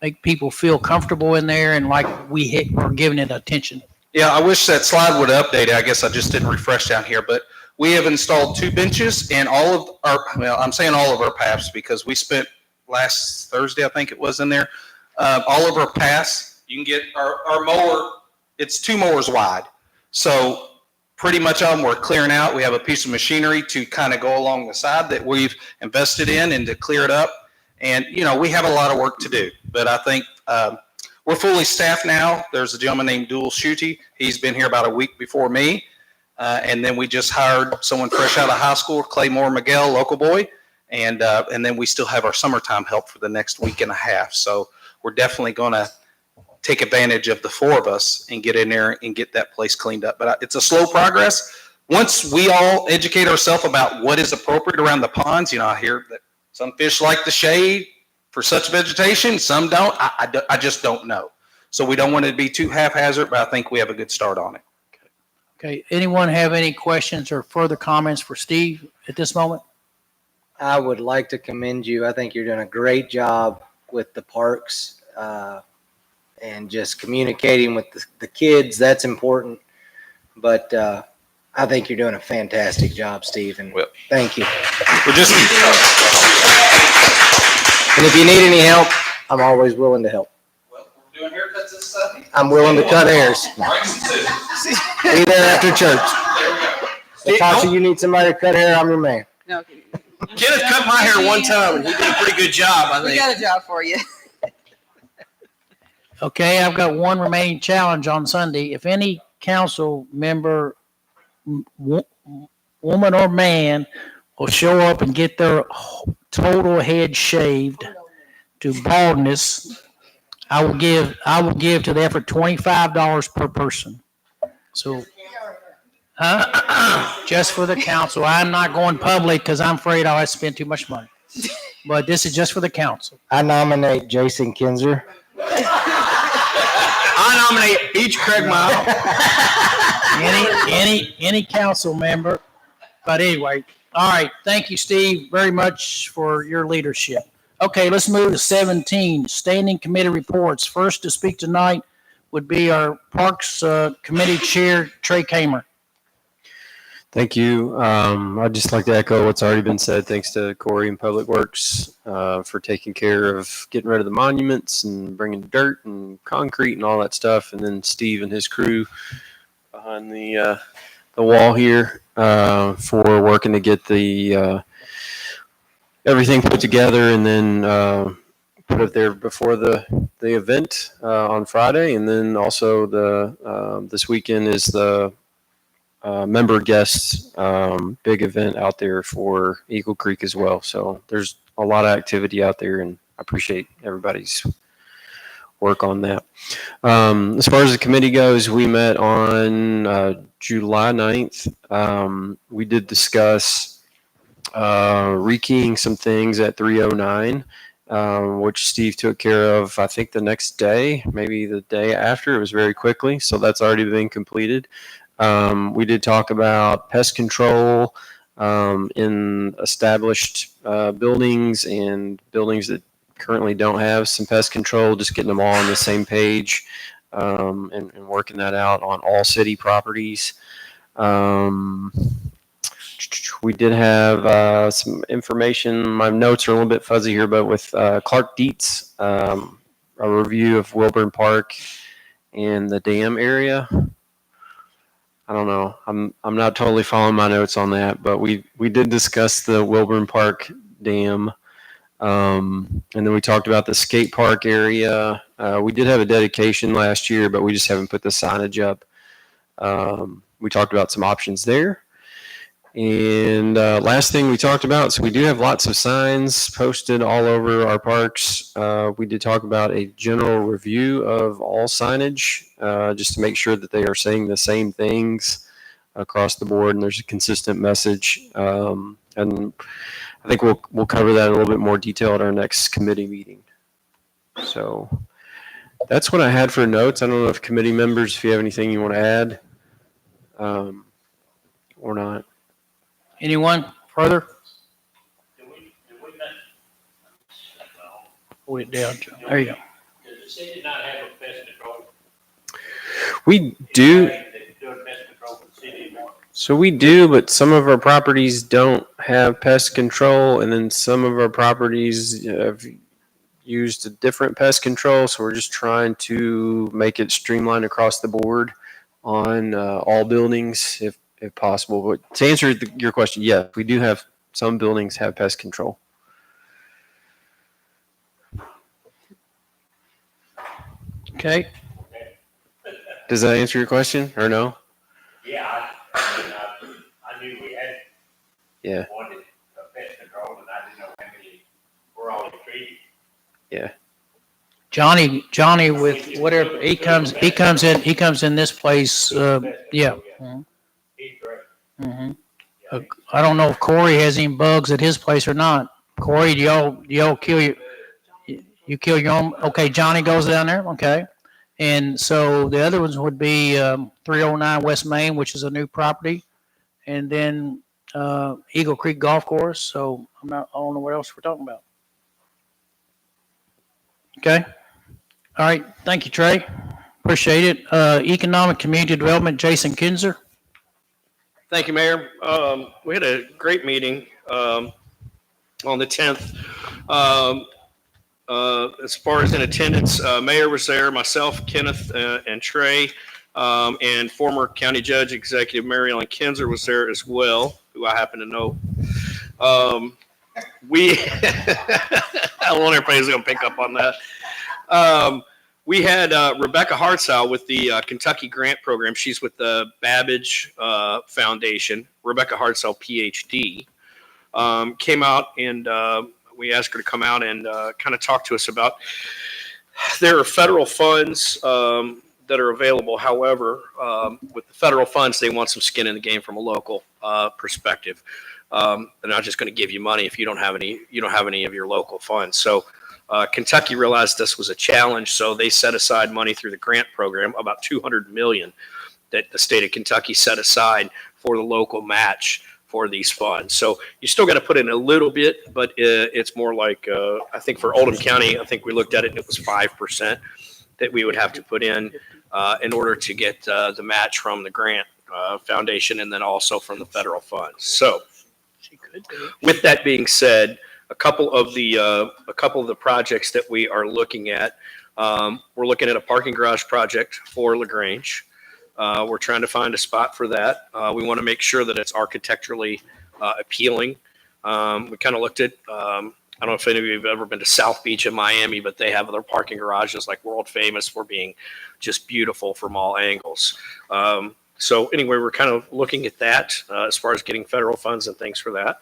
make people feel comfortable in there and like we're giving it attention? Yeah, I wish that slide would update it. I guess I just didn't refresh down here, but we have installed 2 benches and all of our, well, I'm saying all of our paths because we spent last Thursday, I think it was in there, all of our paths, you can get our mower, it's 2 mowers wide. So pretty much all of them we're clearing out. We have a piece of machinery to kind of go along the side that we've invested in and to clear it up. And, you know, we have a lot of work to do, but I think we're fully staffed now. There's a gentleman named Dual Schutte. He's been here about a week before me. And then we just hired someone fresh out of high school, Claymore Miguel, local boy. And then we still have our summertime help for the next week and a half. So we're definitely going to take advantage of the 4 of us and get in there and get that place cleaned up. But it's a slow progress. Once we all educate ourselves about what is appropriate around the ponds, you know, I hear that some fish like the shade for such vegetation, some don't. I just don't know. So we don't want it to be too haphazard, but I think we have a good start on it. Okay, anyone have any questions or further comments for Steve at this moment? I would like to commend you. I think you're doing a great job with the parks and just communicating with the kids. That's important. But I think you're doing a fantastic job, Steve, and thank you. We're just. And if you need any help, I'm always willing to help. Well, we're doing haircuts this Sunday. I'm willing to cut hairs. Be there after church. If Tasha, you need somebody to cut hair, I'm your man. No, Kenneth cut my hair one time and he did a pretty good job, I we think. got a job for you. Okay, I've got one remaining challenge on Sunday. If any council member, woman or man, will show up and get their total head shaved to baldness, I will give to the effort $25 per person. So, just for the council. I'm not going public because I'm afraid I'll have to spend too much money. But this is just for the council. I nominate Jason Kinzer. I nominate Beach Craig Mile. Any council member. But anyway, all right. Thank you, Steve, very much for your leadership. Okay, let's move to 17, standing committee reports. First to speak tonight would be our Parks Committee Chair, Trey Kamer. Thank you. I'd just like to echo what's already been said. Thanks to Corey and Public Works for taking care of getting rid of the monuments and bringing dirt and concrete and all that stuff. And then Steve and his crew behind the wall here for working to get the everything put together and then put it there before the event on Friday. And then also this weekend is the member guests big event out there for Eagle Creek as well. So there's a lot of activity out there and I appreciate everybody's work on that. As far as the committee goes, we met on July 9th. We did discuss rekeying some things at 309, which Steve took care of, I think the next day, maybe the day after. It was very quickly. So that's already been completed. We did talk about pest control in established buildings and buildings that currently don't have some pest control, just getting them all on the same page and working that out on all city properties. We did have some information. My notes are a little bit fuzzy here, but with Clark Dietz, a review of Wilburn Park and the dam area. I don't know. I'm not totally following my notes on that, but we did discuss the Wilburn Park dam, and then we talked about the skate park area. We did have a dedication last year, but we just haven't put the signage up. We talked about some options there. And last thing we talked about, so we do have lots of signs posted all over our parks. We did talk about a general review of all signage, just to make sure that they are saying the same things across the board and there's a consistent message. And I think we'll cover that in a little bit more detail at our next committee meeting. So that's what I had for notes. I don't know if committee members, if you have anything you want to add, or not. Anyone further? Hold it down, Joe. There you go. Does the city not have a pest control? We do. They do a pest control for the city anymore? So we do, but some of our properties don't have pest control, and then some of our properties have used a different pest control. So we're just trying to make it streamlined across the board on all buildings, if possible. But to answer your question, yes, we do have some buildings have pest control. Okay. Does that answer your question or no? Yeah, I knew we had Yeah. wanted a pest control, and I didn't know how many were all treated. Yeah. Johnny with whatever, he comes in this place, yeah. He's great. Mhm. I don't know if Corey has any bugs at his place or not. Corey, do y'all kill you kill your own? Okay, Johnny goes down there, okay. And so the other ones would be 309 West Main, which is a new property, and then Eagle Creek Golf Course. So I don't know what else we're talking about. Okay. All right. Thank you, Trey. Appreciate it. Economic Community Development, Jason Kinzer. Thank you, Mayor. We had a great meeting on the 10th. As far as in attendance, Mayor was there, myself, Kenneth, and Trey, and former County Judge Executive Mary Ellen Kinzer was there as well, who I happen to know. I want everybody's going to pick up on that. We had Rebecca Hartzell with the Kentucky Grant Program. She's with the Babbage Foundation. Rebecca Hartzell, PhD, came out and we asked her to come out and kind of talk to us about. There are federal funds that are available. However, with the federal funds, they want some skin in the game from a local perspective. They're not just going to give you money if you don't have any of your local funds. So Kentucky realized this was a challenge, so they set aside money through the grant program, about $200 million that the state of Kentucky set aside for the local match for these funds. So you still got to put in a little bit, but it's more like, I think for Oldham County, I think we looked at it and it was 5% that we would have to put in order to get the match from the grant foundation and then also from the federal funds. So with that being said, a couple of the projects that we are looking at, we're looking at a parking garage project for LaGrange. We're trying to find a spot for that. We want to make sure that it's architecturally appealing. We kind of looked at, I don't know if any of you have ever been to South Beach in Miami, but they have their parking garages like world famous for being just beautiful from all angles. So anyway, we're kind of looking at that as far as getting federal funds and things for that,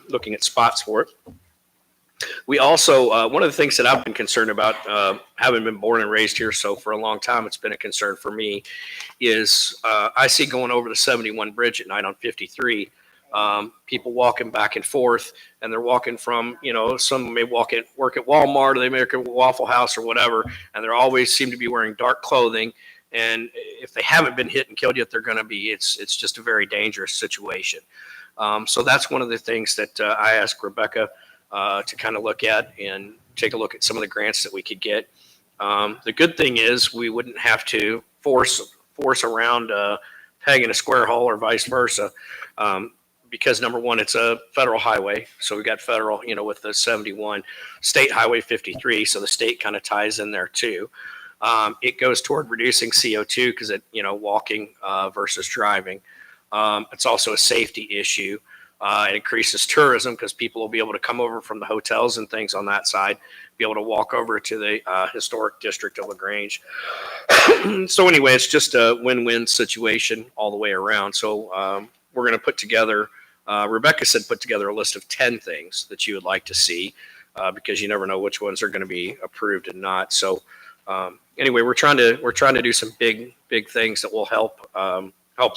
looking at spots for it. We also, one of the things that I've been concerned about, having been born and raised here, so for a long time, it's been a concern for me, is I see going over the 71 bridge at night on 53, people walking back and forth, and they're walking from, some may work at Walmart, or they may work at Waffle House or whatever, and they always seem to be wearing dark clothing. And if they haven't been hit and killed yet, they're going to be. It's just a very dangerous situation. So that's one of the things that I asked Rebecca to kind of look at and take a look at some of the grants that we could get. The good thing is we wouldn't have to force around peg in a square hole or vice versa, because number one, it's a federal highway. So we got federal, with the 71, state highway 53. So the state kind of ties in there too. It goes toward reducing CO2 because walking versus driving. It's also a safety issue. It increases tourism because people will be able to come over from the hotels and things on that side, be able to walk over to the historic district of LaGrange. So anyway, it's just a win-win situation all the way around. So we're going to put together, Rebecca said, put together a list of 10 things that you would like to see because you never know which ones are going to be approved and not. So anyway, we're trying to do some big things that will help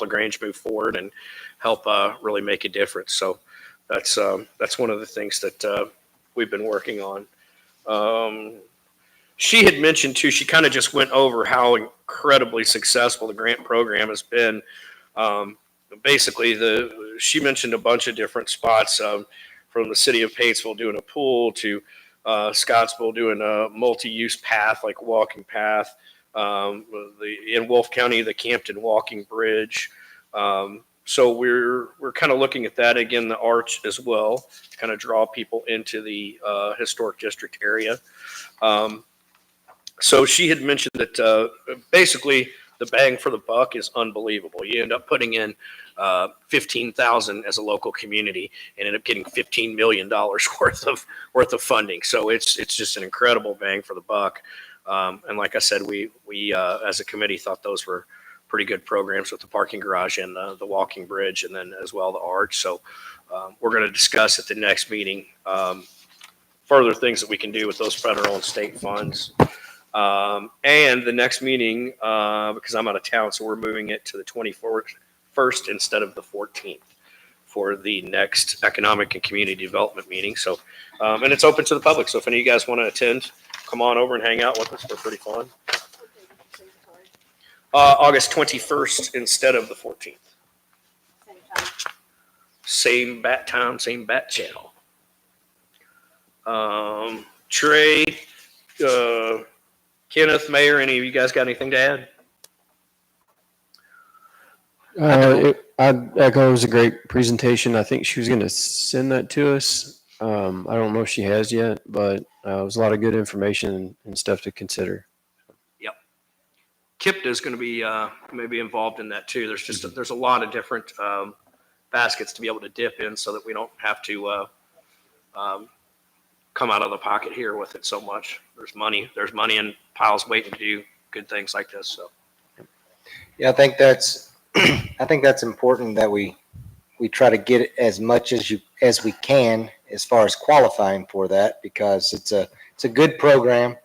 LaGrange move forward and help really make a difference. So that's one of the things that we've been working on. She had mentioned too, she kind of just went over how incredibly successful the grant program has been. Basically, she mentioned a bunch of different spots, from the city of Patesville doing a pool to Scottsville doing a multi-use path, like a walking path. In Wolf County, the Campton Walking Bridge. So we're kind of looking at that again, the arch as well, to kind of draw people into the historic district area. So she had mentioned that basically the bang for the buck is unbelievable. You end up putting in 15,000 as a local community and end up getting $15 million worth of funding. So it's just an incredible bang for the buck. And like I said, we as a committee thought those were pretty good programs with the parking garage and the walking bridge, and then as well the arch. So we're going to discuss at the next meeting further things that we can do with those federal and state funds. And the next meeting, because I'm out of town, so we're moving it to the 21st instead of the 14th for the next economic and community development meeting. So, and it's open to the public. So if any of you guys want to attend, come on over and hang out with us. We're pretty fun. August 21st instead of the 14th. Same bat time, same bat channel. Trey, Kenneth, Mayor, any of you guys got anything to add? I'd echo, it was a great presentation. I think she was going to send that to us. I don't know if she has yet, but it was a lot of good information and stuff to consider. Yep. KIPTA is going to be maybe involved in that too. There's a lot of different baskets to be able to dip in so that we don't have to come out of the pocket here with it so much. There's money in piles waiting to do good things like this. So Yeah, I think that's important that we try to get as much as we can as far as qualifying for that, because it's a good program.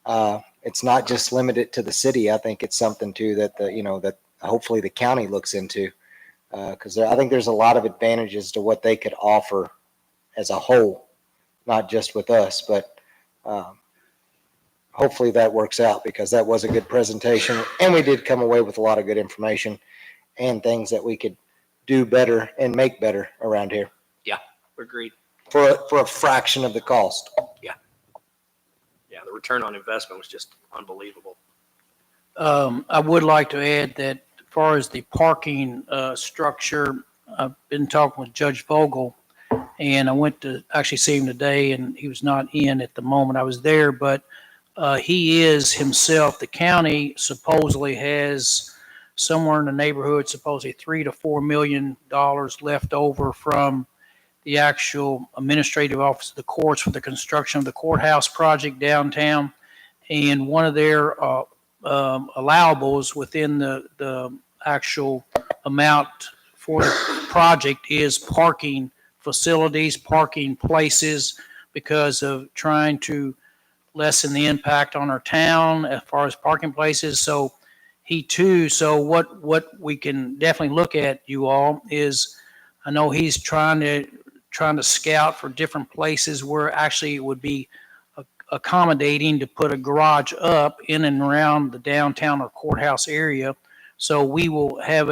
It's not just limited to the city. I think it's something too that that hopefully the county looks into, because I think there's a lot of advantages to what they could offer as a whole, not just with us, but hopefully that works out, because that was a good presentation and we did come away with a lot of good information and things that we could do better and make better around here. Yeah, agreed. For a fraction of the cost. Yeah, the return on investment was just unbelievable. I would like to add that as far as the parking structure, I've been talking with Judge Vogel, and I went to actually see him today, and he was not in at the moment I was there, but he is himself, the county supposedly has somewhere in the neighborhood, supposedly $3 to $4 million left over from the actual administrative office of the courts for the construction of the courthouse project downtown. And one of their allowables within the actual amount for the project is parking facilities, parking places, because of trying to lessen the impact on our town as far as parking places. So what we can definitely look at, you all, is I know he's trying to scout for different places where actually it would be accommodating to put a garage up in and around the downtown or courthouse area. So we will have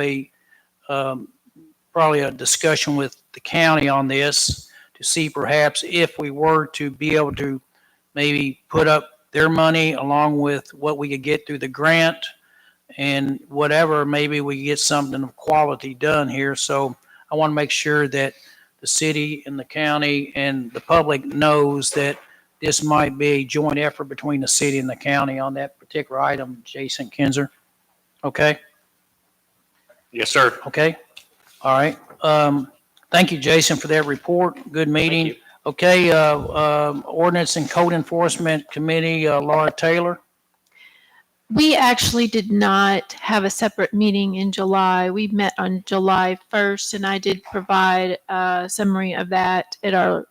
probably a discussion with the county on this to see perhaps if we were to be able to maybe put up their money along with what we could get through the grant and whatever, maybe we get something of quality done here. So I want to make sure that the city and the county and the public knows that this might be a joint effort between the city and the county on that particular item, Jason Kinzer. Okay? Yes, sir. Okay. All right. Thank you, Jason, for that report. Good meeting. Okay. Ordinance and Code Enforcement Committee, Laura Taylor. We actually did not have a separate meeting in July. We met on July 1st, and I did provide a summary of that at our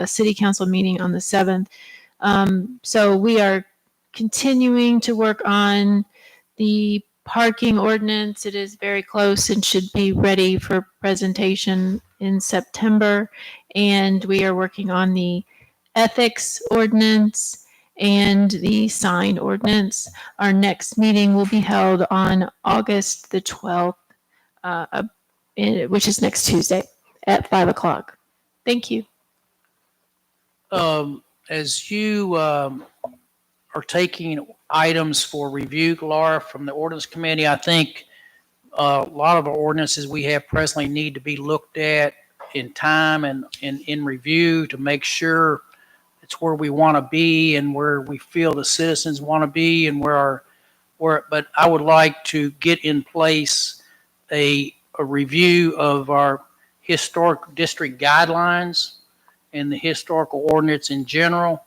city council meeting on the 7th. So we are continuing to work on the parking ordinance. It is very close and should be ready for presentation in September. and we are working on the ethics ordinance and the sign ordinance. Our next meeting will be held on August the 12th, which is next Tuesday at 5 o'clock. Thank you. As you are taking items for review, Laura, from the ordinance committee, I think a lot of our ordinances we have presently need to be looked at in time and in review to make sure it's where we want to be and where we feel the citizens want to be and but I would like to get in place a review of our historic district guidelines and the historical ordinance in general.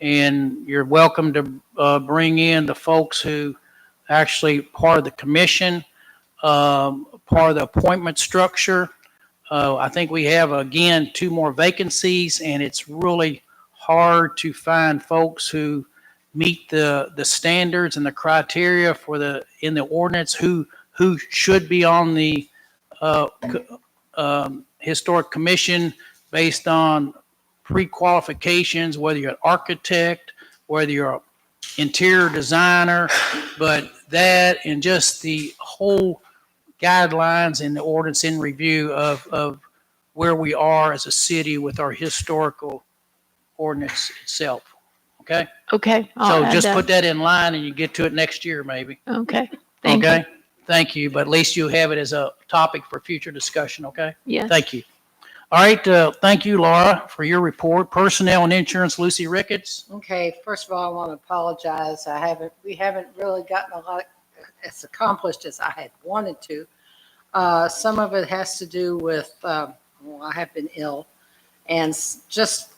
And you're welcome to bring in the folks who actually part of the commission, part of the appointment structure. I think we have, again, 2 more vacancies, and it's really hard to find folks who meet the standards and the criteria in the ordinance who should be on the historic commission based on pre-qualifications, whether you're an architect, whether you're an interior designer, but that and just the whole guidelines and the ordinance in review of where we are as a city with our historical ordinance itself. Okay? Okay. I'll So add just that. put that in line and you get to it next year, maybe. Okay. Thank you. Okay? Thank you. But at least you have it as a topic for future discussion, okay? Yes. Thank you. All right. Thank you, Laura, for your report. Personnel and Insurance, Lucy Ricketts. Okay, first of all, I want to apologize. We haven't really gotten a lot as accomplished as I had wanted to. Some of it has to do with, I have been ill, and just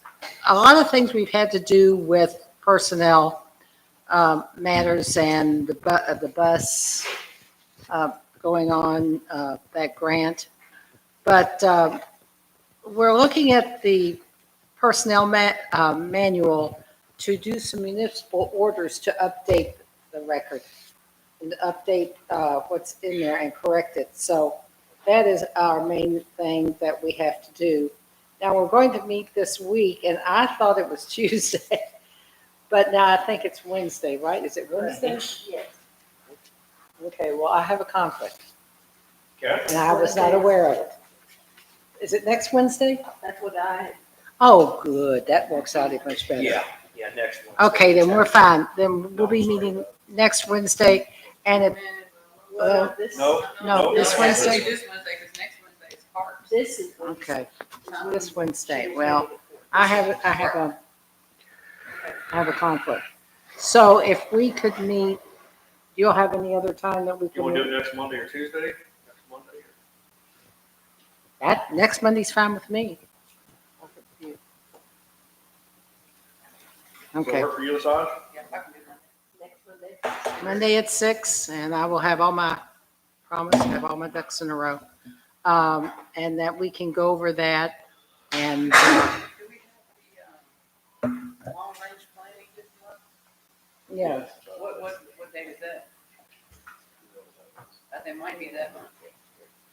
a lot of things we've had to do with personnel matters and the bus going on, that grant. But we're looking at the personnel manual to do some municipal orders to update the record and update what's in there and correct it. So that is our main thing that we have to do. Now, we're going to meet this week, and I thought it was Tuesday, but now I think it's Wednesday, right? Is it Wednesday? Yes. Okay, well, I have a conflict, Okay. and I was not aware of it. Is it next Wednesday? That's what I, Oh, good, that works out much better. Yeah, next one. Okay, then we're fine. Then we'll be meeting next Wednesday, and it, well, this. no, this Wednesday? This Wednesday, because next Wednesday is parks. This is. Okay, this Wednesday. Well, I have a conflict. So if we could meet, you'll have any other time that we You can want to do meet? it next Monday or Tuesday? Next Monday? That, next Monday's fine with me. Okay, Work for you, Asaj? Next Monday. Monday at 6, and I will have all my, promise, have all my ducks in a row. And that we can go over that and, Long range planning this month? yeah. What date is that? I think it might be that month.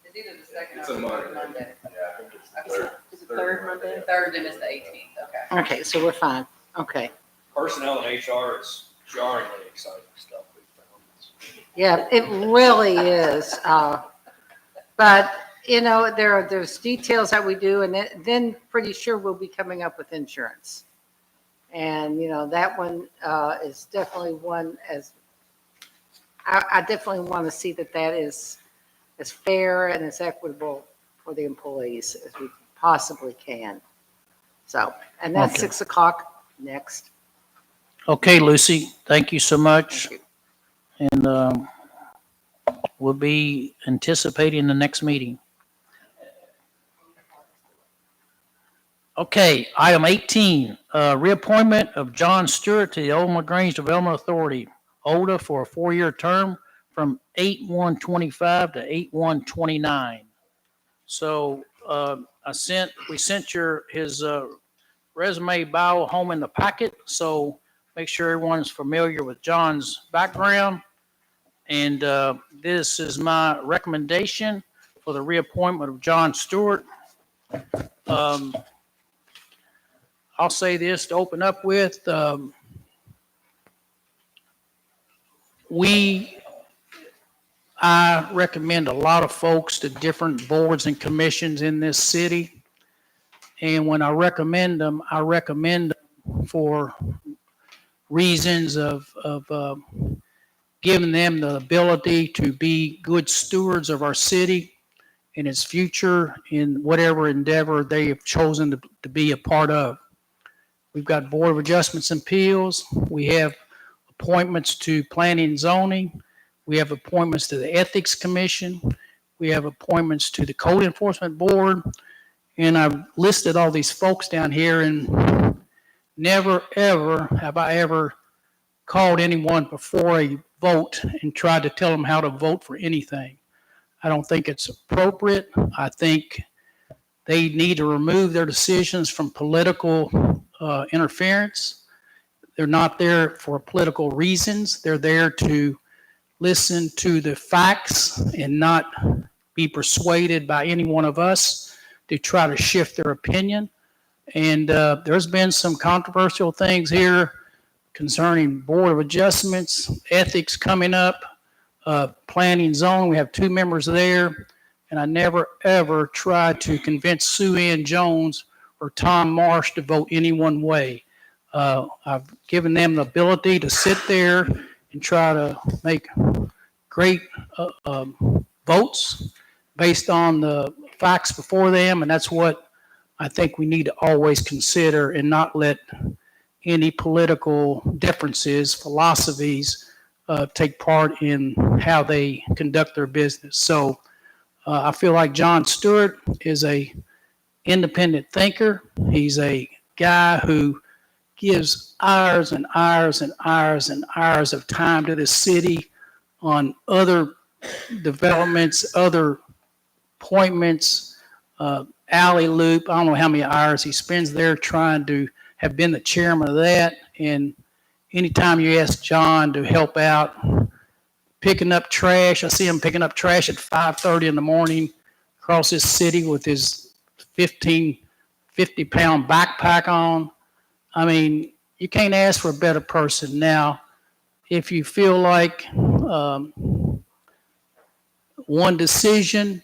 It's either the second It's or a the Monday. third Monday. Yeah, I think it's the third. Is it third Monday? Third, then it's the 18th, okay. Okay, so we're fine. Okay. Personnel and HR is jarringly exciting stuff we found. Yeah, it really is. But, you know, there's details that we do, and then pretty sure we'll be coming up with insurance. And, you know, that one is definitely one I definitely want to see that is as fair and as equitable for the employees as we possibly can. So, and that's Okay. 6 o'clock next. Okay, Lucy, thank you so much. And we'll be anticipating the next meeting. Okay, item 18, reappointment of John Stewart to the Old LaGrange Development Authority, ODA, for a 4-year term from 8/1/25 to 8/1/29. So we sent his resume bio home in the packet, so make sure everyone's familiar with John's background. And this is my recommendation for the reappointment of John Stewart. I'll say this to open up with. I recommend a lot of folks to different boards and commissions in this city. And when I recommend them for reasons of giving them the ability to be good stewards of our city and its future in whatever endeavor they have chosen to be a part of. We've got Board of Adjustments and Appeals. We have appointments to Planning and Zoning. We have appointments to the Ethics Commission. We have appointments to the Code Enforcement Board. And I've listed all these folks down here, and never, ever have I ever called anyone before a vote and tried to tell them how to vote for anything. I don't think it's appropriate. I think they need to remove their decisions from political interference. They're not there for political reasons. They're there to listen to the facts and not be persuaded by any one of us to try to shift their opinion. And there's been some controversial things here concerning Board of Adjustments, ethics coming up, Planning Zone. We have 2 members there. And I never, ever tried to convince Sue Ann Jones or Tom Marsh to vote any one way. I've given them the ability to sit there and try to make great votes based on the facts before them. And that's what I think we need to always consider, and not let any political differences, philosophies take part in how they conduct their business. So I feel like John Stewart is a independent thinker. He's a guy who gives hours and hours and hours and hours of time to this city on other developments, other appointments, alley loop. I don't know how many hours he spends there trying to have been the chairman of that. And anytime you ask John to help out picking up trash, I see him picking up trash at 5:30 in the morning across this city with his 50-pound backpack on. I mean, you can't ask for a better person. Now, if you feel like one decision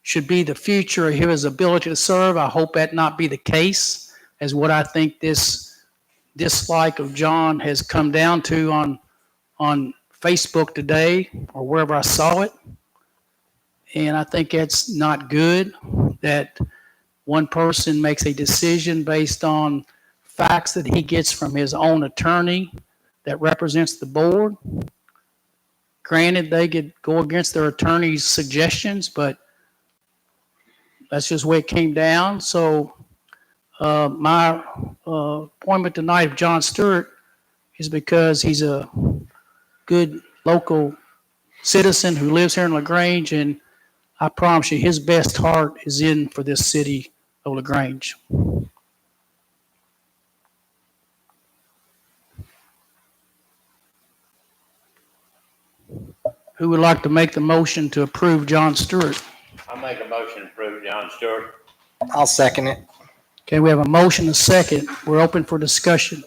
should be the future of his ability to serve, I hope that not be the case, as what I think this dislike of John has come down to on Facebook today or wherever I saw it. And I think that's not good, that one person makes a decision based on facts that he gets from his own attorney that represents the board. Granted, they could go against their attorney's suggestions, but that's just the way it came down. So my appointment tonight of John Stewart is because he's a good local citizen who lives here in LaGrange, and I promise you his best heart is in for this city of LaGrange. Who would like to make the motion to approve John Stewart? I make a motion to approve John Stewart. I'll second it. Okay, we have a motion, a second. We're open for discussion.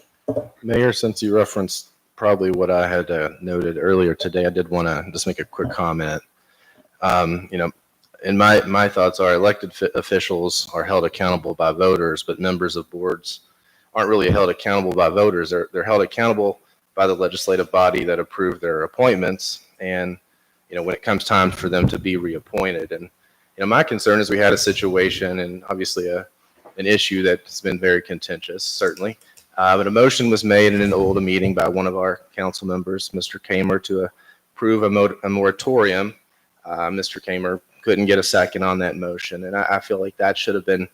Mayor, since you referenced probably what I had noted earlier today, I did want to just make a quick comment. And my thoughts are elected officials are held accountable by voters, but members of boards aren't really held accountable by voters. They're held accountable by the legislative body that approved their appointments. And, when it comes time for them to be reappointed. And, my concern is we had a situation and obviously an issue that's been very contentious, certainly. But a motion was made in an Oldham meeting by one of our council members, Mr. Kamer, to approve a moratorium. Mr. Kamer couldn't get a second on that motion. And I feel like that should have been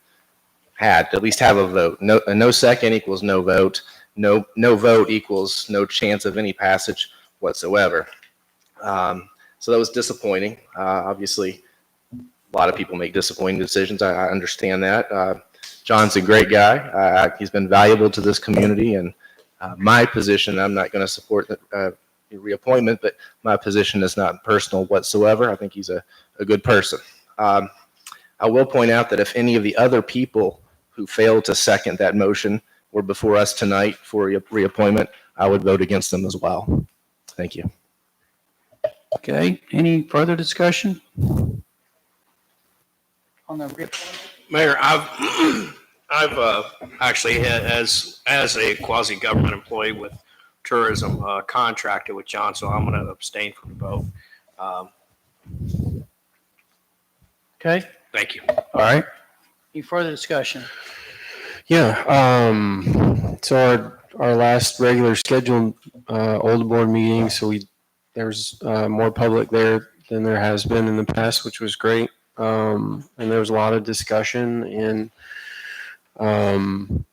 had, at least have a vote. No second equals no vote. No vote equals no chance of any passage whatsoever. So that was disappointing. Obviously, a lot of people make disappointing decisions. I understand that. John's a great guy. He's been valuable to this community, and my position, I'm not going to support the reappointment, but my position is not personal whatsoever. I think he's a good person. I will point out that if any of the other people who failed to second that motion were before us tonight for reappointment, I would vote against them as well. Thank you. Okay, any further discussion? On the reappointment? Mayor, I've actually had, as a quasi-government employee with tourism, contracted with John, so I'm going to abstain from the vote. Okay, Thank you. all right. Any further discussion? Yeah, so our last regular scheduled, old board meeting, so there's, more public there than there has been in the past, which was great. And there was a lot of discussion and,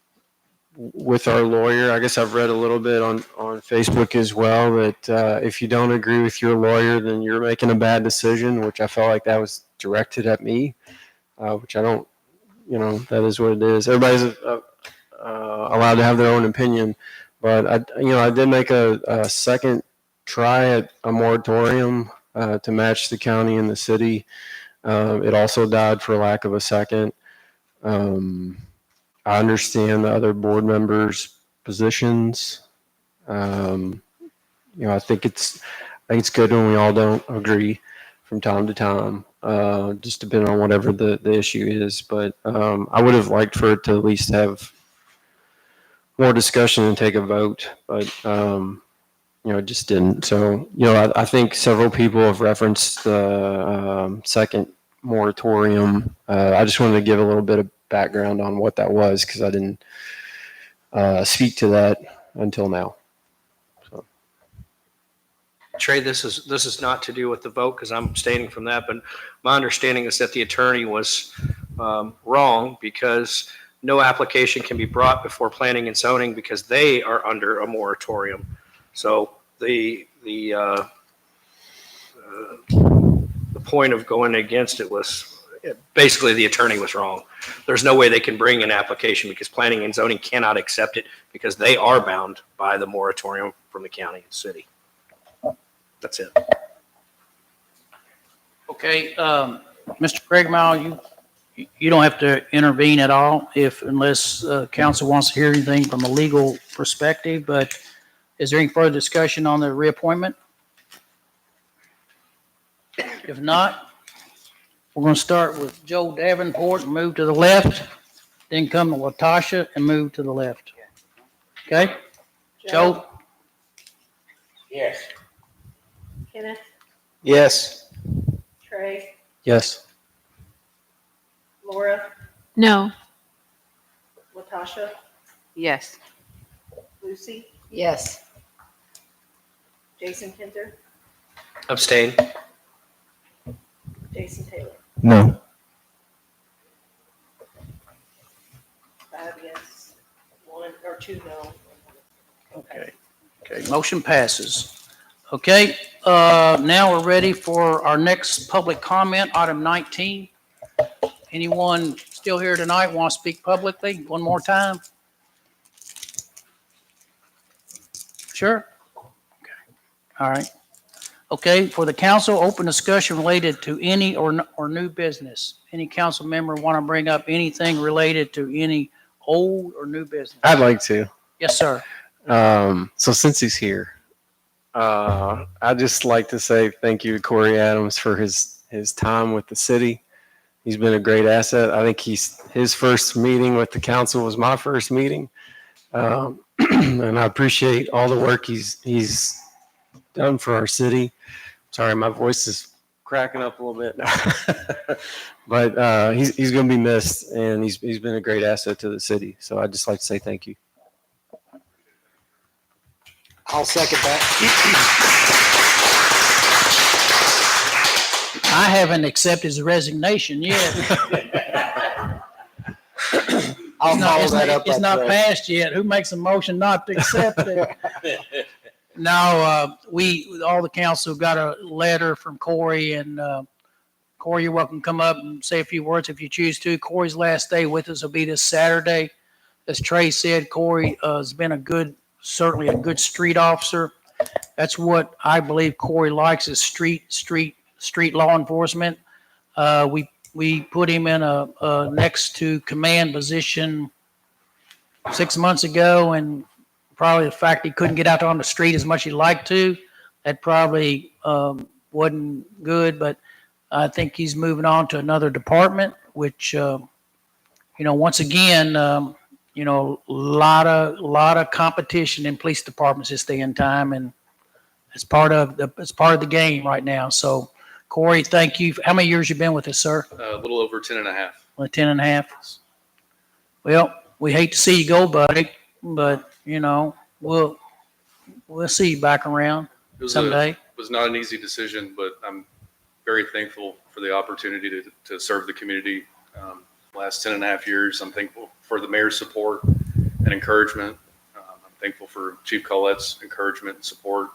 with our lawyer, I guess I've read a little bit on Facebook as well, that, if you don't agree with your lawyer, then you're making a bad decision, which I felt like that was directed at me, which I don't, that is what it is. Everybody's allowed to have their own opinion, but I did make a second try at a moratorium to match the county and the city. It also died for lack of a second. I understand the other board members' positions. I think it's good when we all don't agree from time to time, just depending on whatever the issue is. But I would have liked for it to at least have more discussion and take a vote, but it just didn't. So, I think several people have referenced the second moratorium. I just wanted to give a little bit of background on what that was, because I didn't speak to that until now. So. Trey, this is not to do with the vote because I'm abstaining from that, but my understanding is that the attorney was wrong, because no application can be brought before planning and zoning because they are under a moratorium. So the point of going against it was basically the attorney was wrong. There's no way they can bring an application because planning and zoning cannot accept it because they are bound by the moratorium from the county and city. That's it. Okay, Mr. Craig Mile, you don't have to intervene at all unless council wants to hear anything from a legal perspective, but is there any further discussion on the reappointment? If not, we're going to start with Joe Davenport and move to the left, then come to Latasha and move to the left. Okay? Joe? Yes. Kenneth, Yes. Trey, Yes. Laura, No. Latasha, Yes. Lucy, Yes. Jason Kinder, Abstain. Jason Taylor. No. 5 yes, 1 or 2 no. Okay. Okay, motion passes. Okay, now we're ready for our next public comment, item 19. Anyone still here tonight want to speak publicly one more time? Sure? Okay. All right. Okay, for the council, open discussion related to any or new business. Any council member want to bring up anything related to any old or new business? I'd like to. Yes, sir. So since he's here, I'd just like to say thank you to Corey Adams for his time with the city. He's been a great asset. I think his first meeting with the council was my first meeting. And I appreciate all the work he's done for our city. Sorry, my voice is cracking up a little bit now. But he's going to be missed, and he's been a great asset to the city. So I'd just like to say thank you. I'll second that. I haven't accepted his resignation yet. I'll follow that up. It's not passed yet. Who makes a motion not to accept it? No, all the council got a letter from Corey, and Corey, you're welcome to come up and say a few words if you choose to. Corey's last day with us will be this Saturday. As Trey said, Corey has been certainly a good street officer. That's what I believe Corey likes, is street law enforcement. We put him in a next to command position 6 months ago, and probably the fact he couldn't get out on the street as much as he'd like to, that probably wasn't good, but I think he's moving on to another department, which, once again, a lot of competition in police departments this day and time, and it's part of the game right now. So, Corey, thank you. How many years you been with us, sir? A little over 10 and a half. Well, 10 and a half. Well, we hate to see you go, buddy, but we'll see you back around someday. It was not an easy decision, but I'm very thankful for the opportunity to serve the community. Last 10 and a half years, I'm thankful for the mayor's support and encouragement. I'm thankful for Chief Collette's encouragement and support,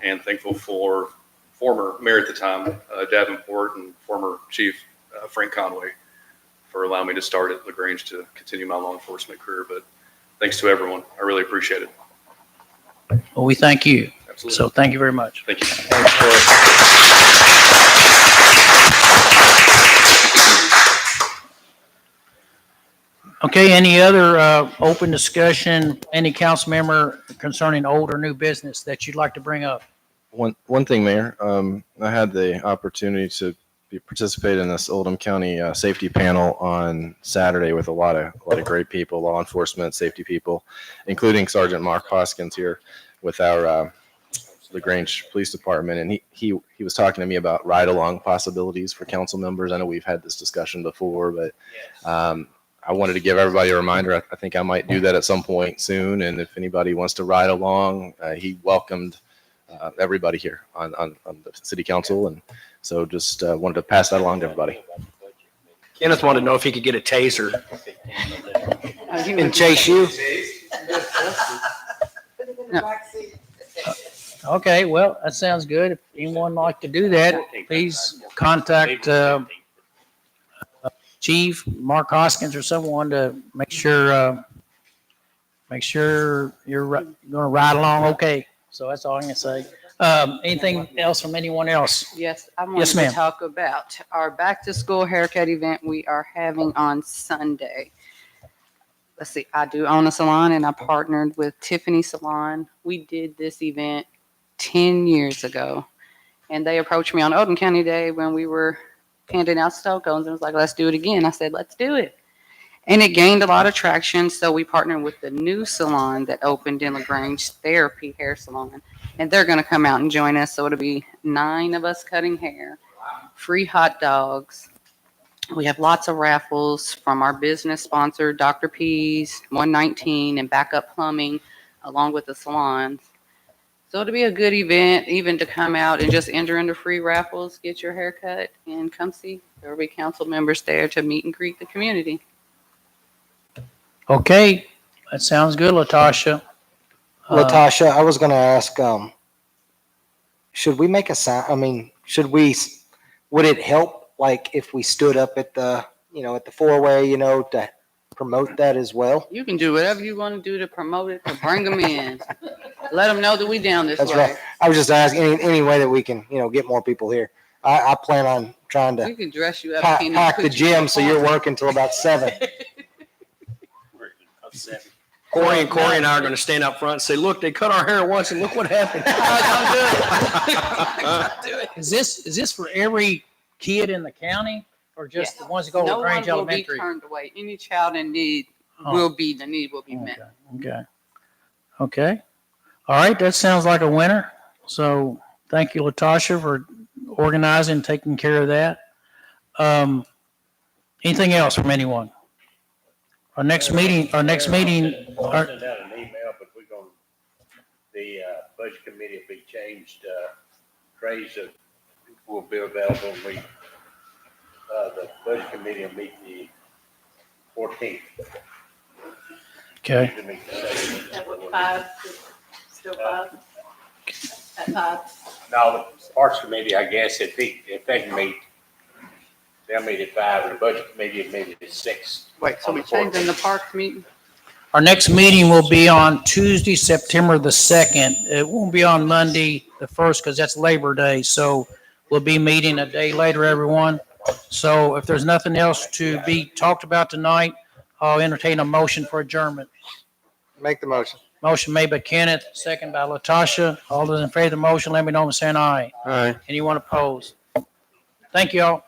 and thankful for former mayor at the time, Davenport, and former Chief Frank Conway for allowing me to start at LaGrange to continue my law enforcement career. But thanks to everyone. I really appreciate it. Well, we thank you. Absolutely. So thank you very much. Thank you. Okay, any other open discussion, any council member concerning old or new business that you'd like to bring up? One thing, Mayor, I had the opportunity to participate in this Oldham County safety panel on Saturday with a lot of great people, law enforcement, safety people, including Sergeant Mark Hoskins here with our LaGrange Police Department, and he was talking to me about ride-along possibilities for council members. I know we've had this discussion before, but I wanted to give everybody a reminder. I think I might do that at some point soon, and if anybody wants to ride along, he welcomed everybody here on the city council, and so just wanted to pass that along to everybody. Kenneth wanted to know if he could get a taser And chase you. Okay, well, that sounds good. If anyone would like to do that, please contact Chief Mark Hoskins or someone to make sure you're going to ride along okay. So that's all I'm going to say. Anything else from anyone else? Yes, I Yes, wanted ma'am. to talk about our back to school haircut event we are having on Sunday. Let's see, I do own a salon and I partnered with Tiffany Salon. We did this event 10 years ago, and they approached me on Oldham County Day when we were handing out snow cones and was like, let's do it again. I said, let's do it. And it gained a lot of traction. So we partnered with the new salon that opened in LaGrange, Therapy Hair Salon, and they're going to come out and join us. So it'll be 9 of us cutting hair, free hot dogs. We have lots of raffles from our business sponsor, Dr. P's, 119, and Backup Plumbing, along with the salons. So it'll be a good event, even to come out and just enter into free raffles, get your hair cut, and come see. There will be council members there to meet and greet the community. Okay, that sounds good, Latasha. Latasha, I was going to ask, should we make a sign? I mean, would it help, like, if we stood up at the four-way, to promote that as well? You can do whatever you want to do to promote it, to bring them in. Let them know that we down this That's way. right. I was just asking any way that we can, get more people here. I plan on trying We to can dress you up. pack Tina, the put you gym in so you're working till about 7. Corey and I are going to stand up front and say, look, they cut our hair once and look what happened. Is this for every kid in the county, or just the ones that go to No LaGrange one will be Elementary? turned away. Any child in need Oh. the need will be met. Okay. All right, that sounds like a winner. So thank you, Latasha, for organizing, taking care of that. Anything else from anyone? Our next meeting. I'll send out an email, but the budget committee will be changed. Trays will be available. The budget committee will meet the 14th. Okay. At what, 5? Still 5? At 5? No, the parks committee, I guess, if they can meet, they'll meet at 5, and the budget committee will meet at 6. Wait, so we changing the parks meeting? Our next meeting will be on Tuesday, September the 2nd. It won't be on Monday, the 1st, because that's Labor Day. So we'll be meeting a day later, everyone. So if there's nothing else to be talked about tonight, I'll entertain a motion for adjournment. Make the motion. Motion made by Kenneth, second by Latasha. All those in favor of the motion, let me know by saying aye. All right. Anyone opposed? Thank you all.